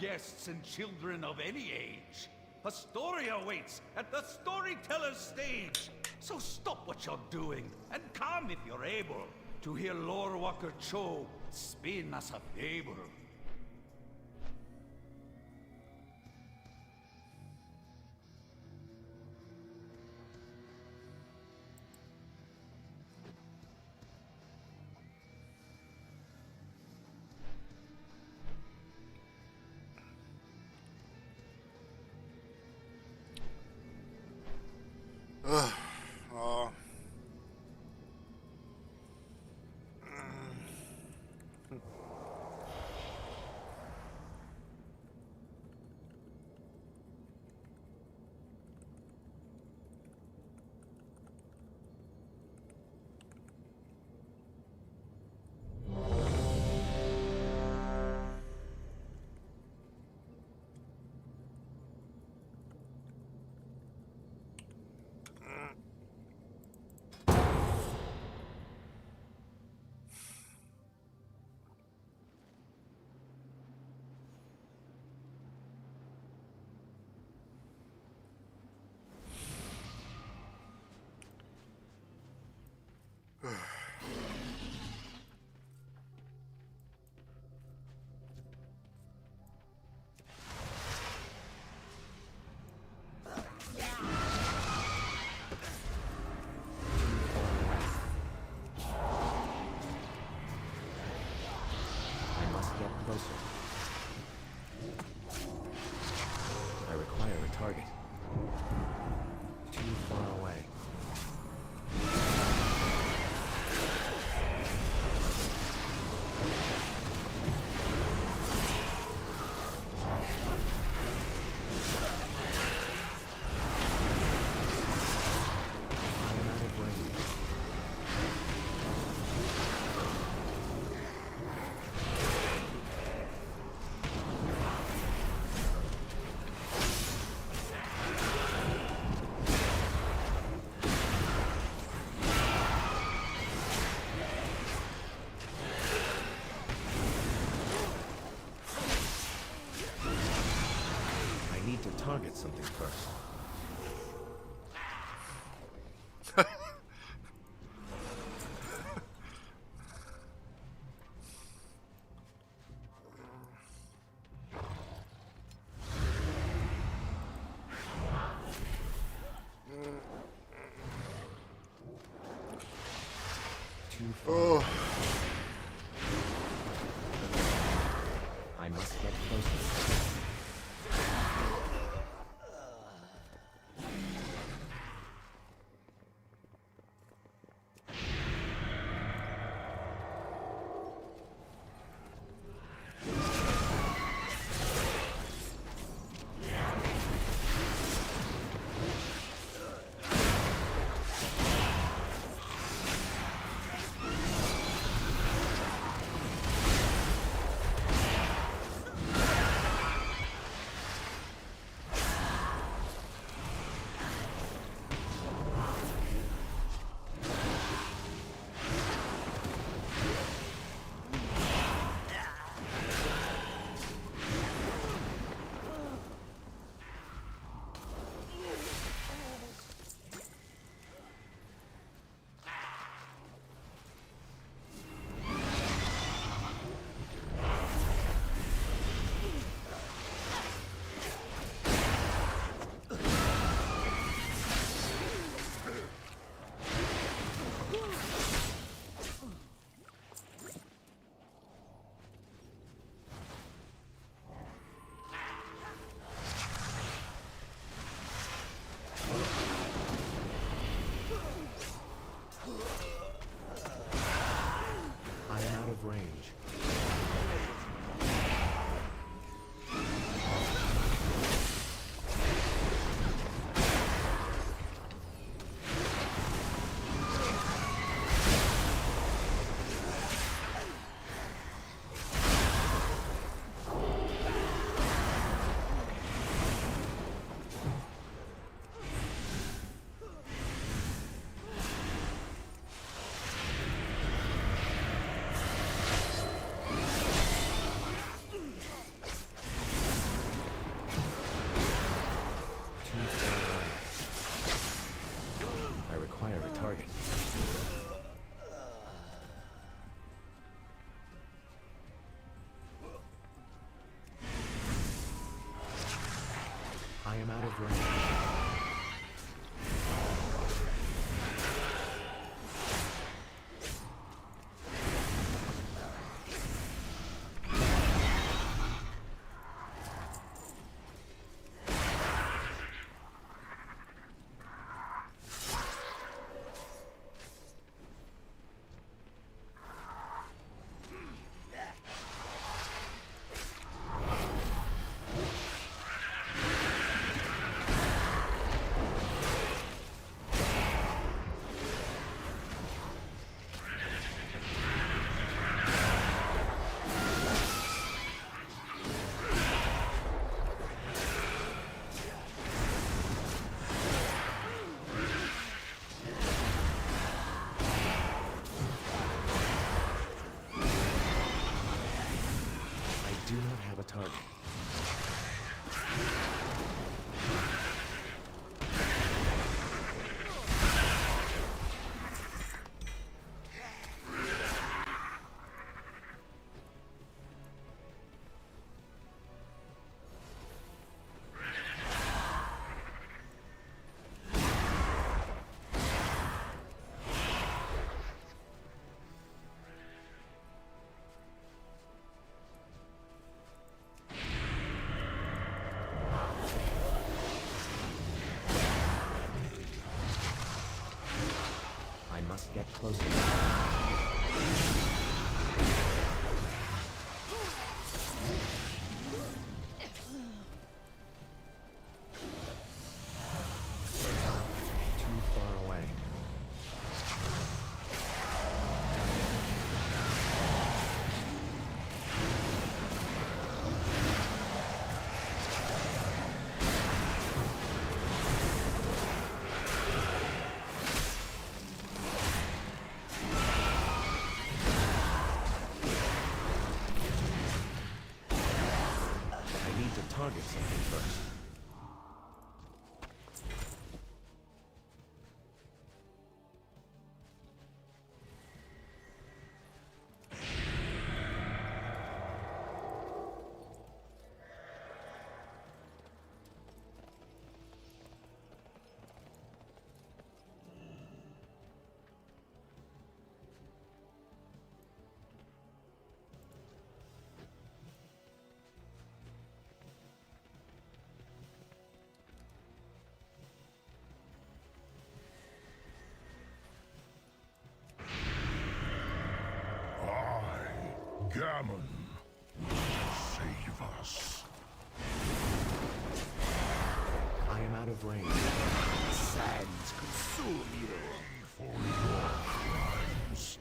guests and children of any age. A story awaits at the storyteller's stage. So stop what you're doing and come if you're able to hear Lore Walker Cho spin us a fable. I require a target. Too far away. To target something first. Too far. I must get closer. I am out of range. I do not have a target. I must get closer. Too far away. I need to target something first. Gammon, save us. I am out of range. Sands consume you. For your crimes.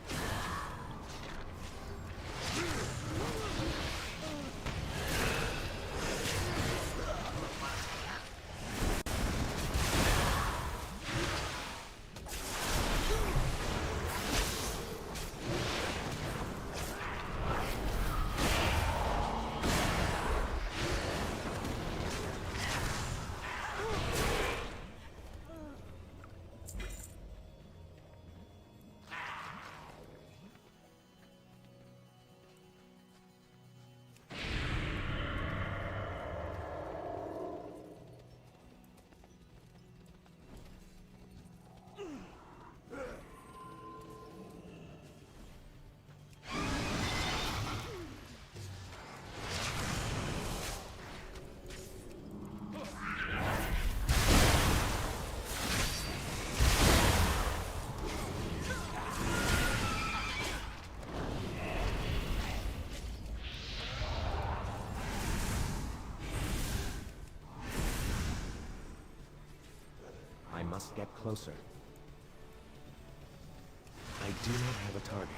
I must get closer. I do not have a target.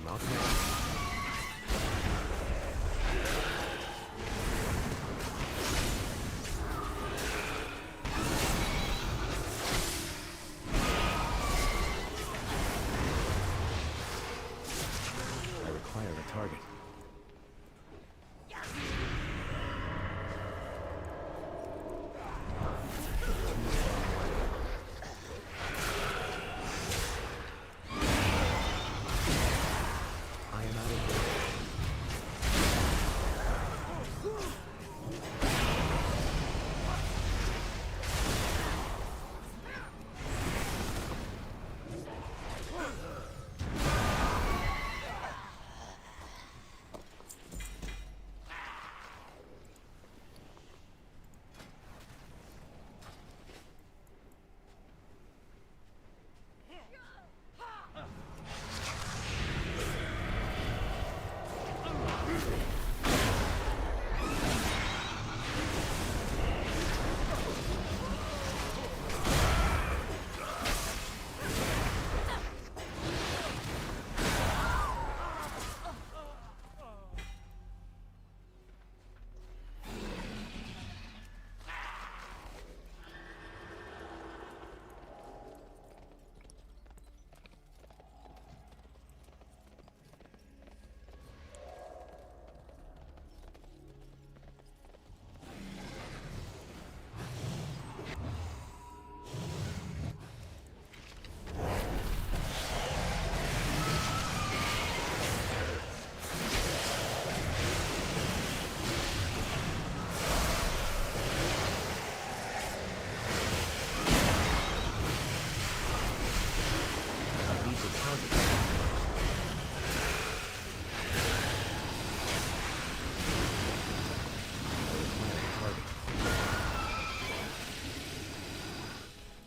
Mount Command. I require a target. I am out of range.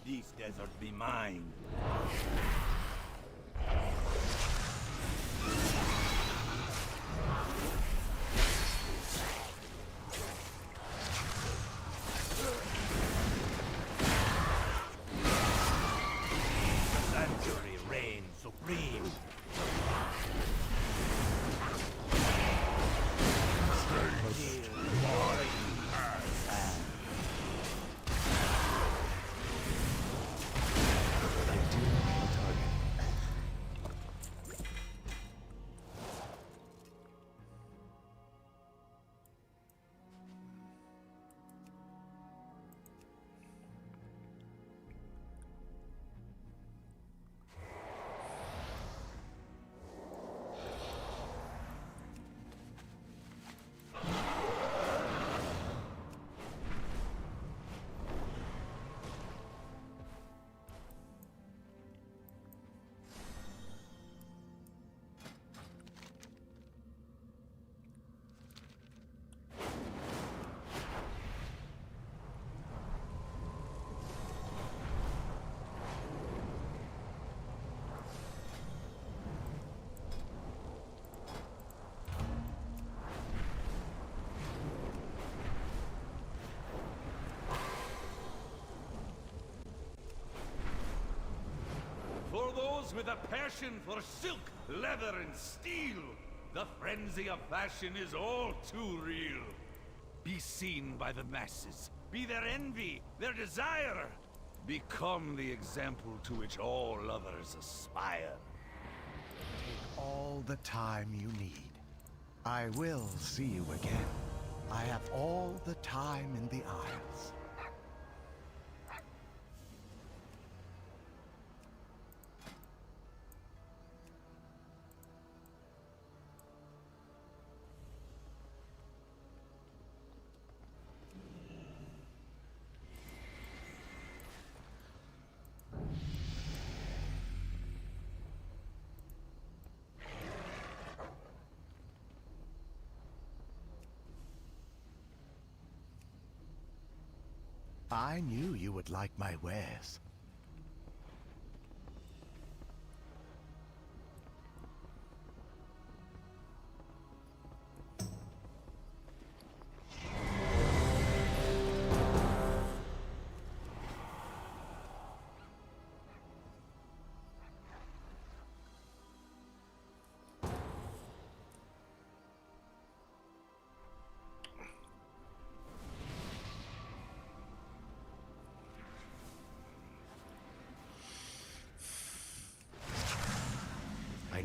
This desert be mine. The sanctuary reigns supreme. For those with a passion for silk, leather, and steel, the frenzy of fashion is all too real. Be seen by the masses. Be their envy, their desire. Become the example to which all others aspire. Take all the time you need. I will see you again. I have all the time in the Isles. I knew you would like my wares.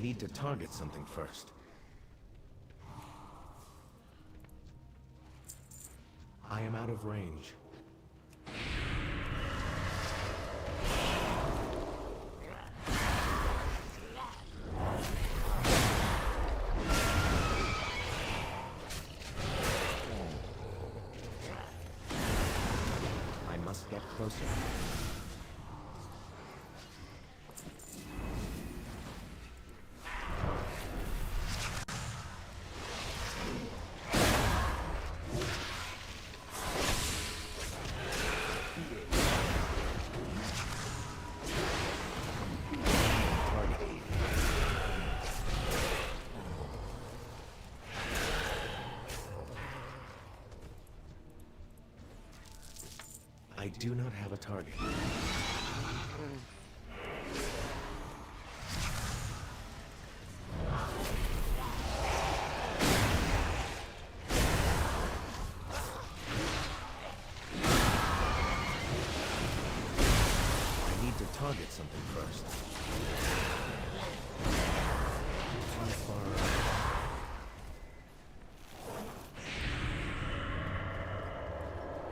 need to target something first. I am out of range. I must get closer. I do not have a target. I need to target something first. Too far away.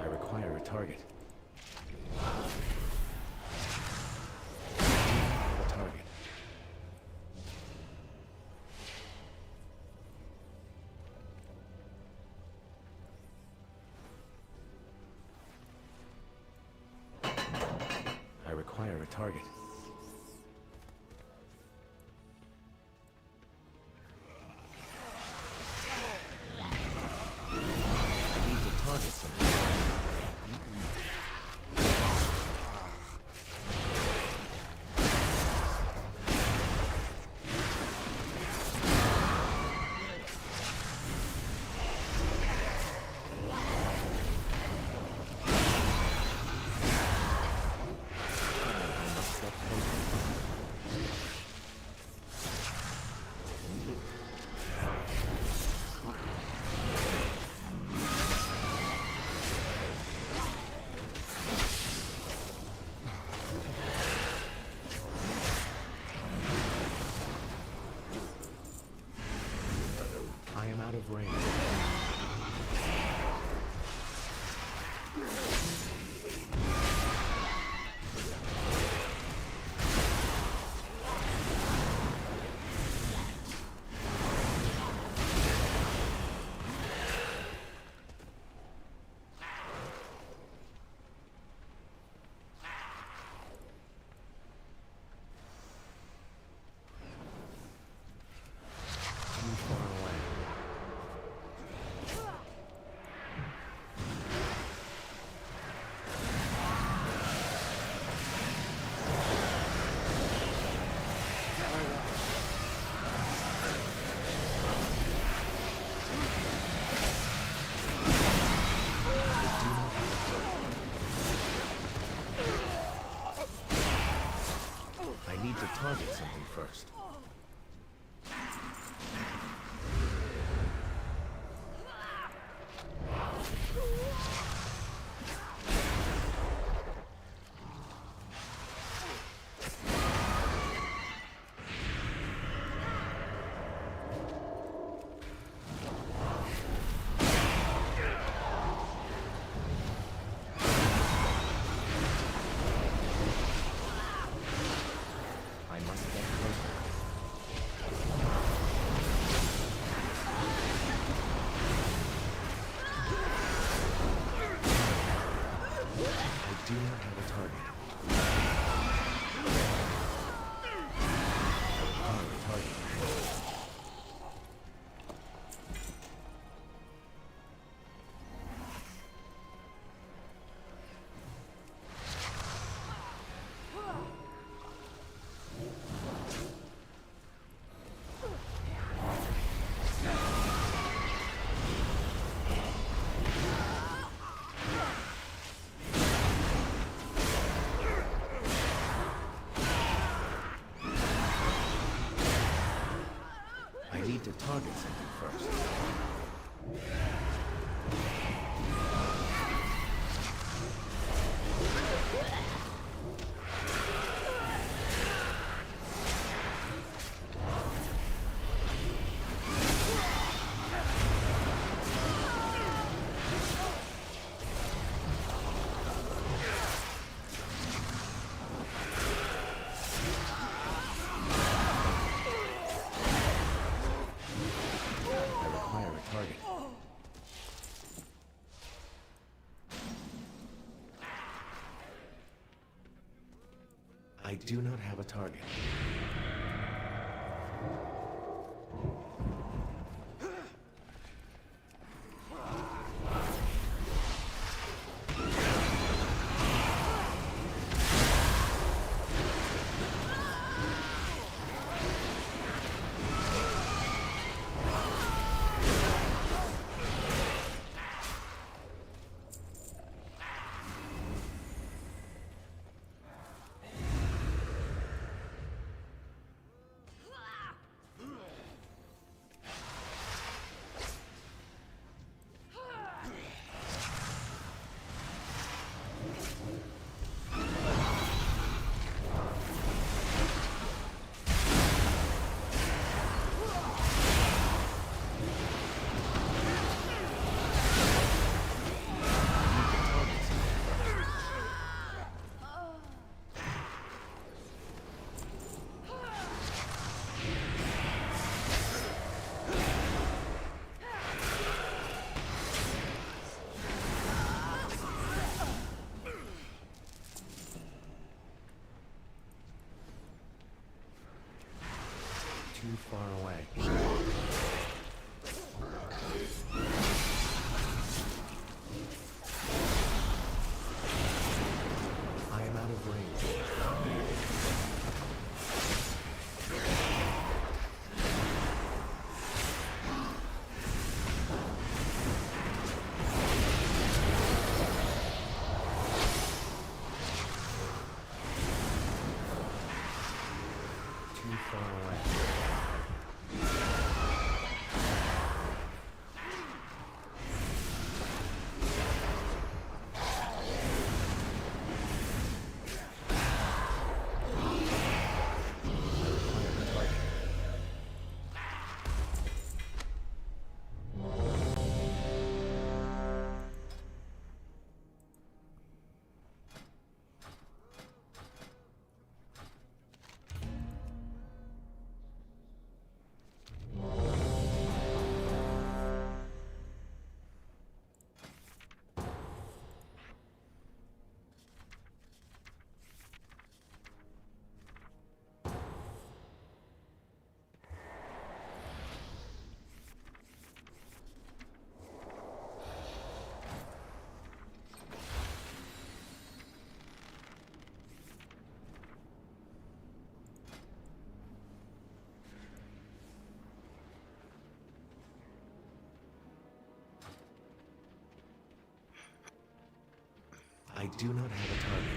I require a target. I require a target. I need to target something. I am out of range. Too far away. I need to target something first. I must get closer. I do not have a target. Too far away. I am out of range. Too far away. I do not have a target.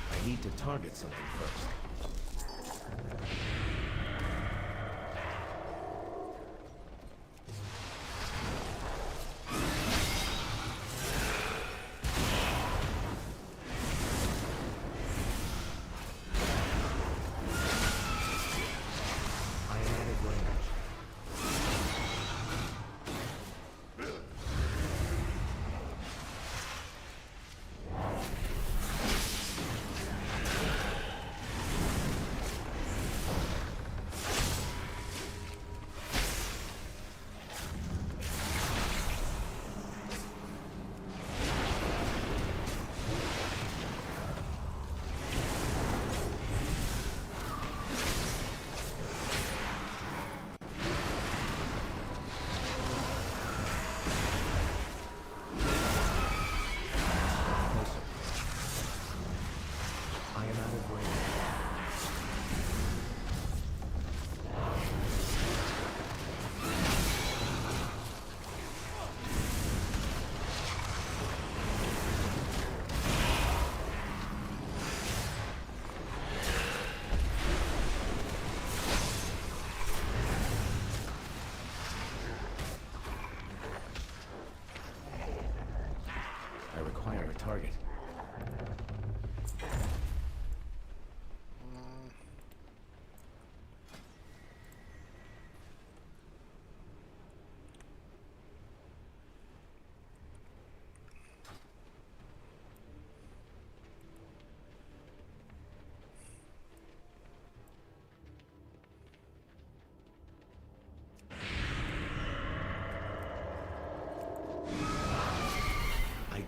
I need to target something first. Target.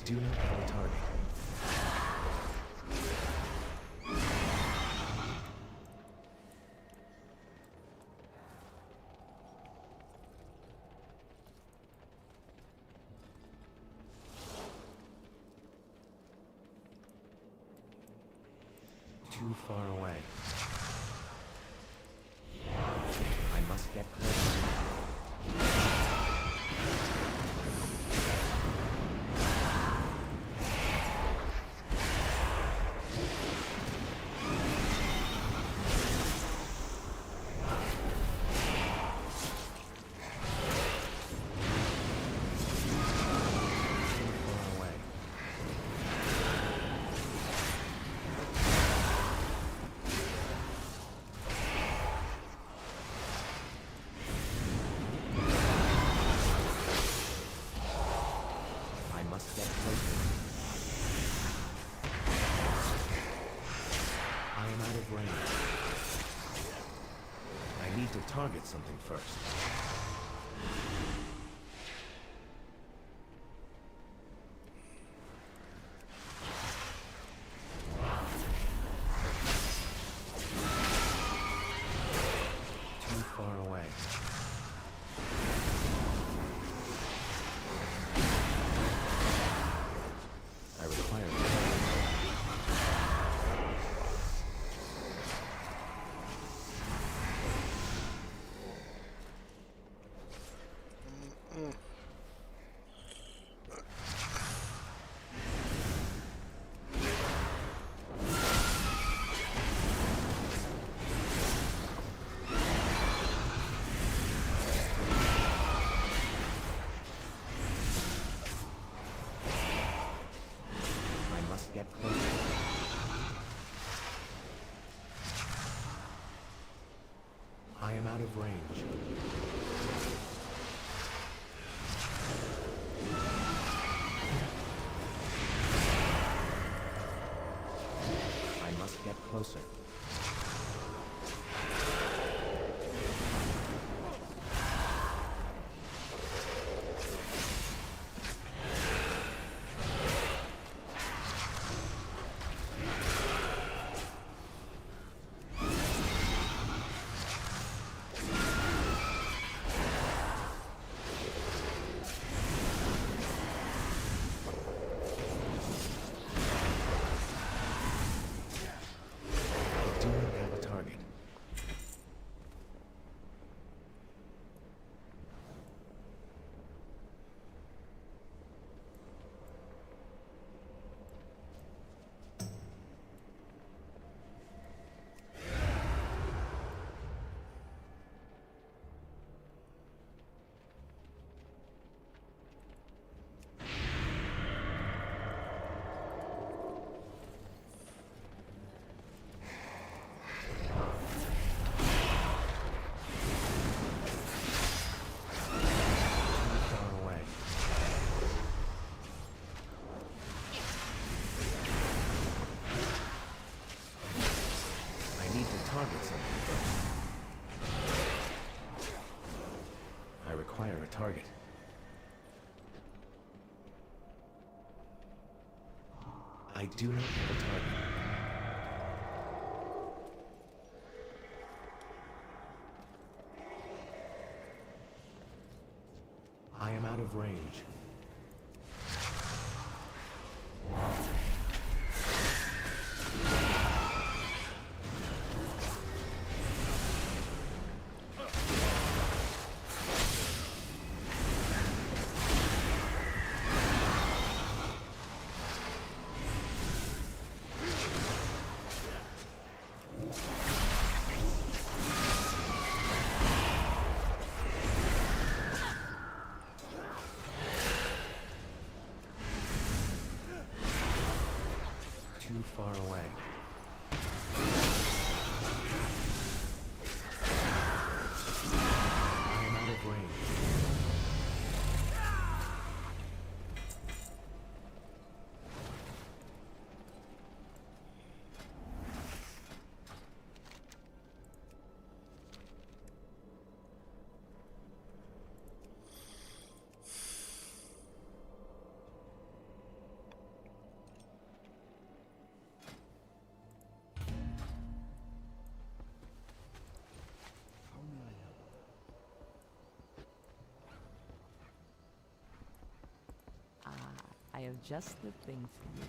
do not have a target. Too far away. I must get closer. I need to target something first. Too far away. I require get closer. I am out of range. I must get closer. I require a target. I do not have a target. I am out of range. Too far away. I am out of range. I have just the thing for you.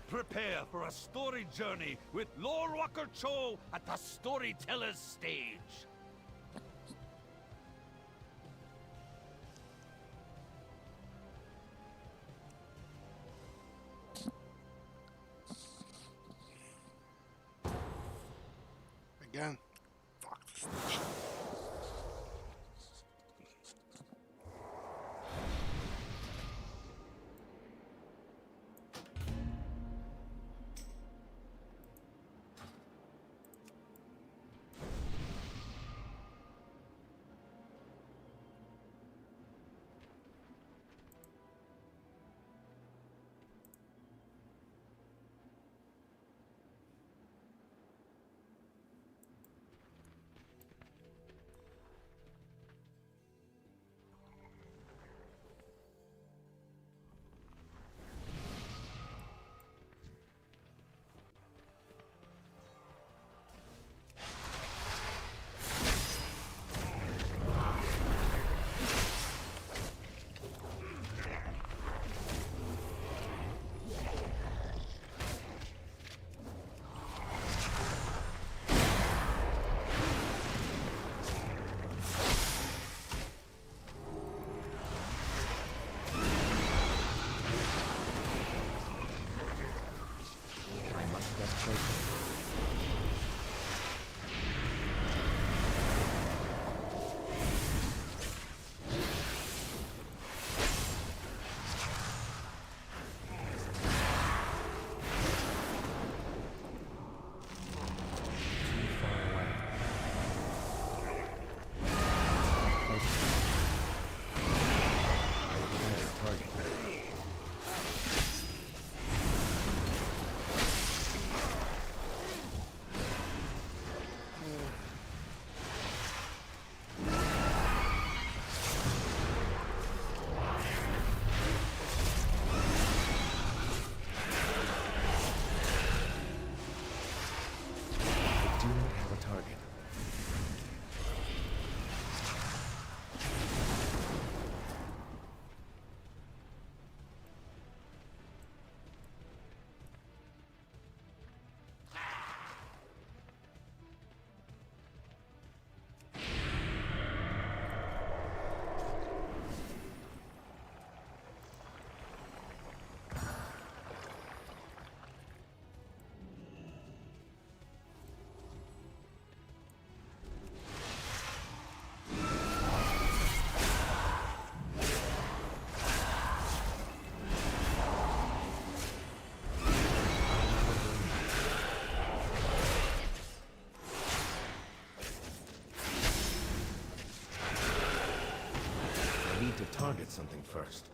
Prepare for a story journey with Lord Walker Cho at the Storyteller's stage. Again. Fuck this station. Target something first.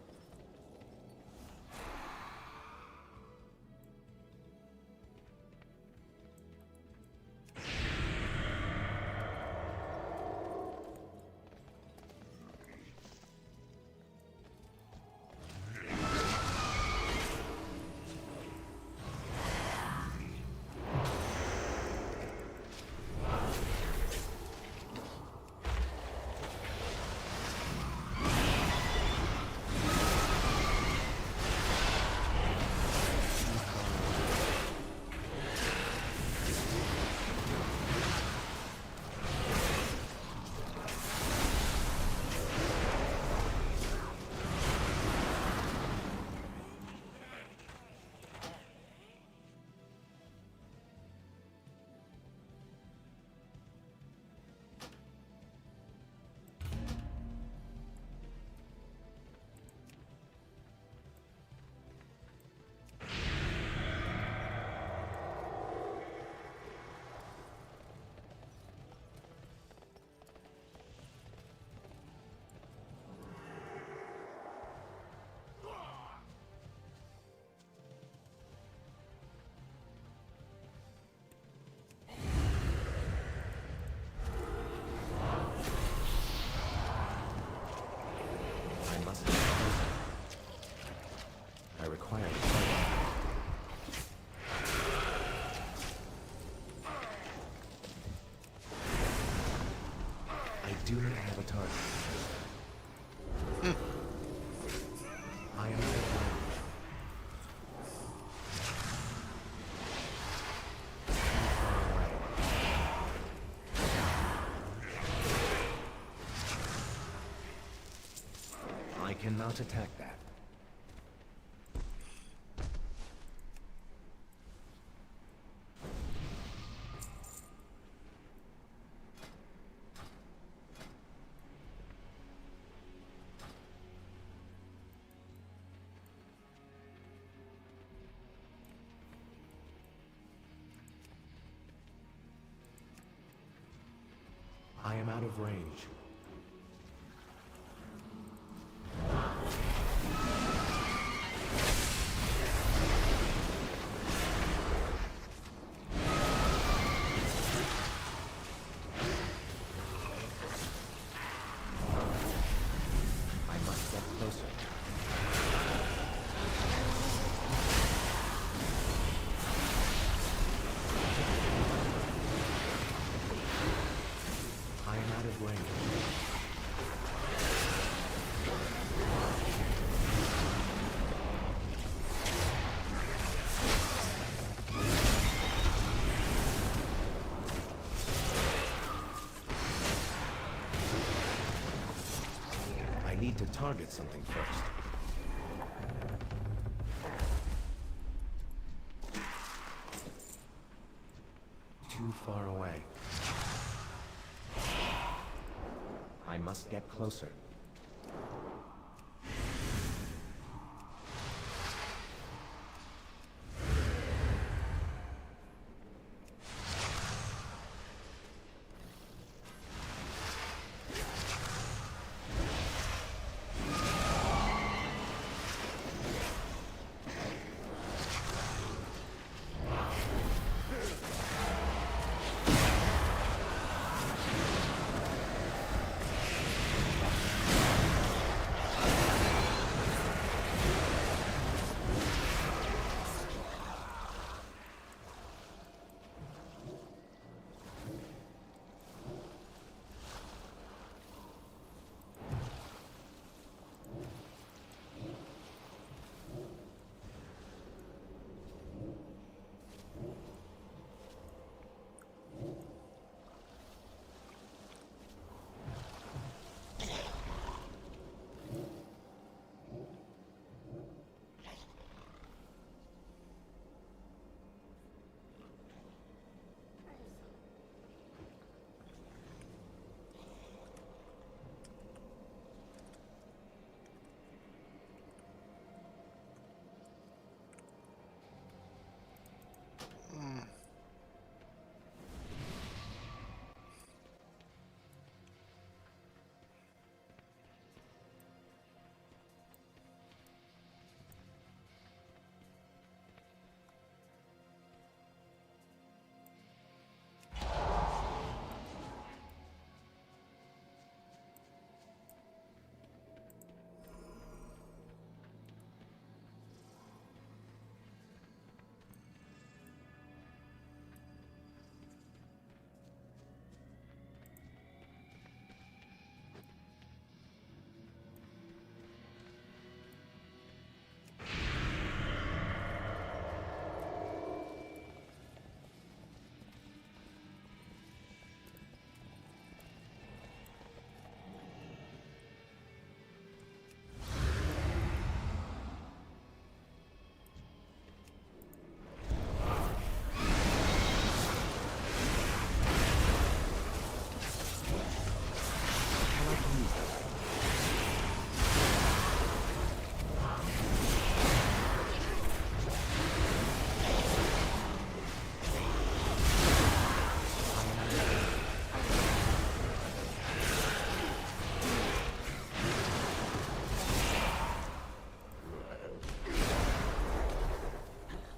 do not have a target. I am out of range. I cannot attack that. I am out of range. I must get closer. I am out of range. I need to target something first. Too far away. I must get closer.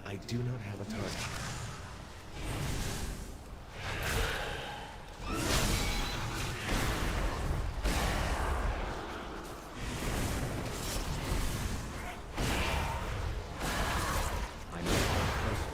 I do not have a target. I must get closer.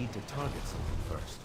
need to target something first.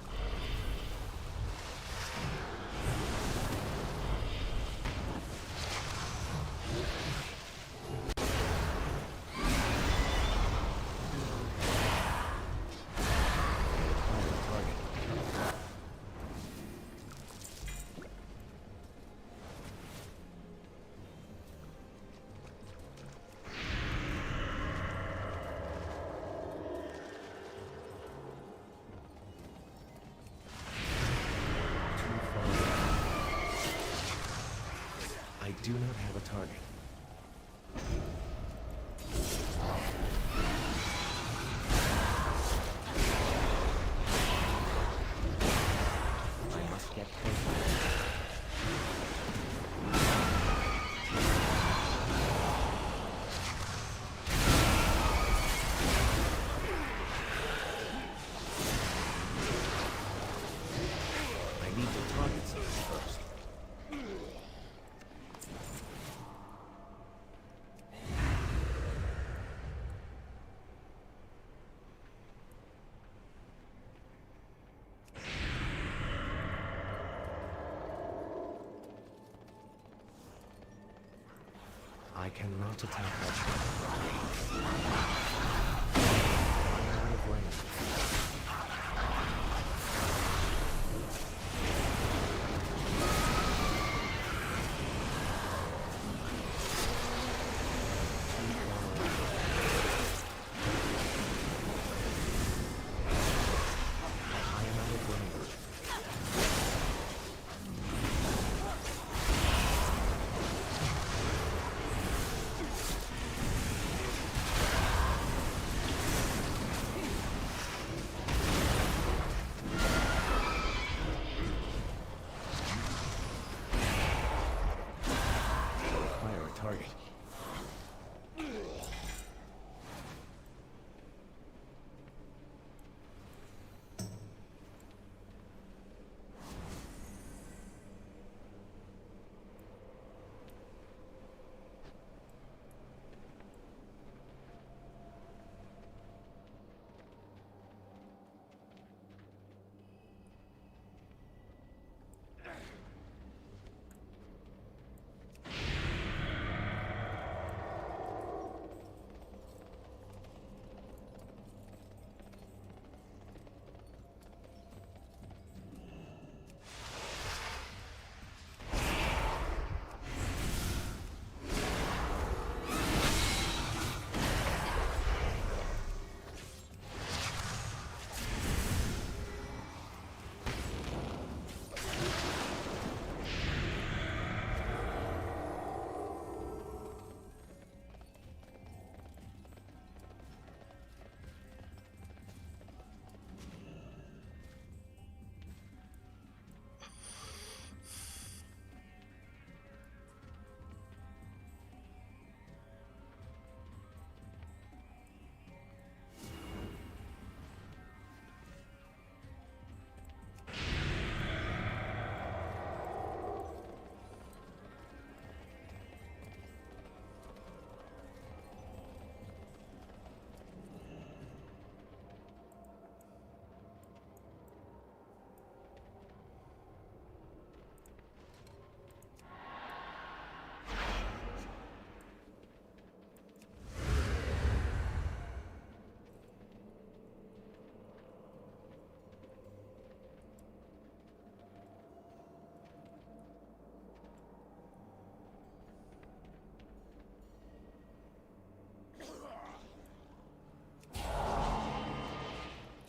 I do not have a target. I must get closer. I need to target something first. I cannot attack that ship. I'm out of range. I am out of range. Fire a target.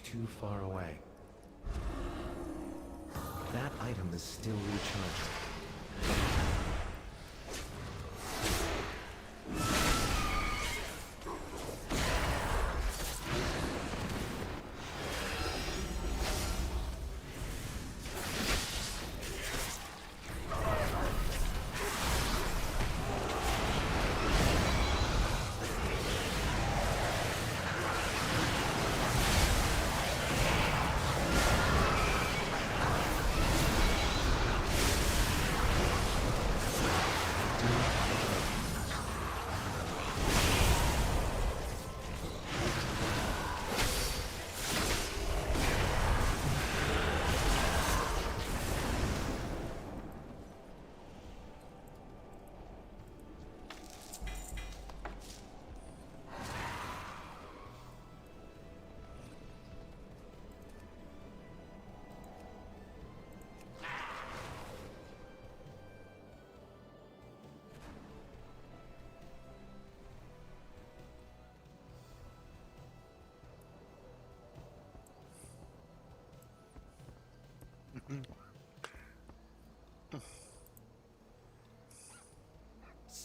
Too far away. That item is still recharging.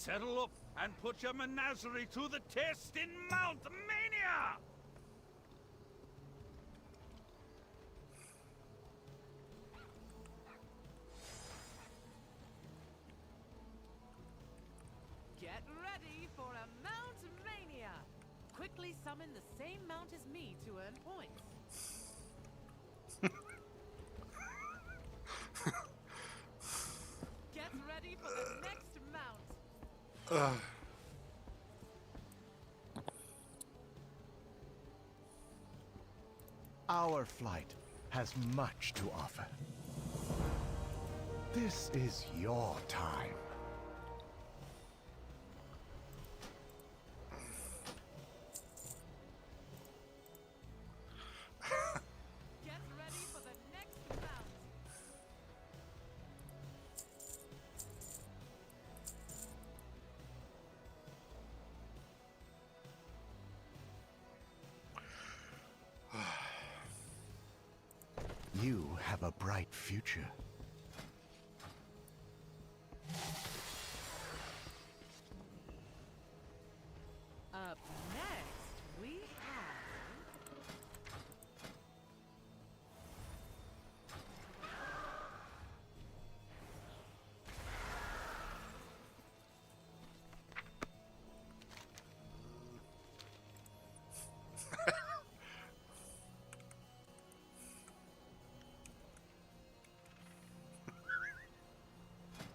Settle up and put your menagerie to the test in Mount Mania! Get ready for a Mount Mania! Quickly summon the same mount as me to earn points. Get ready for the next mount. Our flight has much to offer. This is your time. Get ready for the next mount. You have a bright future. Up next, we have...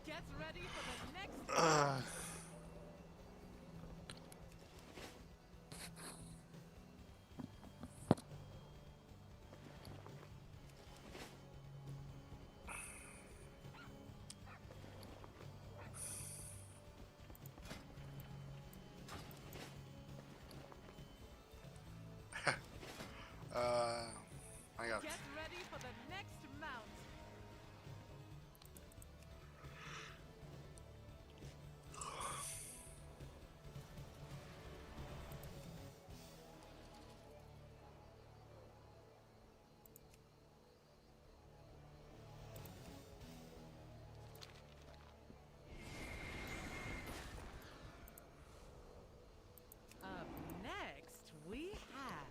Get ready for the next... I got Get ready for the next mount. Up next, we have...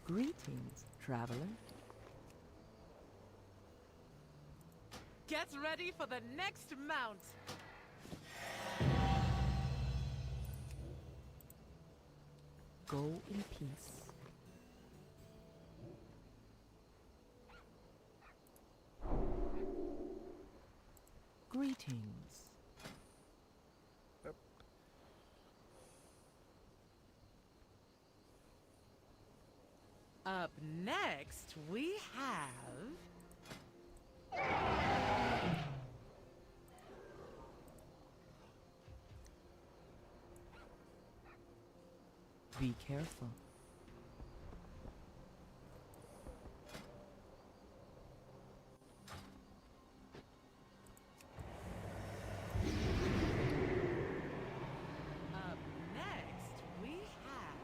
Greetings, traveler. Get ready for the next mount. Go in peace. Greetings. Up next, we have... Be careful. Up next, we have...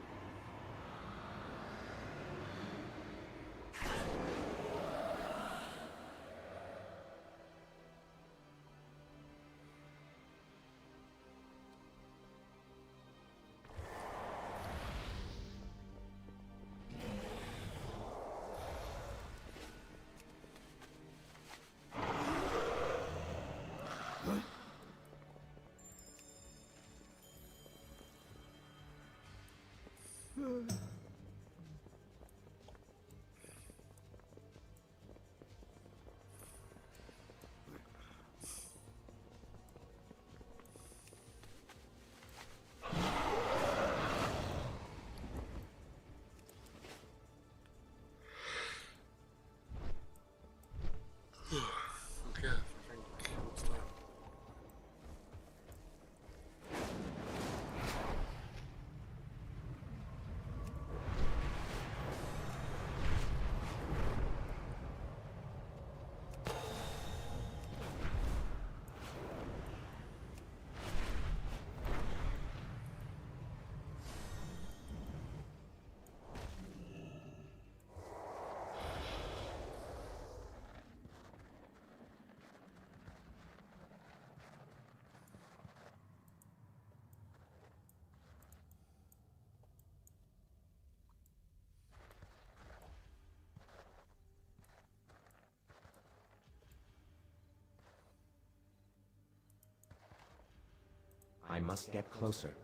I must get closer.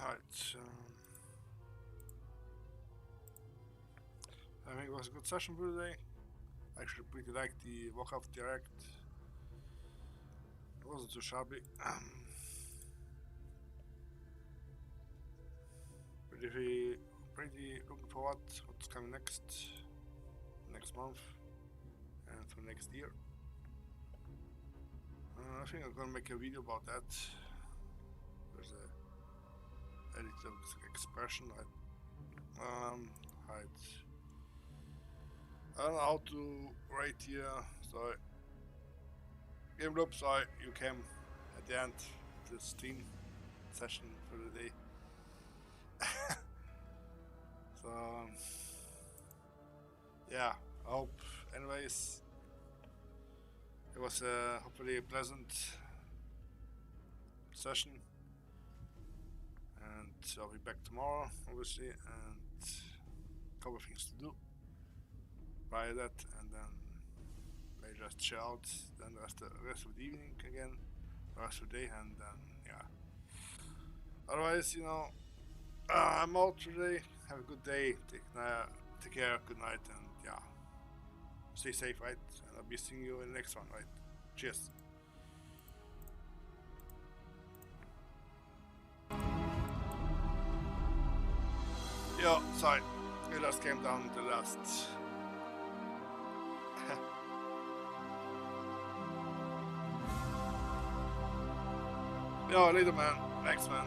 Alright, I think it was a good session for today. I actually pretty liked the walkout direct. It wasn't too shabby. Pretty looking forward what's coming next month and for next year. I think I'm gonna make a video about that. There's a edit of expression. I don't know how to write here, so game loop, so you came at the end of this team session for the day. So yeah, I hope anyways it was hopefully a pleasant session, and I'll be back tomorrow obviously, and a couple of things to do prior that, and then maybe just chill out then the rest of the evening again, the rest of the day, and then yeah, otherwise, you know, I'm out today. Have a good day, take care, good night, and yeah, stay safe, right? And I'll be seeing you in the next one, right? Cheers. Yo, sorry, I just came down the last. Yo, later man, thanks man.